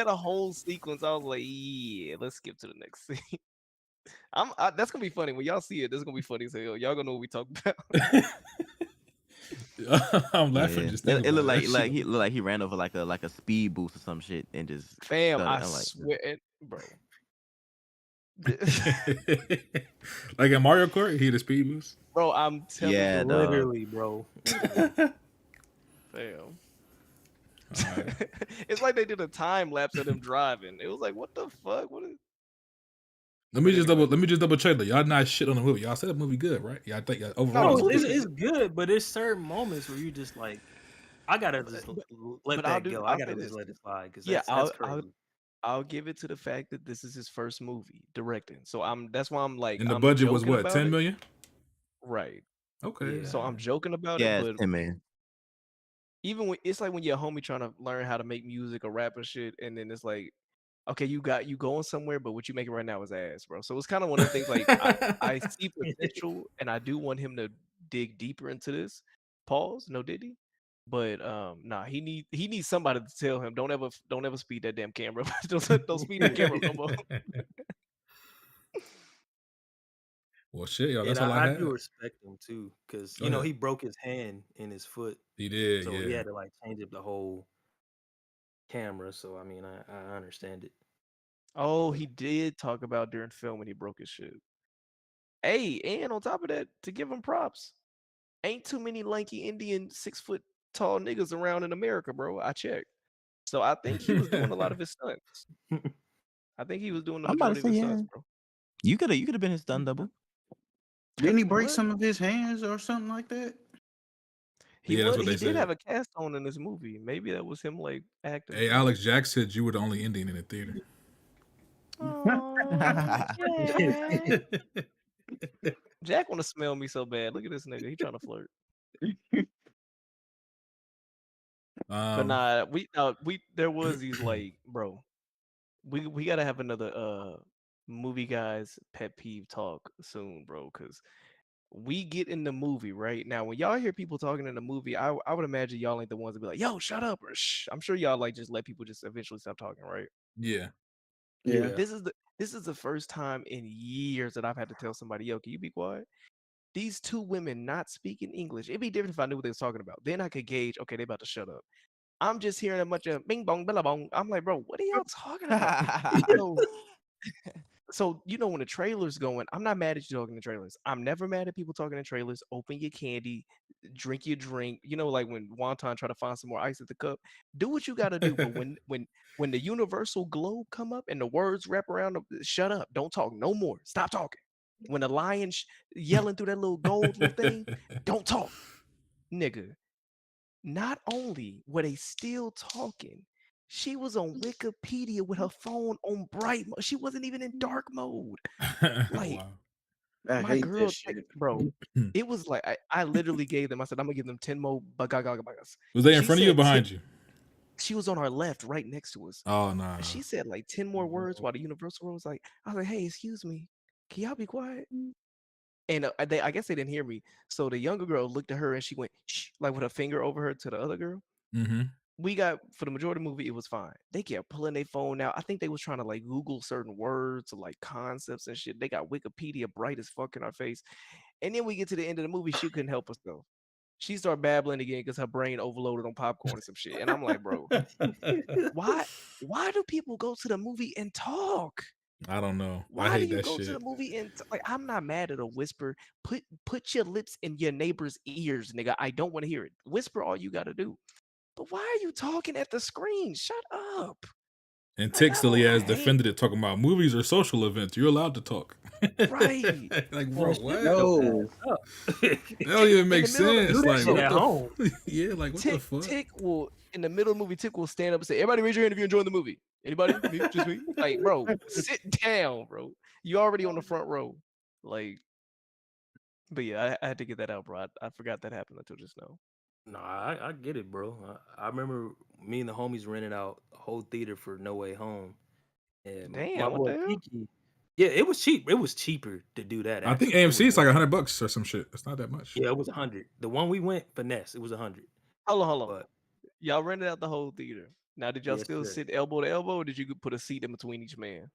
whole sequence, I was like, yeah, let's skip to the next scene. That's gonna be funny when y'all see it. This is gonna be funny as hell. Y'all gonna know what we talking about. I'm laughing Yeah, just it, thinking it about looked it. That shit. like he ran over like a speed boost or some shit and just Fam, started. I I'm like, swear, bro. Like in Mario Kart, he had a speed boost. Bro, I'm telling yeah, you, dog. Literally, bro. Literally. fam. All right. It's like they did a time lapse of them driving. It was like, what the fuck? What is? Let me But just anyway, double check that y'all not shit on the movie. Y'all said the movie good, right? Yeah, I think no, overall the No, it's movie it's, good. is. it's good, but there's certain moments where you just like, I gotta But, just but, let but I'll that do. go. I I'll say gotta just this. let it slide because Yeah, that's I'll crazy. I'll give it to the fact that this is his first movie directing. So that's why I'm like And the I'm budget was joking what, about 10 it. million? Right. Okay. Yeah. So I'm joking about it, Yeah, but it's 10 man. even when it's like when your homie trying to learn how to make music or rap or shit, and then it's like, okay, you going somewhere, but what you making right now is ass, bro. So it's kind of one of them things like I see potential and I do want him to dig deeper into this. Pause, no diddy. But nah, he needs somebody to tell him don't ever speed that damn camera. don't speed that camera up no more. Well, shit, y'all. And That's all I I do had. respect him too, because Go ahead. he broke his hand in his foot, He did, so he yeah. had to like change up the whole camera. So I mean, I understand it. Oh, But he did talk about during film when he broke his shit. Hey, and on top of that, to give him props, ain't too many lanky Indian 6 foot tall niggas around in America, bro. I checked. So I think he was doing a lot of his stunts. I think he was doing the I'm about to majority of say, his yeah. stunts, bro. You could have been his stun double. Didn't he break What? some of his hands or something like that? Yeah, that's what He they did have said. a cast on in this movie. Maybe that was him like acting Hey, for him. Alex Jack said you were the only Indian in the theater. Oh, Jack. Jack want to smell me so bad. Look at this nigga. He trying to flirt. But Um, nah, we there was these like, bro. We gotta have another movie guys pet peeve talk soon, bro. Cause we get in the movie right now. When y'all hear people talking in the movie, I would imagine y'all ain't the ones that be like, "Yo, shut up," or "Shh." I'm sure y'all like just let people just eventually stop talking, right? yeah. Yeah. yeah, This is the first time in years that I've had to tell somebody, "Yo, can you be quiet?" These two women not speaking English. It'd be different if I knew what they was talking about. Then I could gauge, okay, they about to shut up. I'm just hearing a bunch of bing bong bella bong. I'm like, bro, what are y'all talking about? So you know when the trailer's going, I'm not mad at you talking in trailers. I'm never mad at people talking in trailers. Open your candy, drink your drink. You know, like when Wonton try to find some more ice at the cup. Do what you gotta do. But when the universal globe come up and the words wrap around, shut up, don't talk no more. Stop talking. When the lion yelling through that little gold little thing, don't talk, nigga. Not only were they still talking, she was on Wikipedia with her phone on bright mode. She wasn't even in dark mode. Like, Wow. I my hate that girl, shit. bro, it was like I literally gave them. I said, I'm gonna give them 10 more bagagagas. Was they in She front of you or said 10, behind you? she was on our left, right next to us. Oh, no. She said like 10 more words while the universal room was like, I was like, hey, excuse me, can y'all be quiet? And I guess they didn't hear me. So the younger girl looked at her and she went shh, like with her finger over her to the other girl. Mm-hmm. We got for the majority of the movie, it was fine. They kept pulling their phone out. I think they was trying to like Google certain words or like concepts and shit. They got Wikipedia bright as fuck in our face. And then we get to the end of the movie, she couldn't help herself. She started babbling again because her brain overloaded on popcorn and some shit. And I'm like, bro, why? Why do people go to the movie and talk? I don't know. I Why do hate you that go to shit. the movie and like? I'm not mad at a whisper. Put your lips in your neighbor's ears, nigga. I don't want to hear it. Whisper all you got to do. But why are you talking at the screen? Shut up. And Like Tixley I has hate defended it, talking about movies or social events. You're allowed to talk. right. Like, man, bro, shut what? your No. ass up. That don't even In make the middle of the Do sense. that Like, shit bro, what at the? home. Yeah, like, what the fuck? Tick will in the middle of the movie, Tick will stand up and say, "Everybody raise your hand if you're enjoying the movie. Anybody? Me? Just me?" Like, bro, sit down, bro. You already on the front row. Like, but yeah, I had to get that out, bro. I forgot that happened until just now. No, I get it, bro. I remember me and the homies rented out a whole theater for No Way Home, and my Damn, what boy the hell? Kiki. Yeah, it was cheap. It was cheaper to do that. I think Actually, it AMC was is like $100 or some shit. It's not that much. yeah, it was 100. The one we went finesse, it was 100. Hold on. But Y'all rented out the whole theater. Now, did y'all yes, still sir. sit elbow to elbow, or did you put a seat in between each man?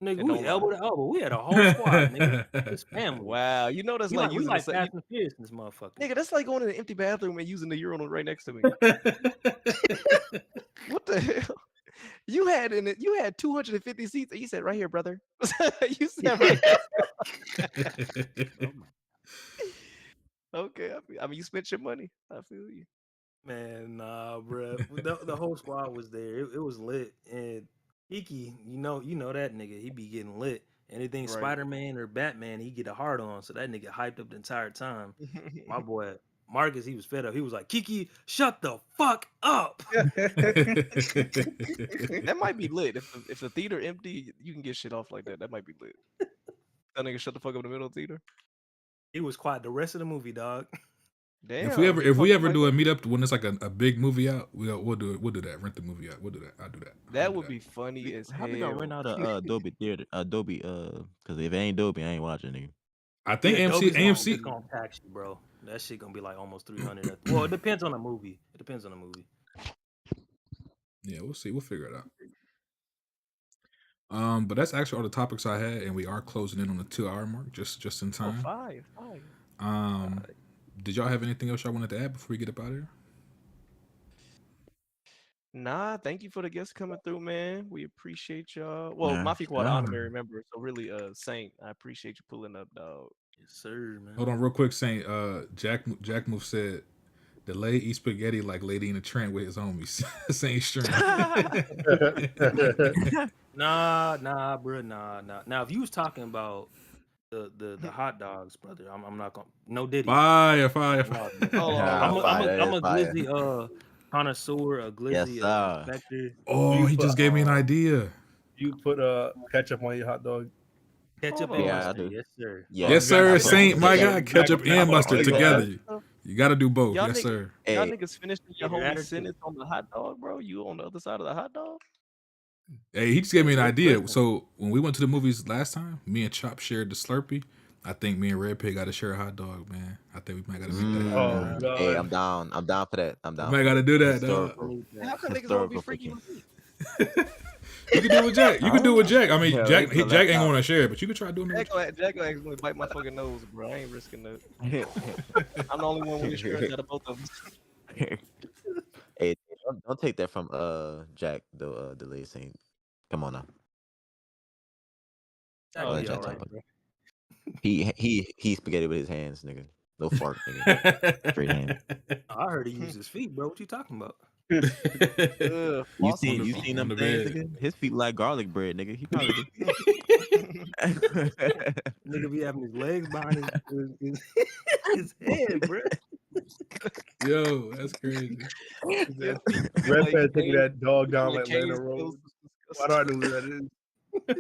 Nigga, And we don't lie. elbow to elbow. We had a whole squad, nigga. It's family. Wow, you know that's We like like using the Fast and Furious in this motherfucker. nigga. That's like going in an empty bathroom and using the urinal right next to me. What the hell? You had 250 seats, and you said right here, brother. You said right here. Okay, I mean, you spent your money. I feel you. Man, nah, bro. The whole squad was there. It was lit. And Iki, you know that nigga. He be getting lit. Anything Right. Spider-Man or Batman, he get a hard on. So that nigga hyped up the entire time. My boy Marcus, he was fed up. He was like, Kiki, shut the fuck up. That might be lit. If the theater empty, you can get shit off like that. That might be lit. That nigga shut the fuck up in the middle of the theater. He was quiet the rest of the movie, dog. Damn. If we ever do a meetup when it's like a big movie out, we'll do it. We'll do that. Rent the movie out. We'll do that. I'll do that. That would be funny as How we gonna rent hell. out a Adobe theater? Adobe, because if it ain't Adobe, I ain't watching it. I think Yeah, Adobe's AMC. It's gonna tax you, bro. That shit gonna be like almost 300. Well, it depends on the movie. Yeah, we'll see. We'll figure it out. But that's actually all the topics I had, and we are closing in on the 2-hour mark, just in Oh, time. five. Did y'all have anything else y'all wanted to add before we get up out of here? Nah, thank you for the guests coming through, man. We appreciate y'all. Well, Yeah, Mafia Quad yeah. honorary member, so really, Saint, I appreciate you pulling up, dog. Yes, sir, man. Hold on, real quick, Saint. Jack Move said, "Delay eat spaghetti like Lady in the Tramp with his homies." Saint Stream. Nah, bro, nah. Now, if you was talking about the hot dogs, brother, I'm not gonna no Diddy. Fire. Oh, I'm a fire. glizzy connoisseur, a glizzy sir. inspector. Oh, he just gave me an idea. You put ketchup on your hot dog. Ketchup Hold and on. mustard, yes sir. Yeah. Yes, sir, Oh, Saint. My yeah. God, ketchup and mustard together. You got to do both. Y'all Yes, niggas- sir. Y'all Hey, niggas finishing your Yeah, homie attitude. sentence on the hot dog, bro? You on the other side of the hot dog? Hey, he just gave me an idea. Listen. So when we went to the movies last time, me and Chop shared the Slurpee. I think me and Red Pig got to share a hot dog, man. I think we might got to make that happen. Oh, man. God. hey, I'm down. I'm down for that. I'm down. We might for got to do that, dog. Historical. How come niggas want to be Historical freaky freaking. with me? You can do it with Jack. You can do it with Jack. I mean, Yeah, Jack they feel Jack left ain't out. want to share it, but you can try doing it. with Jack will actually bite my fucking nose, bro. I ain't risking that. I'm the only one with insurance out of both of them. Hey, don't take that from Jack, the lead Saint. Come on now. Oh, let yeah, Jack all talk right, about bro. He spaghetti with his hands, nigga. No fork, nigga. Straight hand. I heard he used his feet, bro. What you talking about? Ugh, You floss seen on you the seen on them the things, bed. nigga? His feet like garlic bread, nigga. He probably do. Nigga be having his legs behind his head, bro. Yo, that's crazy. Your feet feel Red like Pad taking cane- that dog down like Atlanta cane Road. skills. Why do I know who that is?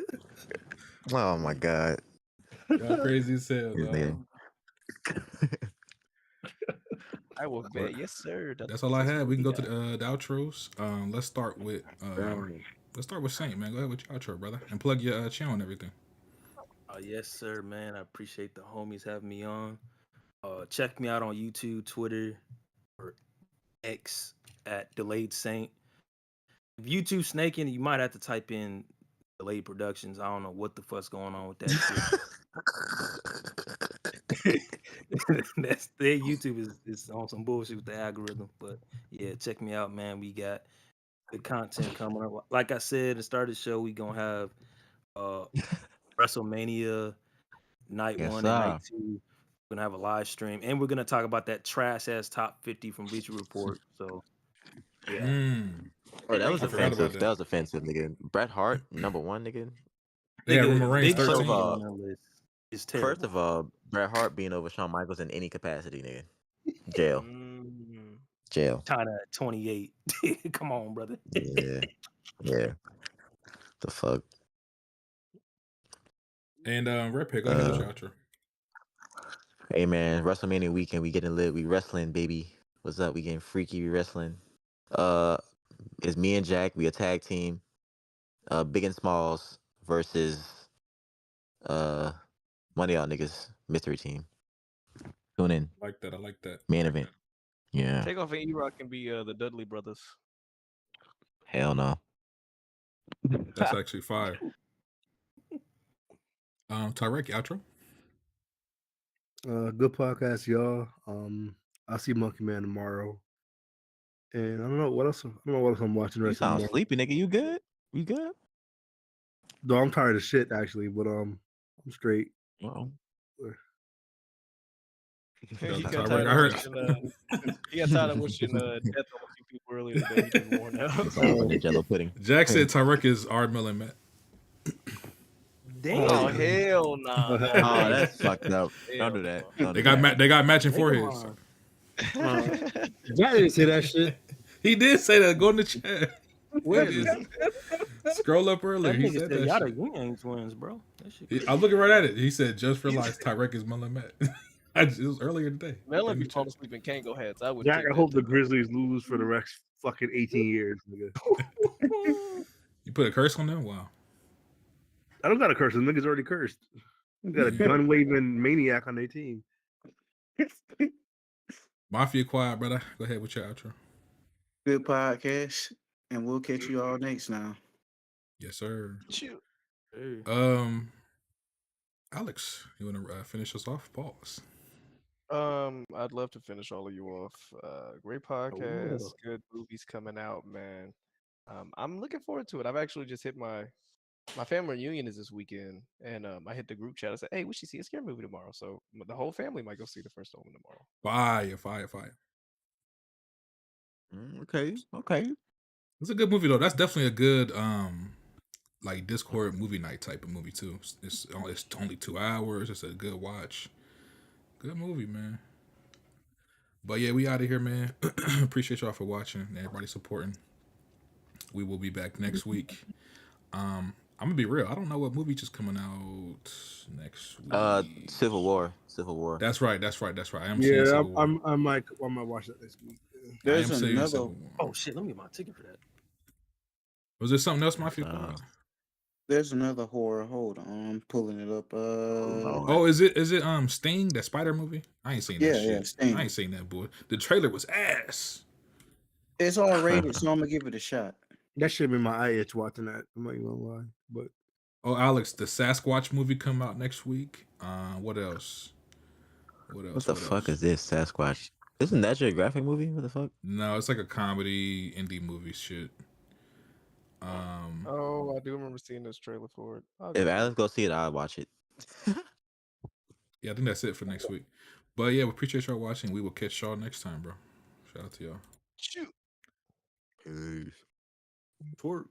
Oh my god. Y'all crazy as hell, This dog. nigga. I will bet, yes, sir. That's all I had. We can go to the outros. Let's start with Saint, man. Go ahead with your outro, brother, and plug your channel and everything. Yes, sir, man. I appreciate the homies having me on. Check me out on YouTube, Twitter, or X at Delayed Saint. If YouTube snaking, you might have to type in Delayed Productions. I don't know what the fuck's going on with that shit. That's their YouTube is on some bullshit with the algorithm. But yeah, check me out, man. We got good content coming up. Like I said at the start of the show, we gonna have WrestleMania night Yes, 1 sir. and night 2. We're gonna have a live stream, and we're gonna talk about that trash ass top 50 from Bleacher Report. So yeah. Oh, that was I forgot about offensive. That was offensive, nigga. Bret Hart, number one, nigga. Yeah, Nigga, Roman Reigns Big Show 13. being on that list is terrible. First of all, Bret Hart being over Shawn Michaels in any capacity, nigga. Jail. Jail. China at 28. Come on, brother. Yeah. Yeah. The fuck. And Red Pig, go ahead with your outro. Hey man, WrestleMania weekend, we getting lit. We wrestling, baby. What's up? We getting freaky. We wrestling. It's me and Jack. We a tag team. Big and Smalls versus one of y'all niggas. Mystery team. Tune in. I like that. Main event. Yeah. Takeoff and E-Rock can be the Dudley brothers. Hell no. That's actually fire. Tyrek, outro. Good podcast, y'all. I'll see Monkey Man tomorrow. And I don't know what else. I don't know what else I'm watching the You rest of the sound month. sleepy, nigga. You good? You good? Though I'm tired of shit actually, but I'm straight. Well, He got Tyrek, tired I of heard. wishing. He got tired of wishing death on a few people earlier today. He just worn out. it's all about the Jello pudding. Jack said Tyrek is Ard Mill and Matt. Damn. Oh hell nah! Oh, that's fucked up. Don't do that. Don't They do that. they got matching Nigga, foreheads. Jack didn't say that shit. He did say that. Go in the chat. Where? He did. Scroll up earlier. That He nigga said said that y'all shit. the Yang twins, bro. That shit. I'm looking right at it. He said, just realized Tyrek is Mill and Matt. It was earlier today. Melon be falling asleep in Kango hats. I would. Jack, take I that hope the too. Grizzlies lose for the next fucking 18 years, nigga. You put a curse on them? Wow. I don't got a curse. The nigga's already cursed. They got a gun waving maniac on their team. Mafia quiet, brother. Go ahead with your outro. Good podcast, and we'll catch you all next now. Yes, sir. Shoot. Alex, you want to finish us off? Pause. I'd love to finish all of you off. Great podcast, good movies coming out, man. I'm looking forward to it. I've actually just hit my family reunion is this weekend, and I hit the group chat. I said, "Hey, we should see a scary movie tomorrow." So the whole family might go see the first Omen tomorrow. Fire. Okay. It's a good movie though. That's definitely a good like Discord movie night type of movie too. It's only 2 hours. It's a good watch. Good movie, man. But yeah, we out of here, man. Appreciate y'all for watching and everybody supporting. We will be back next week. I'm gonna be real. I don't know what movie just coming out next week. Civil War. That's right. I am seeing Yeah, Civil War. I might watch that next week. There's I am seeing another. Civil War. Oh shit, let me get my ticket for that. Was there something else, Mafia? There's another horror. Hold on, I'm pulling it up. Oh, is it Sting, that Spider movie? I ain't seen that shit. Yeah, Sting. I ain't seen that, boy. The trailer was ass. It's all rated, so I'm gonna give it a shot. That should have been my eye itch watching that. I'm not even gonna lie, but Oh, Alex, the Sasquatch movie come out next week. What else? What the fuck is this, Sasquatch? Isn't that your graphic movie? What the fuck? No, it's like a comedy indie movie shit. Oh, I do remember seeing this trailer for it. If Alex go see it, I'll watch it. Yeah, I think that's it for next week. But yeah, we appreciate y'all watching. We will catch y'all next time, bro. Shout out to y'all. Shoot. Peace. Twerk.